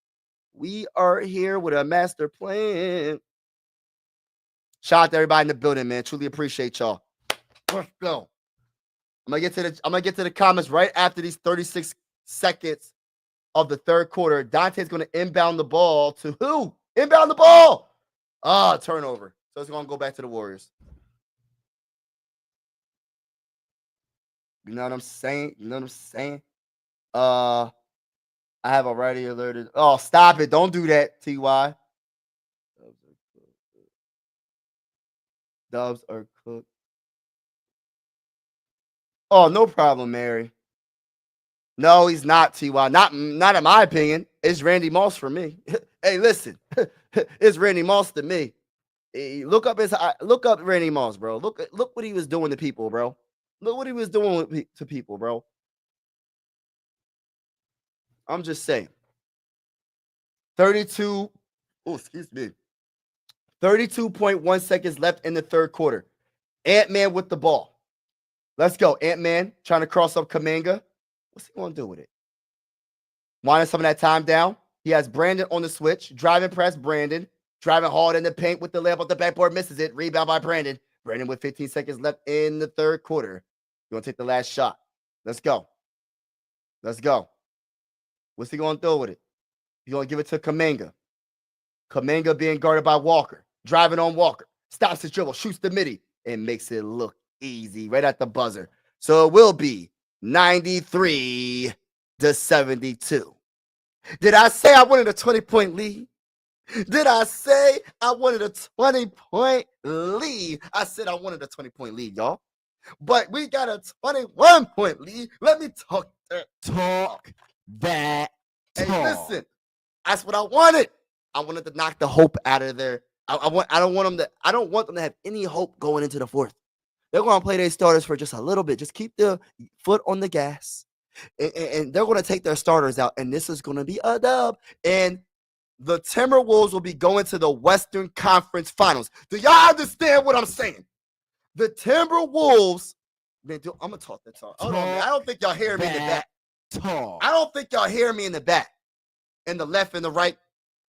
We are here with a master plan. Shout out to everybody in the building, man. Truly appreciate y'all. Let's go. I'm gonna get to the comments right after these 36 seconds of the third quarter. Dante's gonna inbound the ball to who? Inbound the ball. Turnover. So it's gonna go back to the Warriors. You know what I'm saying? I have already alerted. Oh, stop it. Don't do that, TY. Dubs are cooked. Oh, no problem, Mary. No, he's not, TY. Not in my opinion. It's Randy Moss for me. Hey, listen, it's Randy Moss to me. Look up Randy Moss, bro. Look what he was doing to people, bro. Look what he was doing to people, bro. I'm just saying. 32. Oh, excuse me. 32.1 seconds left in the third quarter. Ant-Man with the ball. Let's go. Ant-Man trying to cross up Kuminga. What's he going to do with it? Winding some of that time down. He has Brandon on the switch. Driving press, Brandon. Driving hard in the paint with the layup off the backboard. Misses it. Rebound by Brandon. Brandon with 15 seconds left in the third quarter. You want to take the last shot. Let's go. Let's go. What's he going to do with it? He's going to give it to Kuminga. Kuminga being guarded by Walker. Driving on Walker. Stops his dribble. Shoots the midi. And makes it look easy right at the buzzer. So it will be 93-72. Did I say I wanted a 20-point lead? Did I say I wanted a 20-point lead? I said I wanted a 20-point lead, y'all. But we got a 21-point lead. Let me talk that talk. That talk. Hey, listen. That's what I wanted. I wanted to knock the hope out of there. I don't want them to have any hope going into the fourth. They're going to play their starters for just a little bit. Just keep the foot on the gas. And they're going to take their starters out. And this is going to be a dub. And the Timberwolves will be going to the Western Conference Finals. Do y'all understand what I'm saying? The Timberwolves. Man, I'm going to talk that talk. Hold on, man. I don't think y'all hear me in the back. Talk. I don't think y'all hear me in the back. In the left and the right.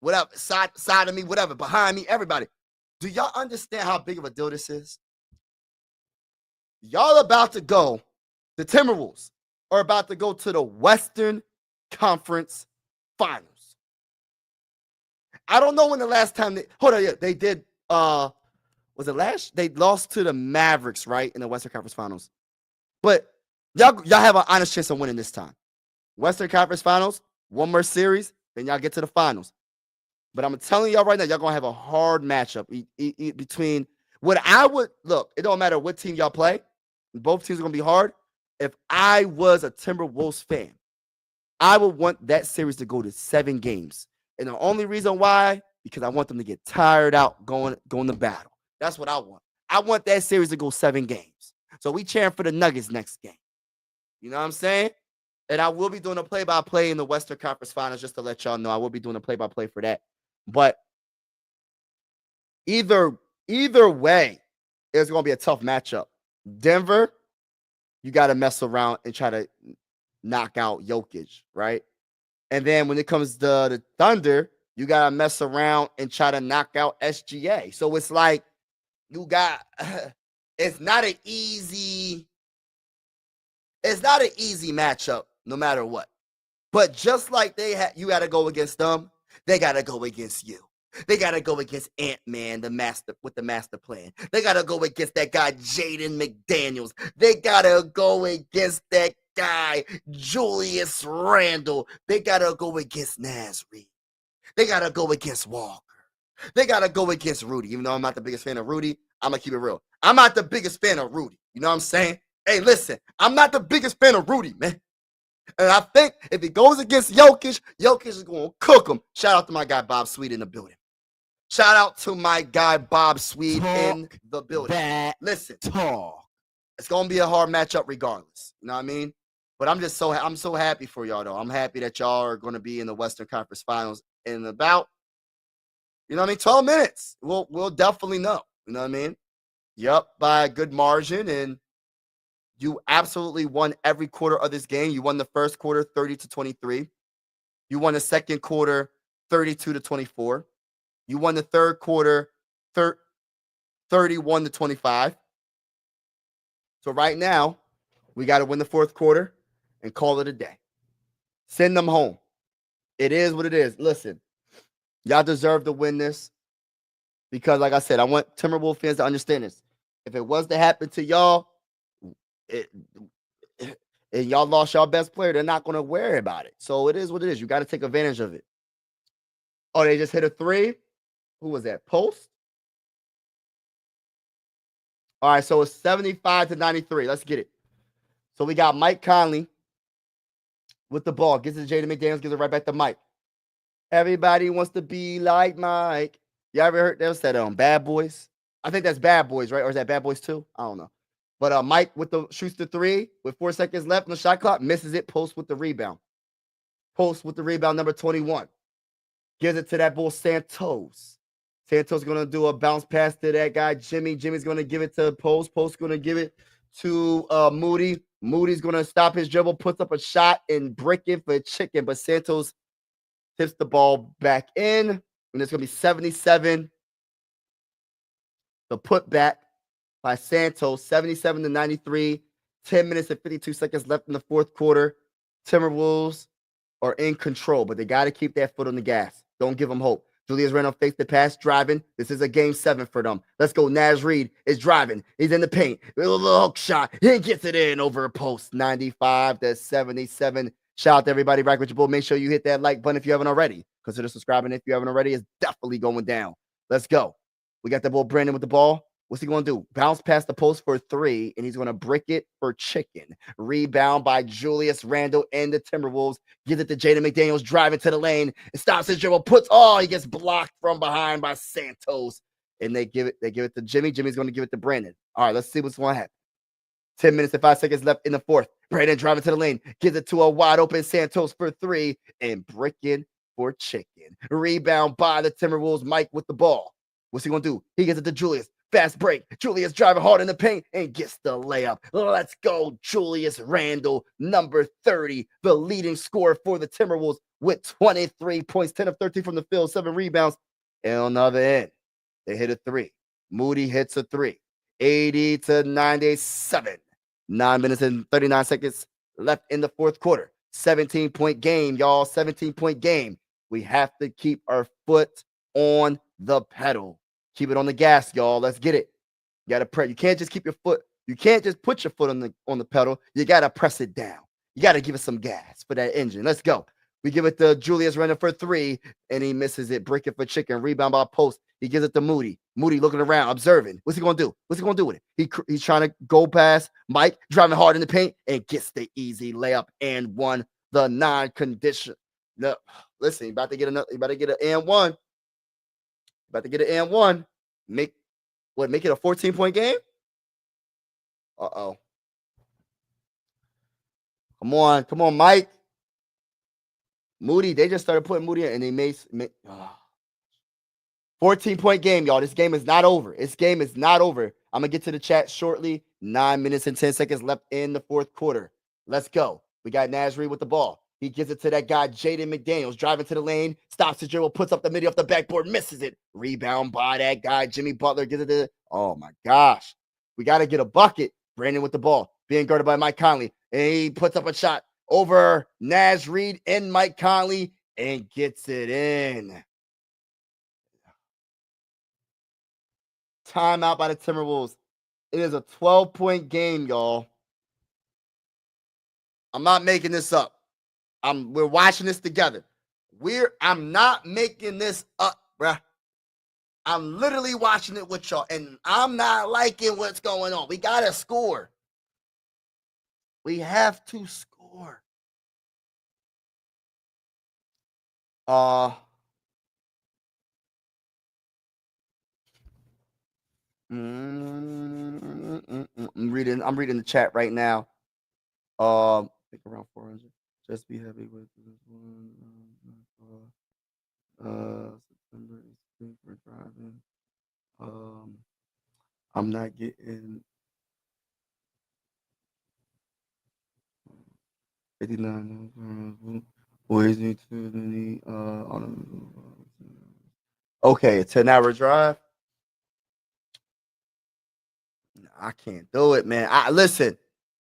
Whatever. Side of me. Whatever. Behind me. Everybody. Do y'all understand how big of a deal this is? Y'all about to go. The Timberwolves are about to go to the Western Conference Finals. I don't know when the last time they did was it last? They lost to the Mavericks, right? In the Western Conference Finals. But y'all have an honest chance of winning this time. Western Conference Finals, one more series, then y'all get to the finals. But I'm telling y'all right now, y'all gonna have a hard matchup between what I would look. It don't matter what team y'all play. Both teams are gonna be hard. If I was a Timberwolves fan, I would want that series to go to 7 games. And the only reason why, because I want them to get tired out going to battle. That's what I want. I want that series to go 7 games. So we cheering for the Nuggets next game. You know what I'm saying? And I will be doing a play-by-play in the Western Conference Finals, just to let y'all know. I will be doing a play-by-play for that. But either way, it's going to be a tough matchup. Denver, you got to mess around and try to knock out Jokic, right? And then when it comes to the Thunder, you got to mess around and try to knock out SGA. So it's like it's not an easy matchup no matter what. But just like you got to go against them, they got to go against you. They got to go against Ant-Man, with the master plan. They got to go against that guy, Jaden McDaniels. They got to go against that guy, Julius Randle. They got to go against Naz Reid. They got to go against Walker. They got to go against Rudy. Even though I'm not the biggest fan of Rudy, I'm going to keep it real. I'm not the biggest fan of Rudy. You know what I'm saying? Hey, listen, I'm not the biggest fan of Rudy, man. And I think if he goes against Jokic, Jokic is going to cook him. Shout out to my guy, Bob Sweet, in the building. Shout out to my guy, Bob Sweet, in the building. Listen, it's going to be a hard matchup regardless. You know what I mean? But I'm so happy for y'all, though. I'm happy that y'all are going to be in the Western Conference Finals in about, 12 minutes. We'll definitely know. You know what I mean? Yep, by a good margin. And you absolutely won every quarter of this game. You won the first quarter 30-23. You won the second quarter 32-24. You won the third quarter 31-25. So right now, we got to win the fourth quarter and call it a day. Send them home. It is what it is. Listen, y'all deserve to win this because, like I said, I want Timberwolves fans to understand this. If it was to happen to y'all, and y'all lost y'all best player, they're not going to worry about it. So it is what it is. You got to take advantage of it. Oh, they just hit a 3? Who was that? Post? All right, so it's 75-93. Let's get it. So we got Mike Conley with the ball. Gets it to Jaden McDaniels. Gives it right back to Mike. Everybody wants to be like Mike. You ever heard that? That Bad Boys? I think that's Bad Boys, right? Or is that Bad Boys 2? I don't know. But Mike with the shoots the three with 4 seconds left on the shot clock, misses it, post with the rebound. Post with the rebound, number 21. Gives it to that bull Santos. Santos going to do a bounce pass to that guy, Jimmy. Jimmy's going to give it to Post. Post going to give it to Moody. Moody's going to stop his dribble, puts up a shot and brick it for chicken. But Santos tips the ball back in. And it's going to be 77. The putback by Santos, 77 to 93. 10 minutes and 52 seconds left in the fourth quarter. Timberwolves are in control, but they got to keep that foot on the gas. Don't give them hope. Julius Randle fakes the pass, driving. This is a game 7 for them. Let's go. Naz Reid is driving. He's in the paint. A little hook shot. He gets it in over a post. 95 to 77. Shout out to everybody. Rock with your bull. Make sure you hit that like button if you haven't already. Consider subscribing if you haven't already. It's definitely going down. Let's go. We got the bull Brandon with the ball. What's he going to do? Bounce past the post for 3, and he's going to brick it for chicken. Rebound by Julius Randle and the Timberwolves. Gives it to Jaden McDaniels, driving to the lane. It stops his dribble, he gets blocked from behind by Santos. And they give it to Jimmy. Jimmy's going to give it to Brandon. All right, let's see what's going to happen. 10 minutes and 5 seconds left in the fourth. Brandon driving to the lane. Gives it to a wide open Santos for 3, and bricking for chicken. Rebound by the Timberwolves. Mike with the ball. What's he going to do? He gives it to Julius. Fast break. Julius driving hard in the paint and gets the layup. Let's go, Julius Randle, number 30, the leading scorer for the Timberwolves with 23 points, 10 of 13 from the field, 7 rebounds. And on the other end, they hit a 3. Moody hits a 3. 80 to 97. 9 minutes and 39 seconds left in the fourth quarter. 17-point game, y'all. 17-point game. We have to keep our foot on the pedal. Keep it on the gas, y'all. Let's get it. You gotta press. You can't just keep your foot. You can't just put your foot on the pedal. You gotta press it down. You gotta give it some gas for that engine. Let's go. We give it to Julius Randle for 3, and he misses it. Brick it for chicken. Rebound by Post. He gives it to Moody. Moody looking around, observing. What's he gonna do? What's he gonna do with it? He's trying to go past Mike, driving hard in the paint, and gets the easy layup and won the non-condition. No, listen, you about to get another. You about to get an and one. About to get an and one. Make it a 14-point game? Uh-oh. Come on, Mike. Moody, they just started putting Moody in, and they made 14-point game, y'all. This game is not over. This game is not over. I'm going to get to the chat shortly. 9 minutes and 10 seconds left in the fourth quarter. Let's go. We got Naz Reid with the ball. He gives it to that guy, Jaden McDaniels, driving to the lane, stops his dribble, puts up the middle off the backboard, misses it. Rebound by that guy, Jimmy Butler, gives it to, oh my gosh. We got to get a bucket. Brandon with the ball, being guarded by Mike Conley. And he puts up a shot over Naz Reid and Mike Conley and gets it in. Timeout by the Timberwolves. It is a 12-point game, y'all. I'm not making this up. We're watching this together. I'm not making this up, bruh. I'm literally watching it with y'all, and I'm not liking what's going on. We gotta score. We have to score. I'm reading the chat right now. I think around 400. Just be happy with this one. September 18th for driving. I'm not getting 59. Boys need to okay, a 10-hour drive. I can't do it, man. Listen.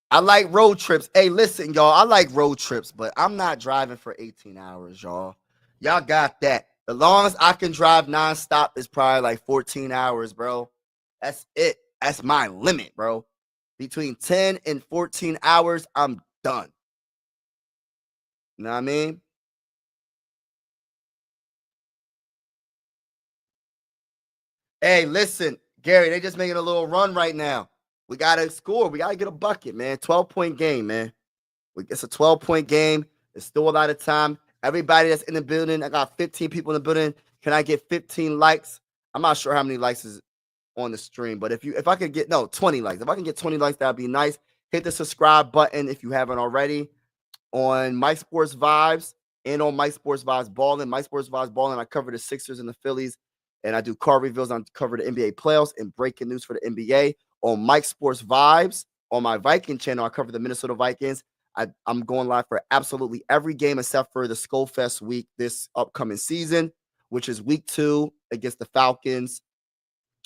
I like road trips. Hey, listen, y'all. I like road trips, but I'm not driving for 18 hours, y'all. Y'all got that. The longest I can drive nonstop is probably like 14 hours, bro. That's it. That's my limit, bro. Between 10 and 14 hours, I'm done. You know what I mean? Hey, listen, Gary, they just making a little run right now. We got to score. We got to get a bucket, man. 12-point game, man. It's a 12-point game. There's still a lot of time. Everybody that's in the building, I got 15 people in the building. Can I get 15 likes? I'm not sure how many likes is on the stream, but if I could get 20 likes. If I can get 20 likes, that'd be nice. Hit the subscribe button if you haven't already on Mike Sports Vibes and on Mike Sports Vibes Ballin'. Mike Sports Vibes Ballin', I cover the Sixers and the Phillies, and I do car reveals. I cover the NBA playoffs and breaking news for the NBA. On Mike Sports Vibes, on my Viking channel, I cover the Minnesota Vikings. I'm going live for absolutely every game except for the Skull Fest week this upcoming season, which is week 2 against the Falcons.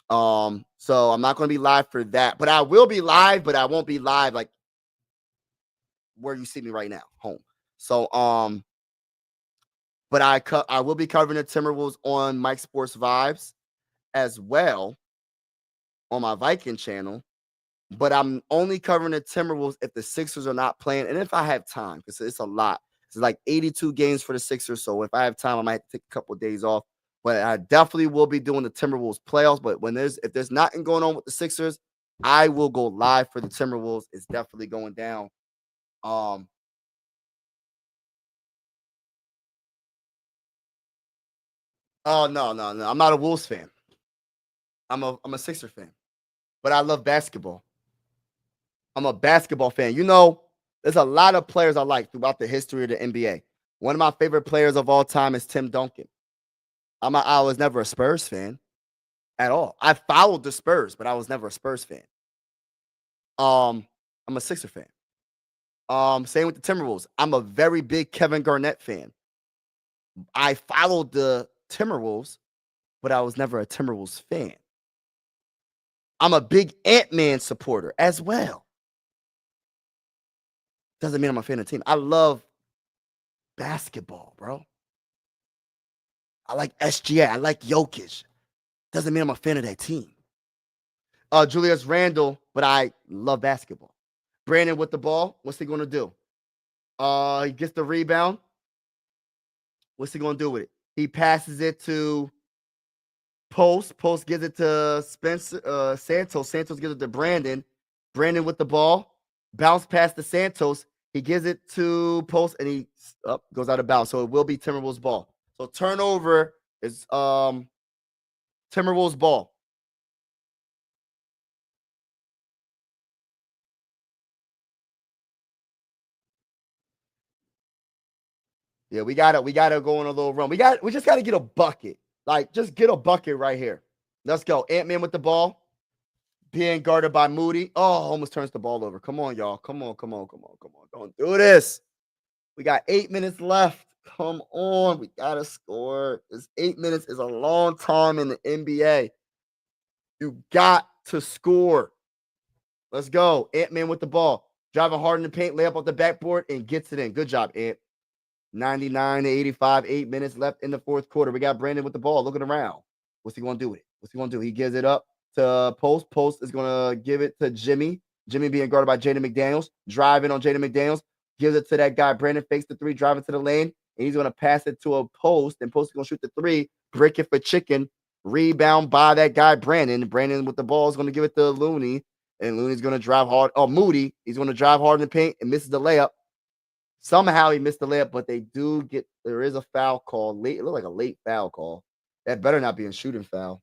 So I'm not going to be live for that, but I will be live, but I won't be live like where you see me right now, home. So, but I will be covering the Timberwolves on Mike Sports Vibes as well on my Viking channel. But I'm only covering the Timberwolves if the Sixers are not playing, and if I have time, because it's a lot. It's like 82 games for the Sixers, so if I have time, I might take a couple of days off. But I definitely will be doing the Timberwolves playoffs. But if there's nothing going on with the Sixers, I will go live for the Timberwolves. It's definitely going down. Oh no. I'm not a Wolves fan. I'm a Sixer fan. But I love basketball. I'm a basketball fan. There's a lot of players I like throughout the history of the NBA. One of my favorite players of all time is Tim Duncan. I was never a Spurs fan at all. I followed the Spurs, but I was never a Spurs fan. I'm a Sixer fan. Same with the Timberwolves. I'm a very big Kevin Garnett fan. I followed the Timberwolves, but I was never a Timberwolves fan. I'm a big Ant-Man supporter as well. Doesn't mean I'm a fan of the team. I love basketball, bro. I like SGA. I like Jokic. Doesn't mean I'm a fan of that team. Julius Randle, but I love basketball. Brandon with the ball. What's he going to do? He gets the rebound. What's he going to do with it? He passes it to Post. Post gives it to Santos. Santos gives it to Brandon. Brandon with the ball. Bounce past to Santos. He gives it to Post, and he goes out of bounds. So it will be Timberwolves ball. So turnover is Timberwolves ball. Yeah, we gotta go on a little run. We just gotta get a bucket. Like, just get a bucket right here. Let's go. Ant-Man with the ball. Being guarded by Moody. Oh, almost turns the ball over. Come on, y'all. Come on. Don't do this. We got 8 minutes left. Come on. We gotta score. This 8 minutes is a long time in the NBA. You got to score. Let's go. Ant-Man with the ball. Driving hard in the paint, lay up off the backboard, and gets it in. Good job, Ant. 99 to 85, 8 minutes left in the fourth quarter. We got Brandon with the ball looking around. What's he going to do with it? What's he going to do? He gives it up to Post. Post is going to give it to Jimmy. Jimmy being guarded by Jaden McDaniels. Driving on Jaden McDaniels. Gives it to that guy. Brandon fakes the 3, driving to the lane. And he's going to pass it to a Post. And Post is going to shoot the 3. Break it for chicken. Rebound by that guy, Brandon. Brandon with the ball is going to give it to Looney. And Looney's going to drive hard. Oh, Moody. He's going to drive hard in the paint and misses the layup. Somehow he missed the layup, but there is a foul call late. It looked like a late foul call. That better not be a shooting foul.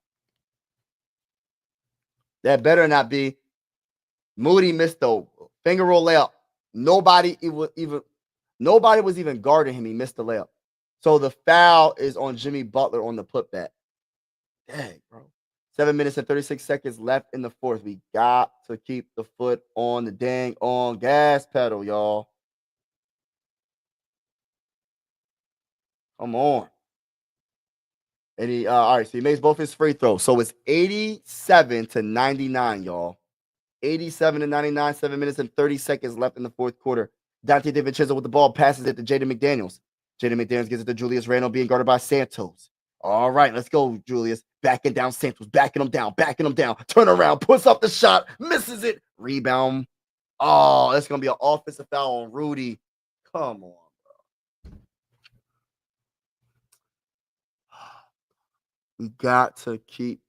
That better not be. Moody missed the finger roll layup. Nobody was even guarding him. He missed the layup. So the foul is on Jimmy Butler on the putback. Dang, bro. 7 minutes and 36 seconds left in the fourth. We got to keep the foot on the dang on gas pedal, y'all. Come on. And he all right, so he makes both his free throws. So it's 87 to 99, y'all. 87 to 99, 7 minutes and 30 seconds left in the fourth quarter. Dante DiVincenzo with the ball passes it to Jaden McDaniels. Jaden McDaniels gives it to Julius Randle being guarded by Santos. All right, let's go, Julius. Backing down Santos, backing him down. Turn around, puts up the shot, misses it. Rebound. Oh, that's going to be an offensive foul on Rudy. Come on. We got to keep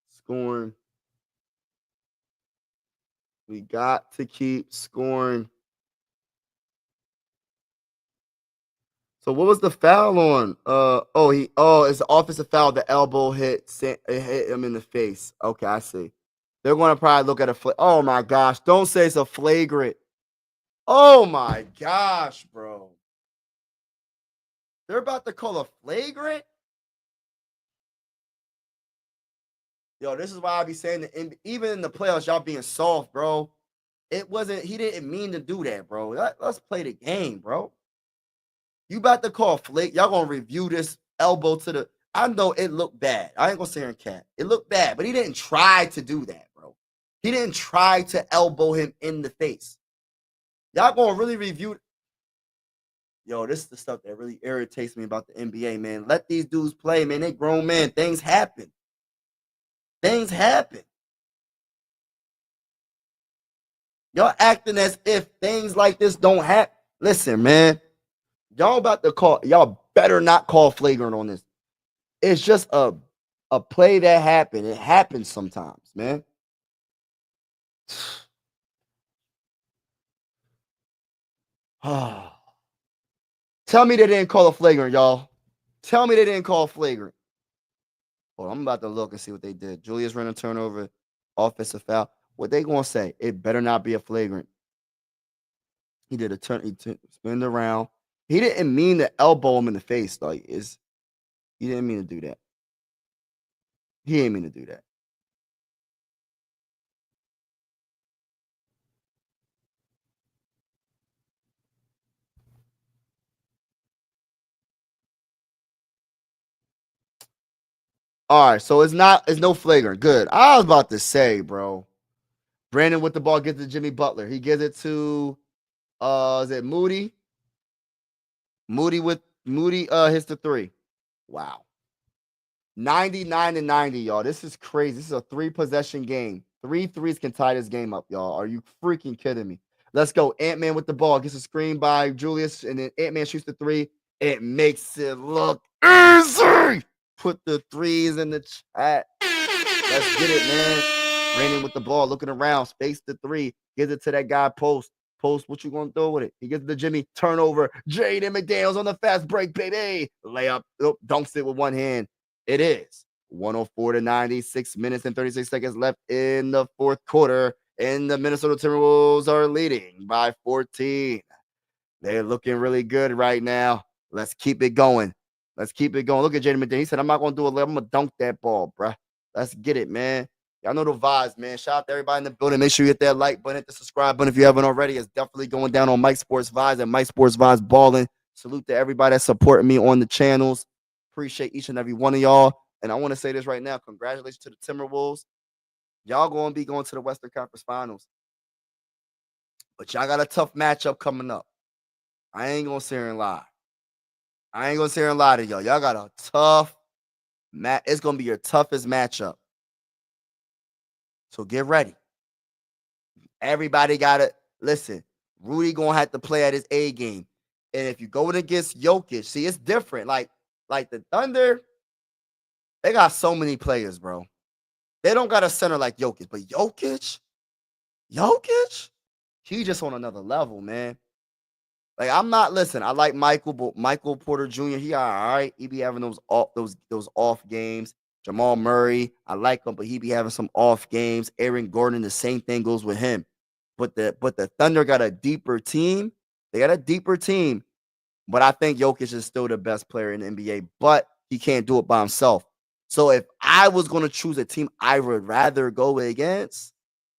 scoring. We got to keep scoring. So what was the foul on? It's an offensive foul. The elbow hit him in the face. Okay, I see. They're going to probably look at a oh my gosh! Don't say it's a flagrant. Oh my gosh, bro! They're about to call a flagrant. Yo, this is why I be saying that even in the playoffs, y'all being soft, bro. It wasn't. He didn't mean to do that, bro. Let's play the game, bro. You about to call flake? Y'all gonna review this elbow to the? I know it looked bad. I ain't gonna say in cat. It looked bad, but he didn't try to do that, bro. He didn't try to elbow him in the face. Y'all gonna really review? Yo, this is the stuff that really irritates me about the NBA, man. Let these dudes play, man. They grown men. Things happen. Things happen. Y'all acting as if things like this don't happen. Listen, man. Y'all about to call. Y'all better not call flagrant on this. It's just a play that happened. It happens sometimes, man. Tell me they didn't call a flagrant, y'all. Tell me they didn't call flagrant. Oh, I'm about to look and see what they did. Julius ran a turnover, offensive foul. What they gonna say? It better not be a flagrant. He did a turn. He spin around. He didn't mean to elbow him in the face. He didn't mean to do that. He didn't mean to do that. All right, so it's no flagrant. Good. I was about to say, bro. Brandon with the ball gets to Jimmy Butler. He gives it to is it Moody? Moody hits the three. Wow. 99-90, y'all. This is crazy. This is a 3-possession game. 3 threes can tie this game up, y'all. Are you freaking kidding me? Let's go. Ant-Man with the ball. Gets a screen by Julius, and then Ant-Man shoots the 3. It makes it look easy. Put the 3s in the chat. Let's get it, man. Brandon with the ball, looking around, space the 3, gives it to that guy Post. Post, what you gonna do with it? He gets it to Jimmy, turnover. Jaden McDaniels on the fast break, baby. Layup, dunks it with one hand. It is 104-90, 6 minutes and 36 seconds left in the fourth quarter, and the Minnesota Timberwolves are leading by 14. They're looking really good right now. Let's keep it going. Let's keep it going. Look at Jaden McDaniels. He said, I'm not gonna do it. I'm gonna dunk that ball, bruh. Let's get it, man. Y'all know the vibes, man. Shout out to everybody in the building. Make sure you hit that like button, hit the subscribe button if you haven't already. It's definitely going down on Mike Sports Vibes and Mike Sports Vibes Balling. Salute to everybody that's supporting me on the channels. Appreciate each and every one of y'all. And I want to say this right now. Congratulations to the Timberwolves. Y'all going to be going to the Western Conference Finals. But y'all got a tough matchup coming up. I ain't going to sit here and lie. I ain't going to sit here and lie to y'all. Y'all got a tough match. It's going to be your toughest matchup. So get ready. Everybody got to listen. Rudy gonna have to play at his A game, and if you go against Jokic, see it's different. Like the Thunder, they got so many players, bro. They don't got a center like Jokic, but Jokic, he just on another level, man. Like I'm not listen. I like Michael Porter Jr. He all right. He be having those off games. Jamal Murray, I like him, but he be having some off games. Aaron Gordon, the same thing goes with him. But the Thunder got a deeper team. They got a deeper team. But I think Jokic is still the best player in the NBA, but he can't do it by himself. So if I was going to choose a team I would rather go against,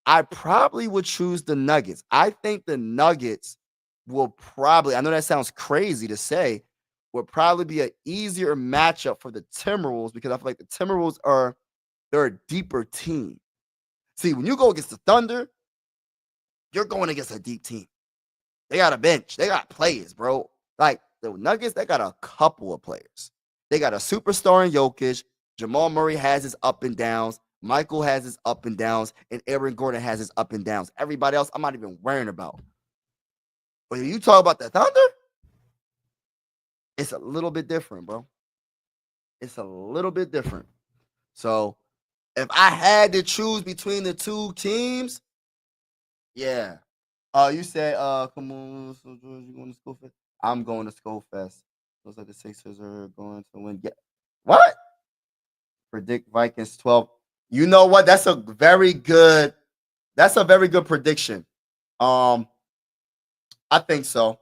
I probably would choose the Nuggets. I think the Nuggets will probably, I know that sounds crazy to say, would probably be an easier matchup for the Timberwolves because I feel like the Timberwolves they're a deeper team. See, when you go against the Thunder, you're going against a deep team. They got a bench. They got players, bro. Like the Nuggets, they got a couple of players. They got a superstar in Jokic. Jamal Murray has his up and downs. Michael has his up and downs. And Aaron Gordon has his up and downs. Everybody else, I'm not even worrying about. But if you talk about the Thunder, it's a little bit different, bro. It's a little bit different. So if I had to choose between the two teams, yeah. You said, come on, so George, you going to School Fest? I'm going to School Fest. Looks like the Sixers are going to win. Yeah. What? Predict Vikings 12. You know what? That's a very good prediction. I think so.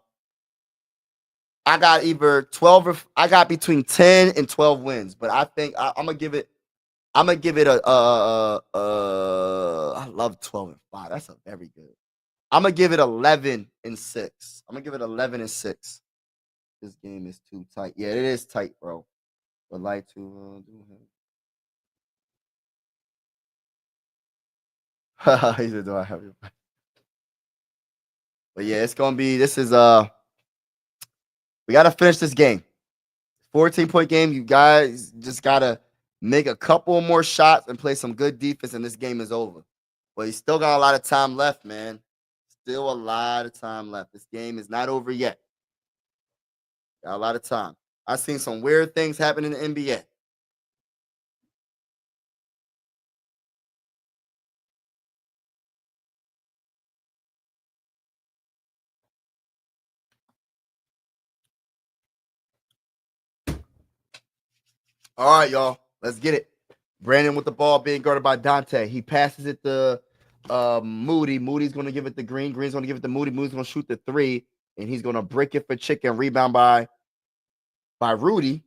I got either 12 or I got between 10 and 12 wins, but I think I'm gonna give it. I'm gonna give it I love 12 and 5. That's a very good. I'm gonna give it 11 and 6. I'm gonna give it 11 and 6. This game is too tight. Yeah, it is tight, bro. Would like to do him. He said, "Do I have your?" But yeah, it's gonna be. This is we gotta finish this game. 14-point game. You guys just gotta make a couple more shots and play some good defense, and this game is over. But you still got a lot of time left, man. Still a lot of time left. This game is not over yet. Got a lot of time. I've seen some weird things happen in the NBA. All right, y'all. Let's get it. Brandon with the ball being guarded by Dante. He passes it to Moody. Moody's going to give it to Green. Green's going to give it to Moody. Moody's going to shoot the three, and he's going to break it for Chicken. Rebound by Rudy.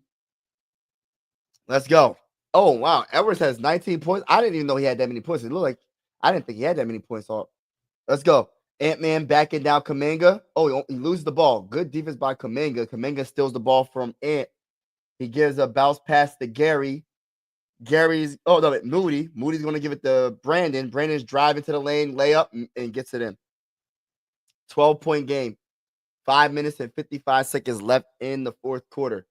Let's go. Oh, wow. Edwards has 19 points. I didn't even know he had that many points. It looked like I didn't think he had that many points. Let's go. Ant-Man backing down Kuminga. Oh, he loses the ball. Good defense by Kuminga. Kuminga steals the ball from Ant. He gives a bounce pass to Gary. Moody. Moody's going to give it to Brandon. Brandon's driving to the lane, layup, and gets it in. 12-point game. 5 minutes and 55 seconds left in the fourth quarter.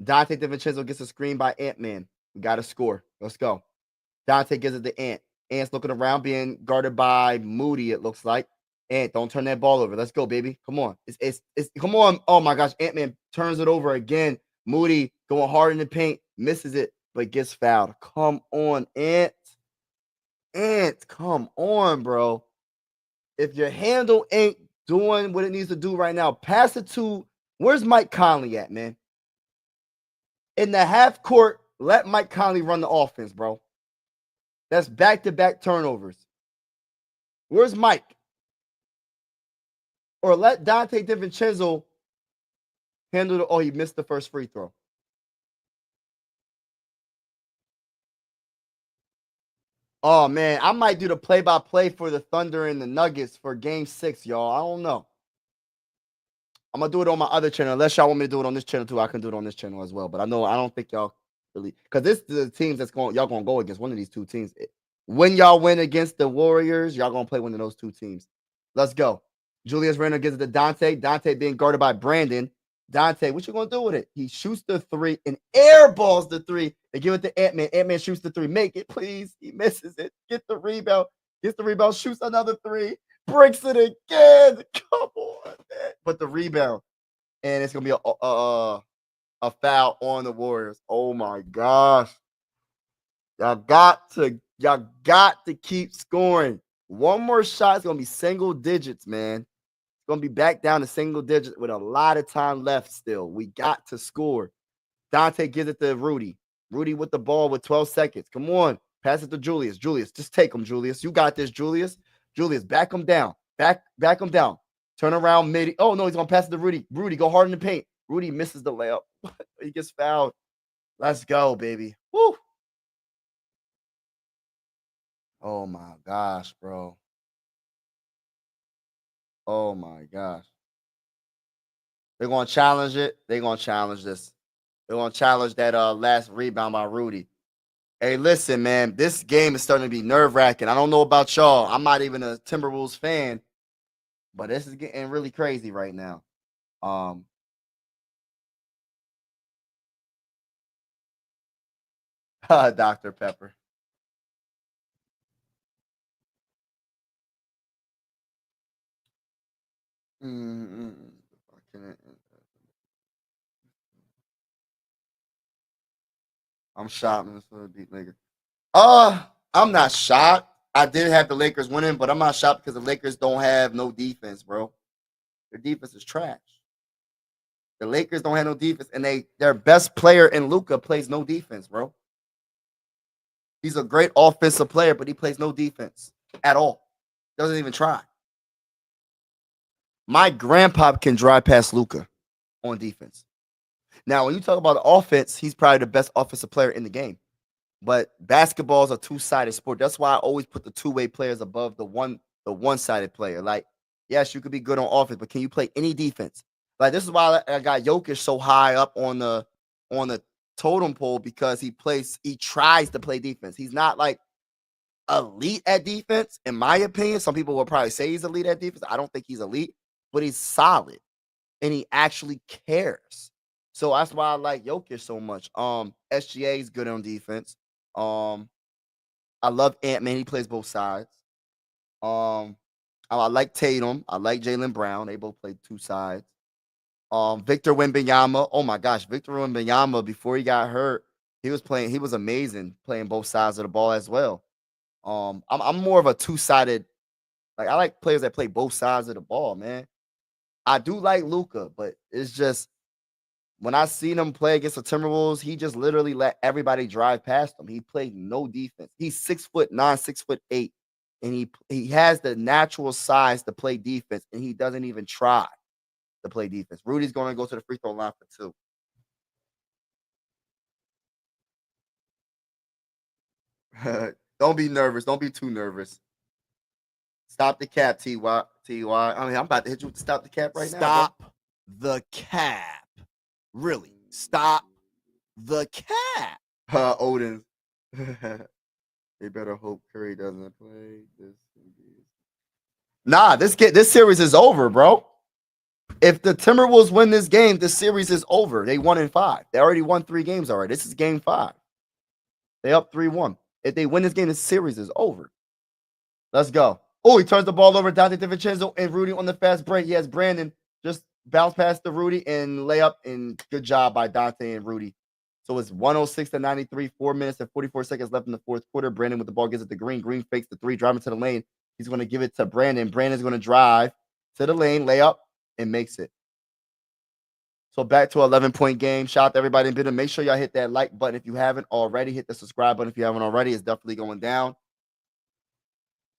Dante DiVincenzo gets a screen by Ant-Man. We got to score. Let's go. Dante gives it to Ant. Ant's looking around, being guarded by Moody, it looks like. Ant, don't turn that ball over. Let's go, baby. Come on. It's come on. Oh my gosh. Ant-Man turns it over again. Moody going hard in the paint, misses it, but gets fouled. Come on, Ant. Ant, come on, bro. If your handle ain't doing what it needs to do right now, pass it to where's Mike Conley at, man? In the half court, let Mike Conley run the offense, bro. That's back-to-back turnovers. Where's Mike? Or let Dante DiVincenzo handle the. Oh, he missed the first free throw. Oh, man. I might do the play-by-play for the Thunder and the Nuggets for Game 6, y'all. I don't know. I'm going to do it on my other channel. Unless y'all want me to do it on this channel, too, I can do it on this channel as well. But I don't think y'all really. Because this is the teams y'all going to go against. One of these two teams. When y'all win against the Warriors, y'all going to play one of those two teams. Let's go. Julius Randle gives it to Dante. Dante being guarded by Brandon. Dante, what you going to do with it? He shoots the three and airballs the three. They give it to Ant-Man. Ant-Man shoots the three. Make it, please. He misses it. Get the rebound. Gets the rebound. Shoots another three. Breaks it again. Come on, man. But the rebound. And it's going to be a foul on the Warriors. Oh, my gosh. Y'all got to keep scoring. One more shot is going to be single digits, man. It's going to be back down to single digits with a lot of time left still. We got to score. Dante gives it to Rudy. Rudy with the ball with 12 seconds. Come on. Pass it to Julius. Julius, just take him, Julius. You got this, Julius. Julius, back him down. Back him down. Turn around mid. Oh, no, he's going to pass it to Rudy. Rudy, go hard in the paint. Rudy misses the layup. He gets fouled. Let's go, baby. Woo. Oh, my gosh, bro. Oh, my gosh. They're going to challenge it. They're going to challenge this. They're going to challenge that last rebound by Rudy. Hey, listen, man. This game is starting to be nerve-wracking. I don't know about y'all. I'm not even a Timberwolves fan. But this is getting really crazy right now. Dr. Pepper. I'm shocked. I'm not shocked. I did have the Lakers winning, but I'm not shocked because the Lakers don't have no defense, bro. Their defense is trash. The Lakers don't have no defense, and their best player in Luka plays no defense, bro. He's a great offensive player, but he plays no defense at all. Doesn't even try. My grandpa can drive past Luka on defense. Now, when you talk about the offense, he's probably the best offensive player in the game. But basketball is a two-sided sport. That's why I always put the two-way players above the one-sided player. Like, yes, you could be good on offense, but can you play any defense? Like, this is why I got Jokic so high up on the totem pole, because he tries to play defense. He's not like elite at defense, in my opinion. Some people will probably say he's elite at defense. I don't think he's elite, but he's solid and he actually cares. So that's why I like Jokic so much. SGA is good on defense. I love Ant-Man. He plays both sides. I like Tatum. I like Jaylen Brown. They both play two sides. Victor Wembanyama. Oh my gosh, Victor Wembanyama, before he got hurt, he was amazing playing both sides of the ball as well. I'm more of a two-sided, like I like players that play both sides of the ball, man. I do like Luka, but it's just when I seen him play against the Timberwolves, he just literally let everybody drive past him. He played no defense. He's 6'9", 6'8", and he has the natural size to play defense, and he doesn't even try to play defense. Rudy's going to go to the free throw line for 2. Don't be nervous. Don't be too nervous. Stop the cap, Ty. I mean, I'm about to hit you with stop the cap right now. Stop the cap. Really, stop the cap. Odin. They better hope Curry doesn't play this. Nah, this series is over, bro. If the Timberwolves win this game, the series is over. They 1-5. They already won 3 games already. This is game 5. They up 3-1. If they win this game, the series is over. Let's go. Oh, he turns the ball over. Dante DiVincenzo and Rudy on the fast break. He has Brandon just bounce past the Rudy and layup. And good job by Dante and Rudy. So it's 106-93, 4 minutes and 44 seconds left in the fourth quarter. Brandon with the ball gives it to Green. Green fakes the 3, driving to the lane. He's going to give it to Brandon. Brandon's going to drive to the lane, layup, and makes it. So back to an 11-point game. Shout out to everybody in Bidden. Make sure y'all hit that like button if you haven't already. Hit the subscribe button if you haven't already. It's definitely going down.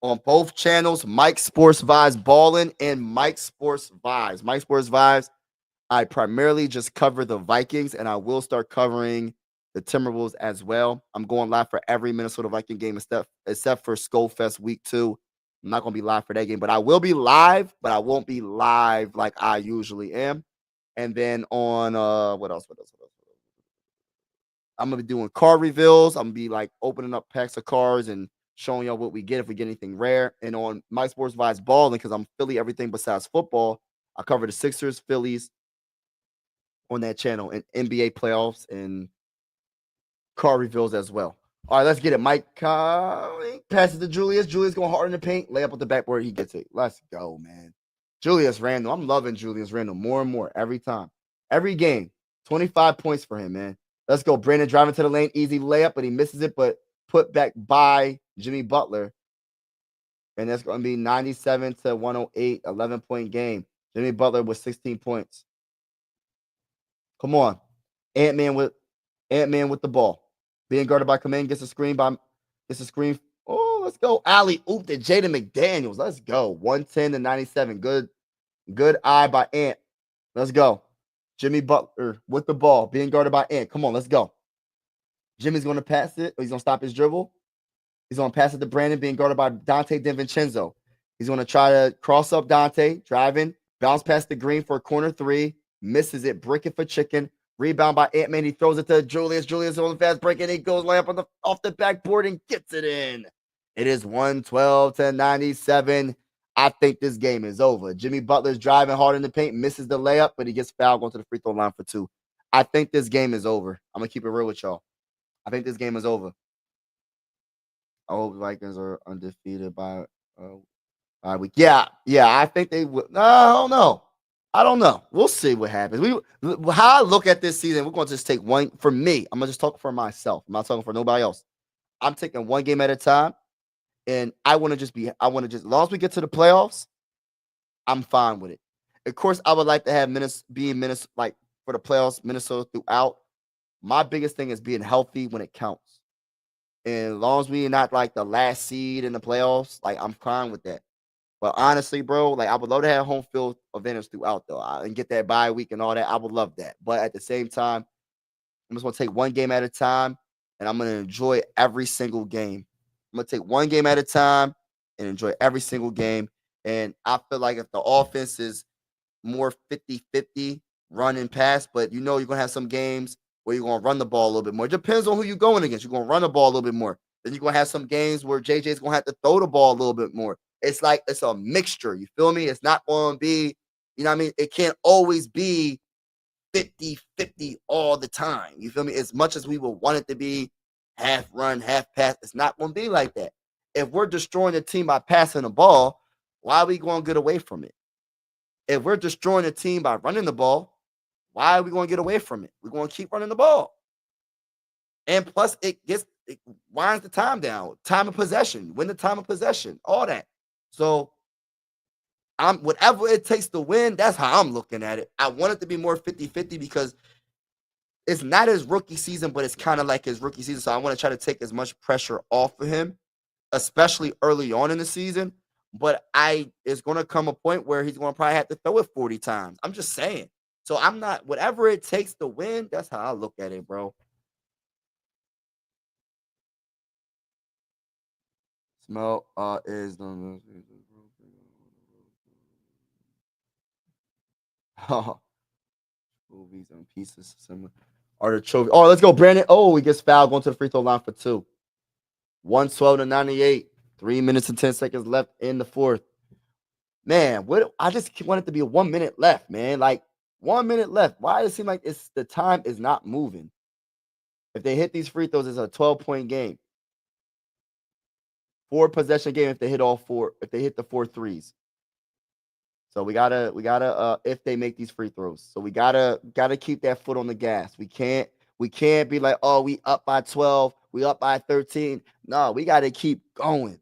On both channels, Mike Sports Vibes Ballin' and Mike Sports Vibes. Mike Sports Vibes, I primarily just cover the Vikings, and I will start covering the Timberwolves as well. I'm going live for every Minnesota Viking game except for Skull Fest Week 2. I'm not going to be live for that game, but I will be live, but I won't be live like I usually am. And then on, what else? I'm going to be doing car reveals. I'm going to be like opening up packs of cars and showing y'all what we get if we get anything rare. And on My Sports Vibes Balling, because I'm Philly everything besides football, I cover the Sixers, Phillies on that channel, and NBA playoffs and car reveals as well. All right, let's get it. Mike passes to Julius. Julius going hard in the paint. Lay up with the backboard. He gets it. Let's go, man. Julius Randle. I'm loving Julius Randle more and more every time. Every game. 25 points for him, man. Let's go. Brandon driving to the lane. Easy layup, but he misses it, but put back by Jimmy Butler. And that's going to be 97-108, 11-point game. Jimmy Butler with 16 points. Come on. Ant-Man with the ball. Being guarded by Kaman, gets a screen. Oh, let's go. Alley oop to Jaden McDaniels. Let's go. 110-97. Good eye by Ant. Let's go. Jimmy Butler with the ball. Being guarded by Ant. Come on, let's go. Jimmy's going to pass it. He's going to stop his dribble. He's going to pass it to Brandon, being guarded by Dante DiVincenzo. He's going to try to cross up Dante, driving, bounce past the Green for a corner 3, misses it, brick it for chicken. Rebound by Ant-Man. He throws it to Julius. Julius on the fast break, and he goes layup off the backboard and gets it in. It is 112-97. I think this game is over. Jimmy Butler's driving hard in the paint, misses the layup, but he gets fouled going to the free throw line for 2. I think this game is over. I'm going to keep it real with y'all. I think this game is over. I hope the Vikings are undefeated by week. Yeah, I think they will. No, I don't know. We'll see what happens. How I look at this season, we're going to just take one. For me, I'm going to just talk for myself. I'm not talking for nobody else. I'm taking one game at a time, and as long as we get to the playoffs, I'm fine with it. Of course, I would like to have Minnesota, like for the playoffs, Minnesota throughout. My biggest thing is being healthy when it counts. And as long as we're not like the last seed in the playoffs, like I'm fine with that. But honestly, bro, like I would love to have home field advantage throughout though, and get that bye week and all that. I would love that. But at the same time, I'm just gonna take one game at a time, and I'm gonna enjoy every single game. I'm gonna take one game at a time and enjoy every single game. And I feel like if the offense is more 50-50 run and pass, but you know you're gonna have some games where you're gonna run the ball a little bit more. It depends on who you're going against. You're gonna run the ball a little bit more. Then you're gonna have some games where JJ's gonna have to throw the ball a little bit more. It's like it's a mixture. You feel me? It's not gonna be, you know what I mean? It can't always be 50-50 all the time. You feel me? As much as we would want it to be half run, half pass, it's not gonna be like that. If we're destroying the team by passing the ball, why are we gonna get away from it? If we're destroying a team by running the ball, why are we going to get away from it? We're going to keep running the ball. And plus, it winds the time down. Time of possession, win the time of possession, all that. So I'm whatever it takes to win, that's how I'm looking at it. I want it to be more 50-50 because it's not his rookie season, but it's kind of like his rookie season. So I want to try to take as much pressure off of him, especially early on in the season. But it's going to come a point where he's going to probably have to throw it 40 times. I'm just saying. So I'm not, whatever it takes to win, that's how I look at it, bro. Smell is the movies and pieces similar. Are the trophy? Oh, let's go, Brandon. Oh, he gets fouled going to the free throw line for 2. 112-98. 3 minutes and 10 seconds left in the fourth. Man, what I just want it to be 1 minute left, man. Like 1 minute left. Why does it seem like the time is not moving? If they hit these free throws, it's a 12-point game. 4-possession game if they hit all 4, if they hit the 4 threes. So we gotta if they make these free throws. So we gotta keep that foot on the gas. We can't be like, oh, we up by 12, we up by 13. No, we gotta keep going.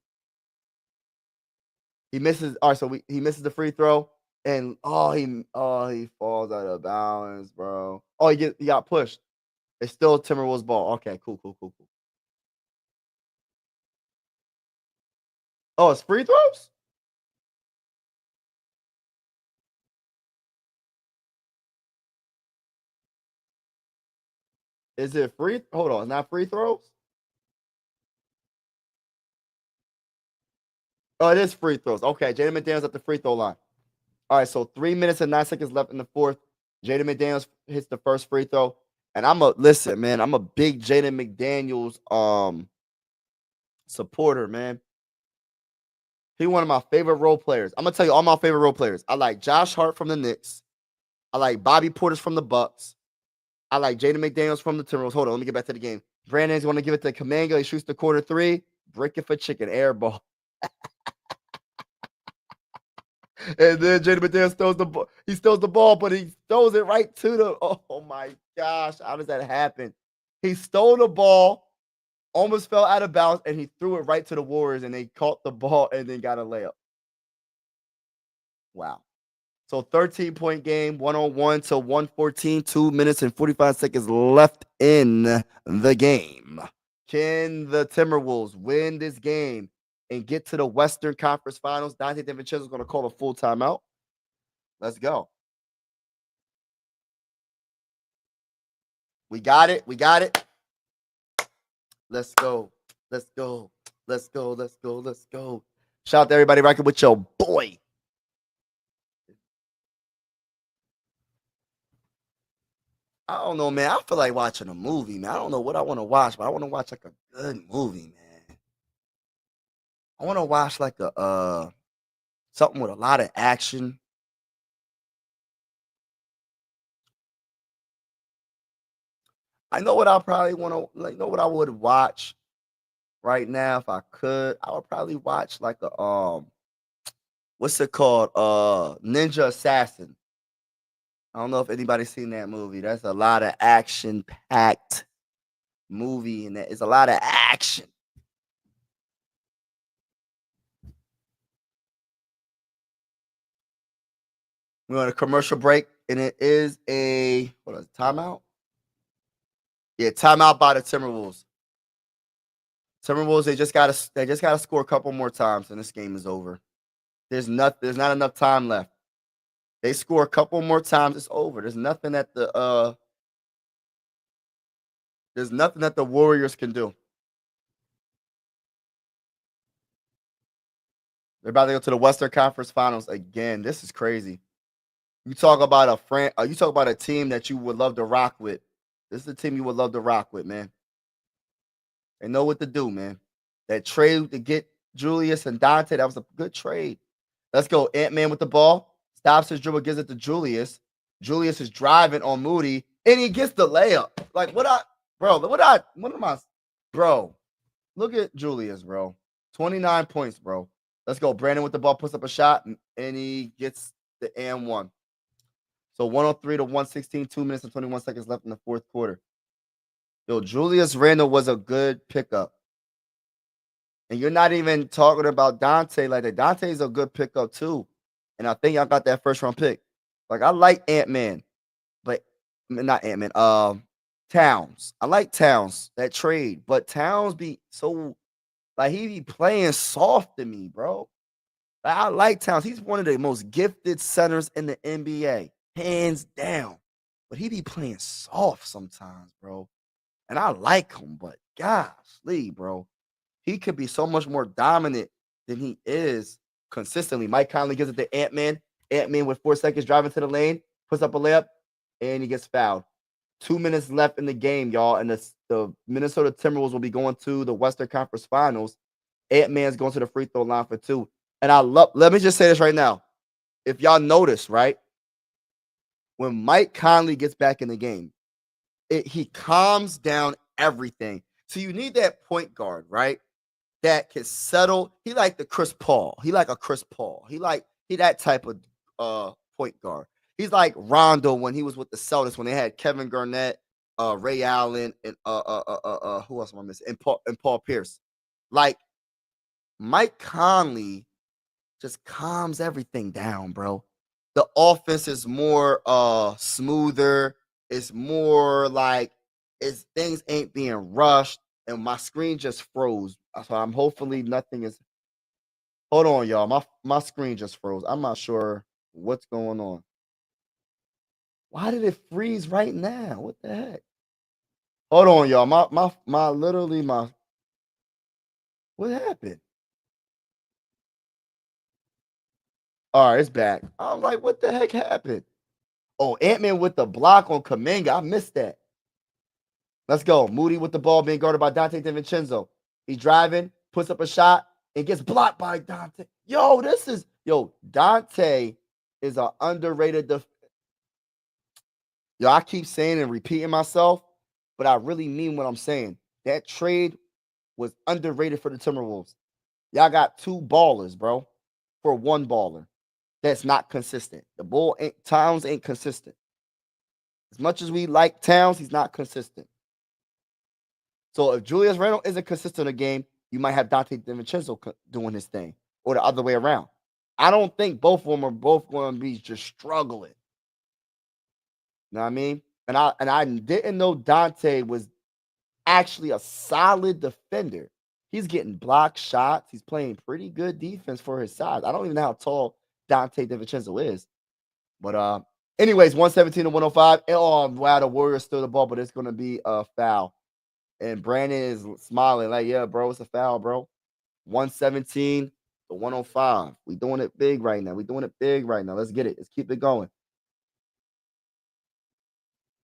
He misses. All right, so he misses the free throw, and he falls out of bounds, bro. Oh, he got pushed. It's still Timberwolves ball. Okay, cool. Oh, it's free throws? Is it free? Hold on, not free throws? Oh, it is free throws. Okay, Jaden McDaniels at the free throw line. All right, so 3 minutes and 9 seconds left in the fourth. Jaden McDaniels hits the first free throw. And I'm a big Jaden McDaniels supporter, man. He one of my favorite role players. I'm gonna tell you all my favorite role players. I like Josh Hart from the Knicks. I like Bobby Portis from the Bucks. I like Jaden McDaniels from the Timberwolves. Hold on, let me get back to the game. Brandon's going to give it to Kaminga. He shoots the quarter 3. Brick it for chicken. Air ball. And then Jaden McDaniels throws the ball. He throws the ball, but he throws it right to the. Oh my gosh. How does that happen? He stole the ball, almost fell out of bounds, and he threw it right to the Warriors, and they caught the ball and then got a layup. Wow. So 13-point game, 101 to 114, 2 minutes and 45 seconds left in the game. Can the Timberwolves win this game and get to the Western Conference Finals? Dante DiVincenzo is going to call a full timeout. Let's go. We got it. Let's go. Shout out to everybody rocking with your boy. I don't know, man. I feel like watching a movie, man. I don't know what I want to watch, but I want to watch like a good movie, man. I want to watch like a something with a lot of action. I know what I probably want to like. Know what I would watch right now if I could. I would probably watch like a what's it called? Ninja Assassin. I don't know if anybody's seen that movie. That's a lot of action packed movie, and it's a lot of action. We're on a commercial break. And it is a timeout? Yeah, timeout by the Timberwolves. Timberwolves, they just gotta score a couple more times and this game is over. There's not enough time left. They score a couple more times, it's over. There's nothing that the Warriors can do. They're about to go to the Western Conference Finals again. This is crazy. You talk about a team that you would love to rock with. This is the team you would love to rock with, man. They know what to do, man. That trade to get Julius and Dante, that was a good trade. Let's go. Ant-Man with the ball. Stops his dribble, gives it to Julius. Julius is driving on Moody, and he gets the layup. Like, bro, look at Julius, bro. 29 points, bro. Let's go. Brandon with the ball, puts up a shot, and he gets the and one. So 103 to 116, 2 minutes and 21 seconds left in the fourth quarter. Yo, Julius Randle was a good pickup. And you're not even talking about Dante like that. Dante's a good pickup too. And I think y'all got that first round pick. Like, I like Ant-Man, but not Ant-Man. Towns. I like Towns, that trade. But Towns be so, like, he be playing soft to me, bro. Like, I like Towns. He's one of the most gifted centers in the NBA, hands down. But he be playing soft sometimes, bro. And I like him, but golly, bro. He could be so much more dominant than he is consistently. Mike Conley gives it to Ant-Man. Ant-Man with 4 seconds driving to the lane, puts up a layup, and he gets fouled. 2 minutes left in the game, y'all, and the Minnesota Timberwolves will be going to the Western Conference Finals. Ant-Man's going to the free throw line for 2. And let me just say this right now. If y'all notice, right, when Mike Conley gets back in the game, he calms down everything. So you need that point guard, right? That can settle. He like the Chris Paul. He like a Chris Paul. He that type of point guard. He's like Rondo when he was with the Celtics when they had Kevin Garnett, Ray Allen, and who else am I missing? And Paul Pierce. Like, Mike Conley just calms everything down, bro. The offense is more smoother. It's more like things ain't being rushed. And my screen just froze. So I'm hopefully nothing is. Hold on, y'all. My screen just froze. I'm not sure what's going on. Why did it freeze right now? What the heck? Hold on, y'all. My what happened? All right, it's back. I'm like, what the heck happened? Oh, Ant-Man with the block on Kuminga. I missed that. Let's go. Moody with the ball being guarded by Dante DiVincenzo. He's driving, puts up a shot, and gets blocked by Dante. Dante is an underrated I keep saying and repeating myself, but I really mean what I'm saying. That trade was underrated for the Timberwolves. Y'all got 2 ballers, bro, for 1 baller that's not consistent. Towns ain't consistent. As much as we like Towns, he's not consistent. So if Julius Randle isn't consistent in a game, you might have Dante DiVincenzo doing his thing, or the other way around. I don't think both of them are both going to be just struggling. You know what I mean? And I didn't know Dante was actually a solid defender. He's getting blocked shots. He's playing pretty good defense for his size. I don't even know how tall Dante DiVincenzo is. But anyways, 117 to 105. Oh, wow, the Warriors stole the ball, but it's going to be a foul. And Brandon is smiling like, yeah, bro, it's a foul, bro. 117 to 105. We doing it big right now. Let's get it. Let's keep it going.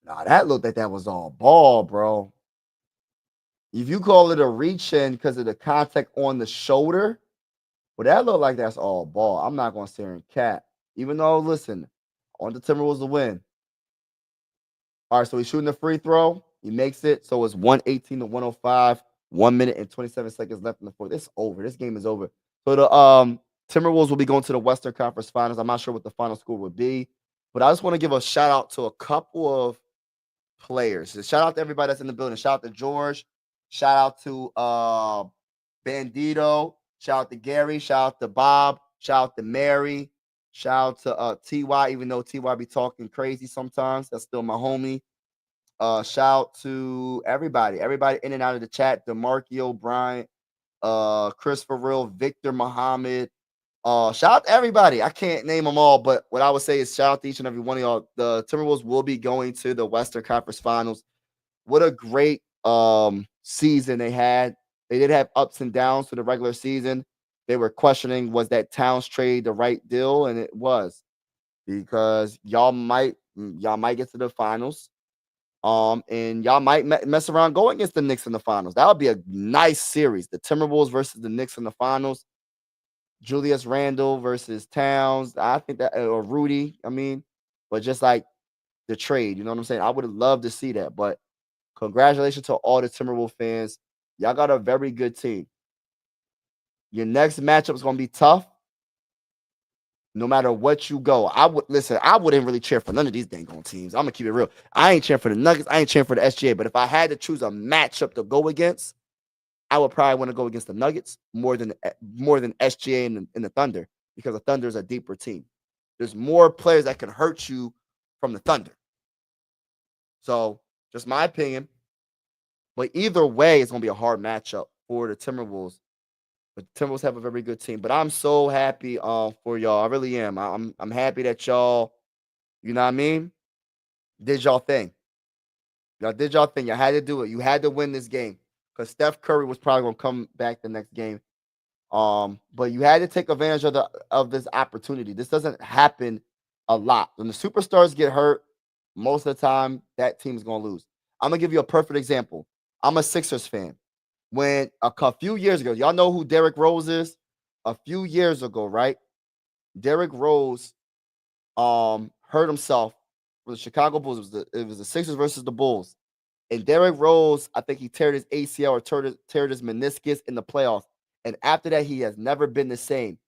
Nah, that looked like that was all ball, bro. If you call it a reach in because of the contact on the shoulder, well, that looked like that's all ball. I'm not going to sit here and cap. Even though, listen, I want the Timberwolves to win. All right, so he's shooting the free throw. He makes it. So it's 118 to 105. 1 minute and 27 seconds left in the fourth. It's over. This game is over. So the Timberwolves will be going to the Western Conference Finals. I'm not sure what the final score would be, but I just want to give a shout out to a couple of players. So shout out to everybody that's in the building. Shout out to George. Shout out to Bandito. Shout out to Gary. Shout out to Bob. Shout out to Mary. Shout out to Ty, even though Ty be talking crazy sometimes. That's still my homie. Shout to everybody in and out of the chat. DeMarcio Bryant, Christopher Real, Victor Muhammad. Shout out to everybody. I can't name them all, but what I would say is shout out to each and every one of y'all. The Timberwolves will be going to the Western Conference Finals. What a great season they had. They did have ups and downs to the regular season. They were questioning, was that Towns trade the right deal? And it was, because y'all might get to the finals. And y'all might mess around going against the Knicks in the finals. That would be a nice series. The Timberwolves versus the Knicks in the finals. Julius Randle versus Towns. I think that, or Rudy. I mean, but just like the trade, you know what I'm saying? I would have loved to see that. But congratulations to all the Timberwolves fans. Y'all got a very good team. Your next matchup is going to be tough. No matter what you go, I wouldn't really cheer for none of these dang on teams. I'm gonna keep it real. I ain't cheering for the Nuggets. I ain't cheering for the SGA. But if I had to choose a matchup to go against, I would probably want to go against the Nuggets more than SGA and the Thunder, because the Thunder is a deeper team. There's more players that can hurt you from the Thunder. So, just my opinion. But either way, it's gonna be a hard matchup for the Timberwolves. But the Timberwolves have a very good team. But I'm so happy for y'all. I really am. I'm happy that y'all, you know what I mean, did y'all thing. Y'all did y'all thing. Y'all had to do it. You had to win this game, because Steph Curry was probably gonna come back the next game. But you had to take advantage of this opportunity. This doesn't happen a lot. When the superstars get hurt, most of the time that team's gonna lose. I'm gonna give you a perfect example. I'm a Sixers fan. When a few years ago, y'all know who Derrick Rose is? A few years ago, right? Derrick Rose hurt himself for the Chicago Bulls. It was the Sixers versus the Bulls. And Derrick Rose, I think he teared his ACL or teared his meniscus in the playoffs. And after that, he has never been the same.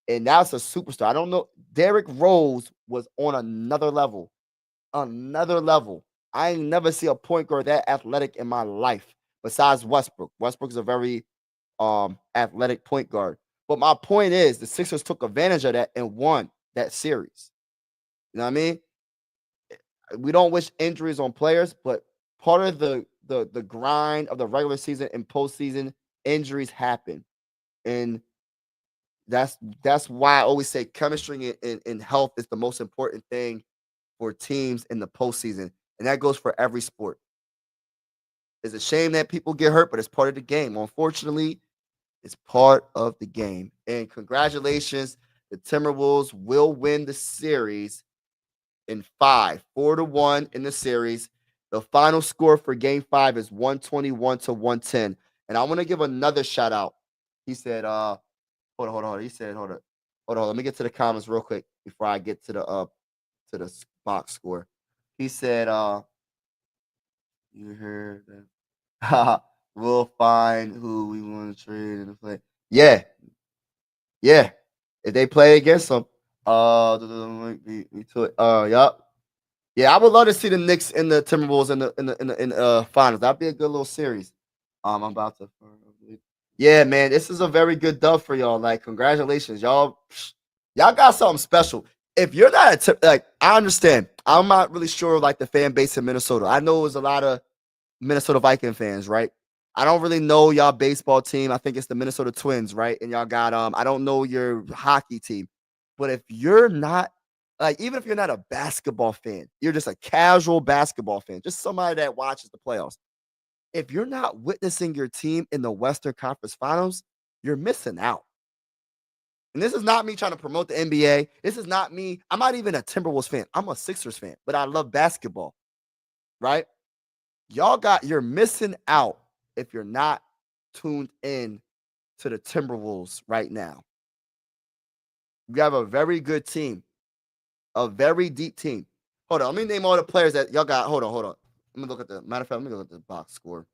And now it's a superstar. I don't know. Derrick Rose was on another level. Another level. I ain't never see a point guard that athletic in my life besides Westbrook. Westbrook is a very athletic point guard. But my point is, the Sixers took advantage of that and won that series. You know what I mean? We don't wish injuries on players, but part of the grind of the regular season and postseason, injuries happen. And that's why I always say chemistry and health is the most important thing for teams in the postseason. And that goes for every sport. It's a shame that people get hurt, but it's part of the game. Unfortunately, it's part of the game. And congratulations, the Timberwolves will win the series in 5, 4-1 in the series. The final score for game 5 is 121-110. And I want to give another shout out. He said, hold on. He said, hold on. Let me get to the comments real quick before I get to the box score. He said, you heard that? We'll find who we want to trade and play. Yeah. If they play against them, yup. Yeah, I would love to see the Knicks and the Timberwolves in the finals. That'd be a good little series. I'm about to. Yeah, man, this is a very good dub for y'all. Like, congratulations, y'all. Y'all got something special. If you're not like, I understand. I'm not really sure like the fan base in Minnesota. I know it was a lot of Minnesota Viking fans, right? I don't really know y'all baseball team. I think it's the Minnesota Twins, right? And y'all got I don't know your hockey team. But if you're not like, even if you're not a basketball fan, you're just a casual basketball fan, just somebody that watches the playoffs. If you're not witnessing your team in the Western Conference Finals, you're missing out. And this is not me trying to promote the NBA. This is not me. I'm not even a Timberwolves fan. I'm a Sixers fan, but I love basketball, right? You're missing out if you're not tuned in to the Timberwolves right now. You have a very good team, a very deep team. Hold on, let me name all the players that y'all got. Hold on. Let me look at let me look at the box score.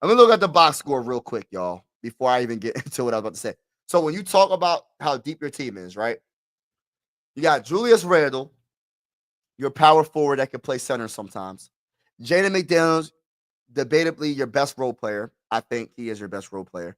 Let me look at the box score real quick, y'all, before I even get into what I was about to say. So when you talk about how deep your team is, right? You got Julius Randle, your power forward that can play center sometimes. Jaden McDaniels, debatably your best role player. I think he is your best role player.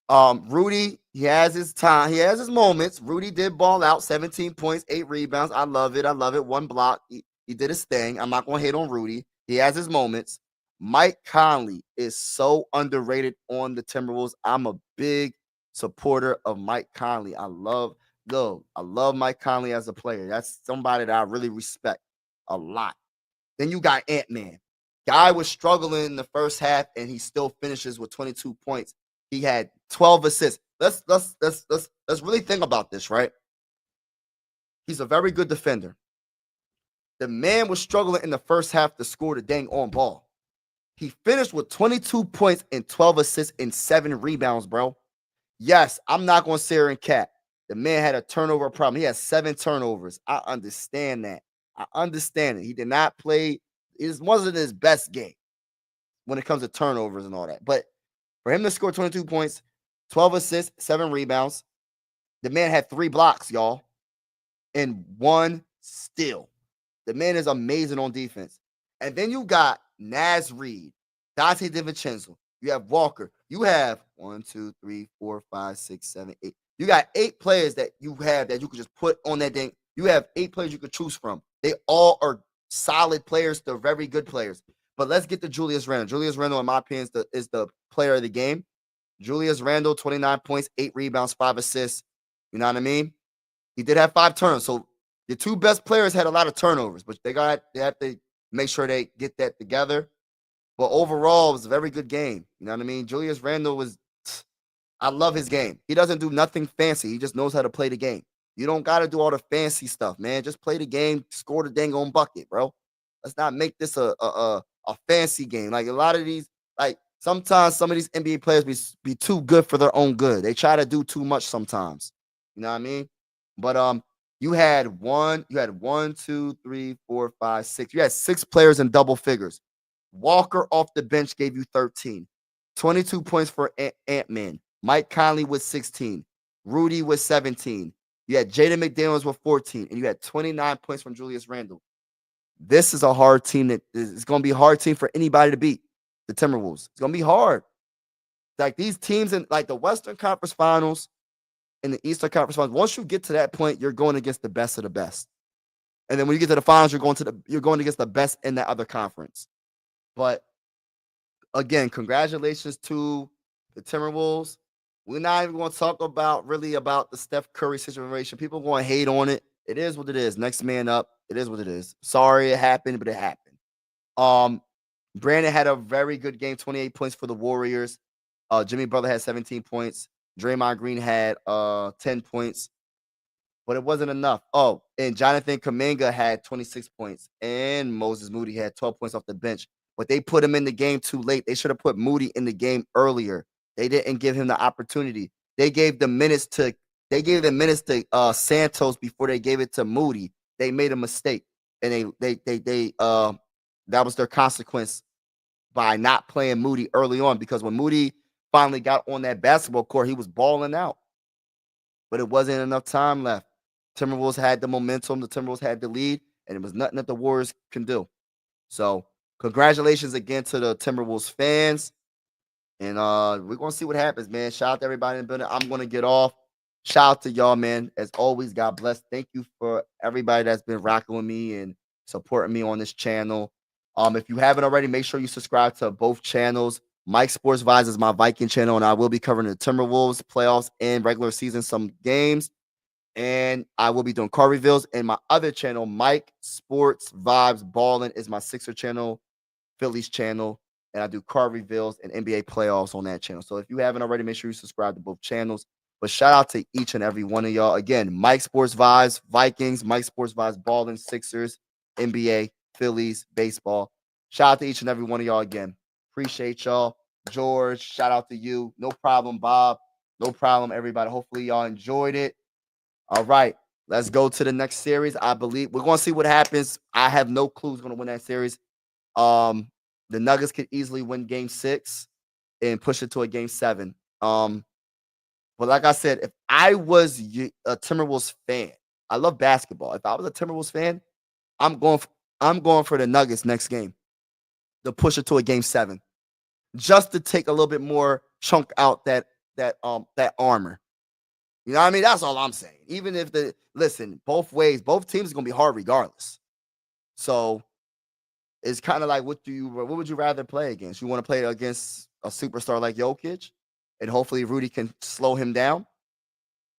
Rudy, he has his time. He has his moments. Rudy did ball out, 17 points, 8 rebounds. I love it. I love it. One block. He did his thing. I'm not going to hate on Rudy. He has his moments. Mike Conley is so underrated on the Timberwolves. I'm a big supporter of Mike Conley. I love Mike Conley as a player. That's somebody that I really respect a lot. Then you got Ant-Man. Guy was struggling in the first half, and he still finishes with 22 points. He had 12 assists. Let's really think about this, right? He's a very good defender. The man was struggling in the first half to score the dang on ball. He finished with 22 points and 12 assists and 7 rebounds, bro. Yes, I'm not going to sit here and cap. The man had a turnover problem. He had 7 turnovers. I understand that. I understand it. He did not play. It wasn't his best game when it comes to turnovers and all that. But for him to score 22 points, 12 assists, 7 rebounds, the man had 3 blocks, y'all, and 1 steal. The man is amazing on defense. And then you got Naz Reid, Dante DiVincenzo. You have Walker. You have 1, 2, 3, 4, 5, 6, 7, 8. You got 8 players that you have that you could just put on that thing. You have 8 players you could choose from. They all are solid players. They're very good players. But let's get to Julius Randle. Julius Randle, in my opinion, is the player of the game. Julius Randle, 29 points, 8 rebounds, 5 assists. You know what I mean? He did have 5 turns. So the 2 best players had a lot of turnovers, but they have to make sure they get that together. But overall, it was a very good game. You know what I mean? Julius Randle I love his game. He doesn't do nothing fancy. He just knows how to play the game. You don't got to do all the fancy stuff, man. Just play the game, score the dang on bucket, bro. Let's not make this a fancy game. Like a lot of these, like sometimes some of these NBA players be too good for their own good. They try to do too much sometimes. You know what I mean? But you had 1, 2, 3, 4, 5, 6. You had 6 players in double figures. Walker off the bench gave you 13. 22 points for Ant-Man. Mike Conley with 16. Rudy with 17. You had Jaden McDaniels with 14. And you had 29 points from Julius Randle. This is a hard team. It's going to be a hard team for anybody to beat, the Timberwolves. It's going to be hard. Like these teams in like the Western Conference Finals and the Eastern Conference Finals, once you get to that point, you're going against the best of the best. And then when you get to the finals, you're going against the best in that other conference. But again, congratulations to the Timberwolves. We're not even going to talk about the Steph Curry situation. People are going to hate on it. It is what it is. Next man up. It is what it is. Sorry it happened, but it happened. Brandon had a very good game, 28 points for the Warriors. Jimmy Butler had 17 points. Draymond Green had 10 points. But it wasn't enough. Oh, and Jonathan Kuminga had 26 points. And Moses Moody had 12 points off the bench. But they put him in the game too late. They should have put Moody in the game earlier. They didn't give him the opportunity. They gave the minutes to Santos before they gave it to Moody. They made a mistake. And that was their consequence by not playing Moody early on, because when Moody finally got on that basketball court, he was balling out. But it wasn't enough time left. Timberwolves had the momentum. The Timberwolves had the lead, and it was nothing that the Warriors can do. So congratulations again to the Timberwolves fans. And we're going to see what happens, man. Shout out to everybody in the building. I'm going to get off. Shout out to y'all, man. As always, God bless. Thank you for everybody that's been rocking with me and supporting me on this channel. If you haven't already, make sure you subscribe to both channels. Mike Sports Vibes is my Viking channel, and I will be covering the Timberwolves playoffs and regular season, some games. And I will be doing car reveals. And my other channel, Mike Sports Vibes Ballin', is my Sixer channel, Phillies channel. And I do car reveals and NBA playoffs on that channel. So if you haven't already, make sure you subscribe to both channels. But shout out to each and every one of y'all. Again, Mike Sports Vibes, Vikings, Mike Sports Vibes, Ballin', Sixers, NBA, Phillies, baseball. Shout out to each and every one of y'all again. Appreciate y'all. George, shout out to you. No problem, Bob. No problem, everybody. Hopefully y'all enjoyed it. All right, let's go to the next series. I believe we're going to see what happens. I have no clue who's going to win that series. The Nuggets could easily win game 6 and push it to a game 7. But like I said, if I was a Timberwolves fan, I love basketball. If I was a Timberwolves fan, I'm going for the Nuggets next game to push it to a game 7, just to take a little bit more chunk out that that armor. You know what I mean? That's all I'm saying. Even if listen, both ways, both teams are gonna be hard regardless. So it's kind of like what would you rather play against? You want to play against a superstar like Jokic, and hopefully Rudy can slow him down,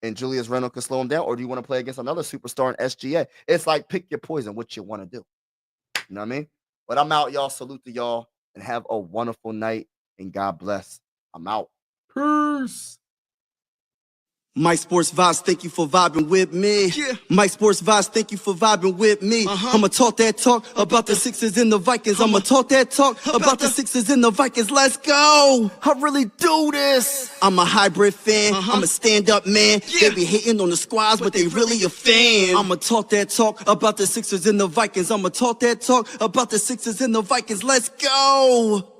and Julius Randle can slow him down, or do you want to play against another superstar in SGA? It's like pick your poison, what you want to do. You know what I mean? But I'm out, y'all. Salute to y'all, and have a wonderful night, and God bless. I'm out. Peace. Mike Sports Vibes, thank you for vibing with me. Yeah. Mike Sports Vibes, thank you for vibing with me. I'ma talk that talk about the Sixers and the Vikings. I'ma talk that talk about the Sixers and the Vikings. Let's go. I really do this. I'm a hybrid fan. I'm a stand-up man. They be hating on the squads, but they really a fan. I'ma talk that talk about the Sixers and the Vikings. I'ma talk that talk about the Sixers and the Vikings. Let's go.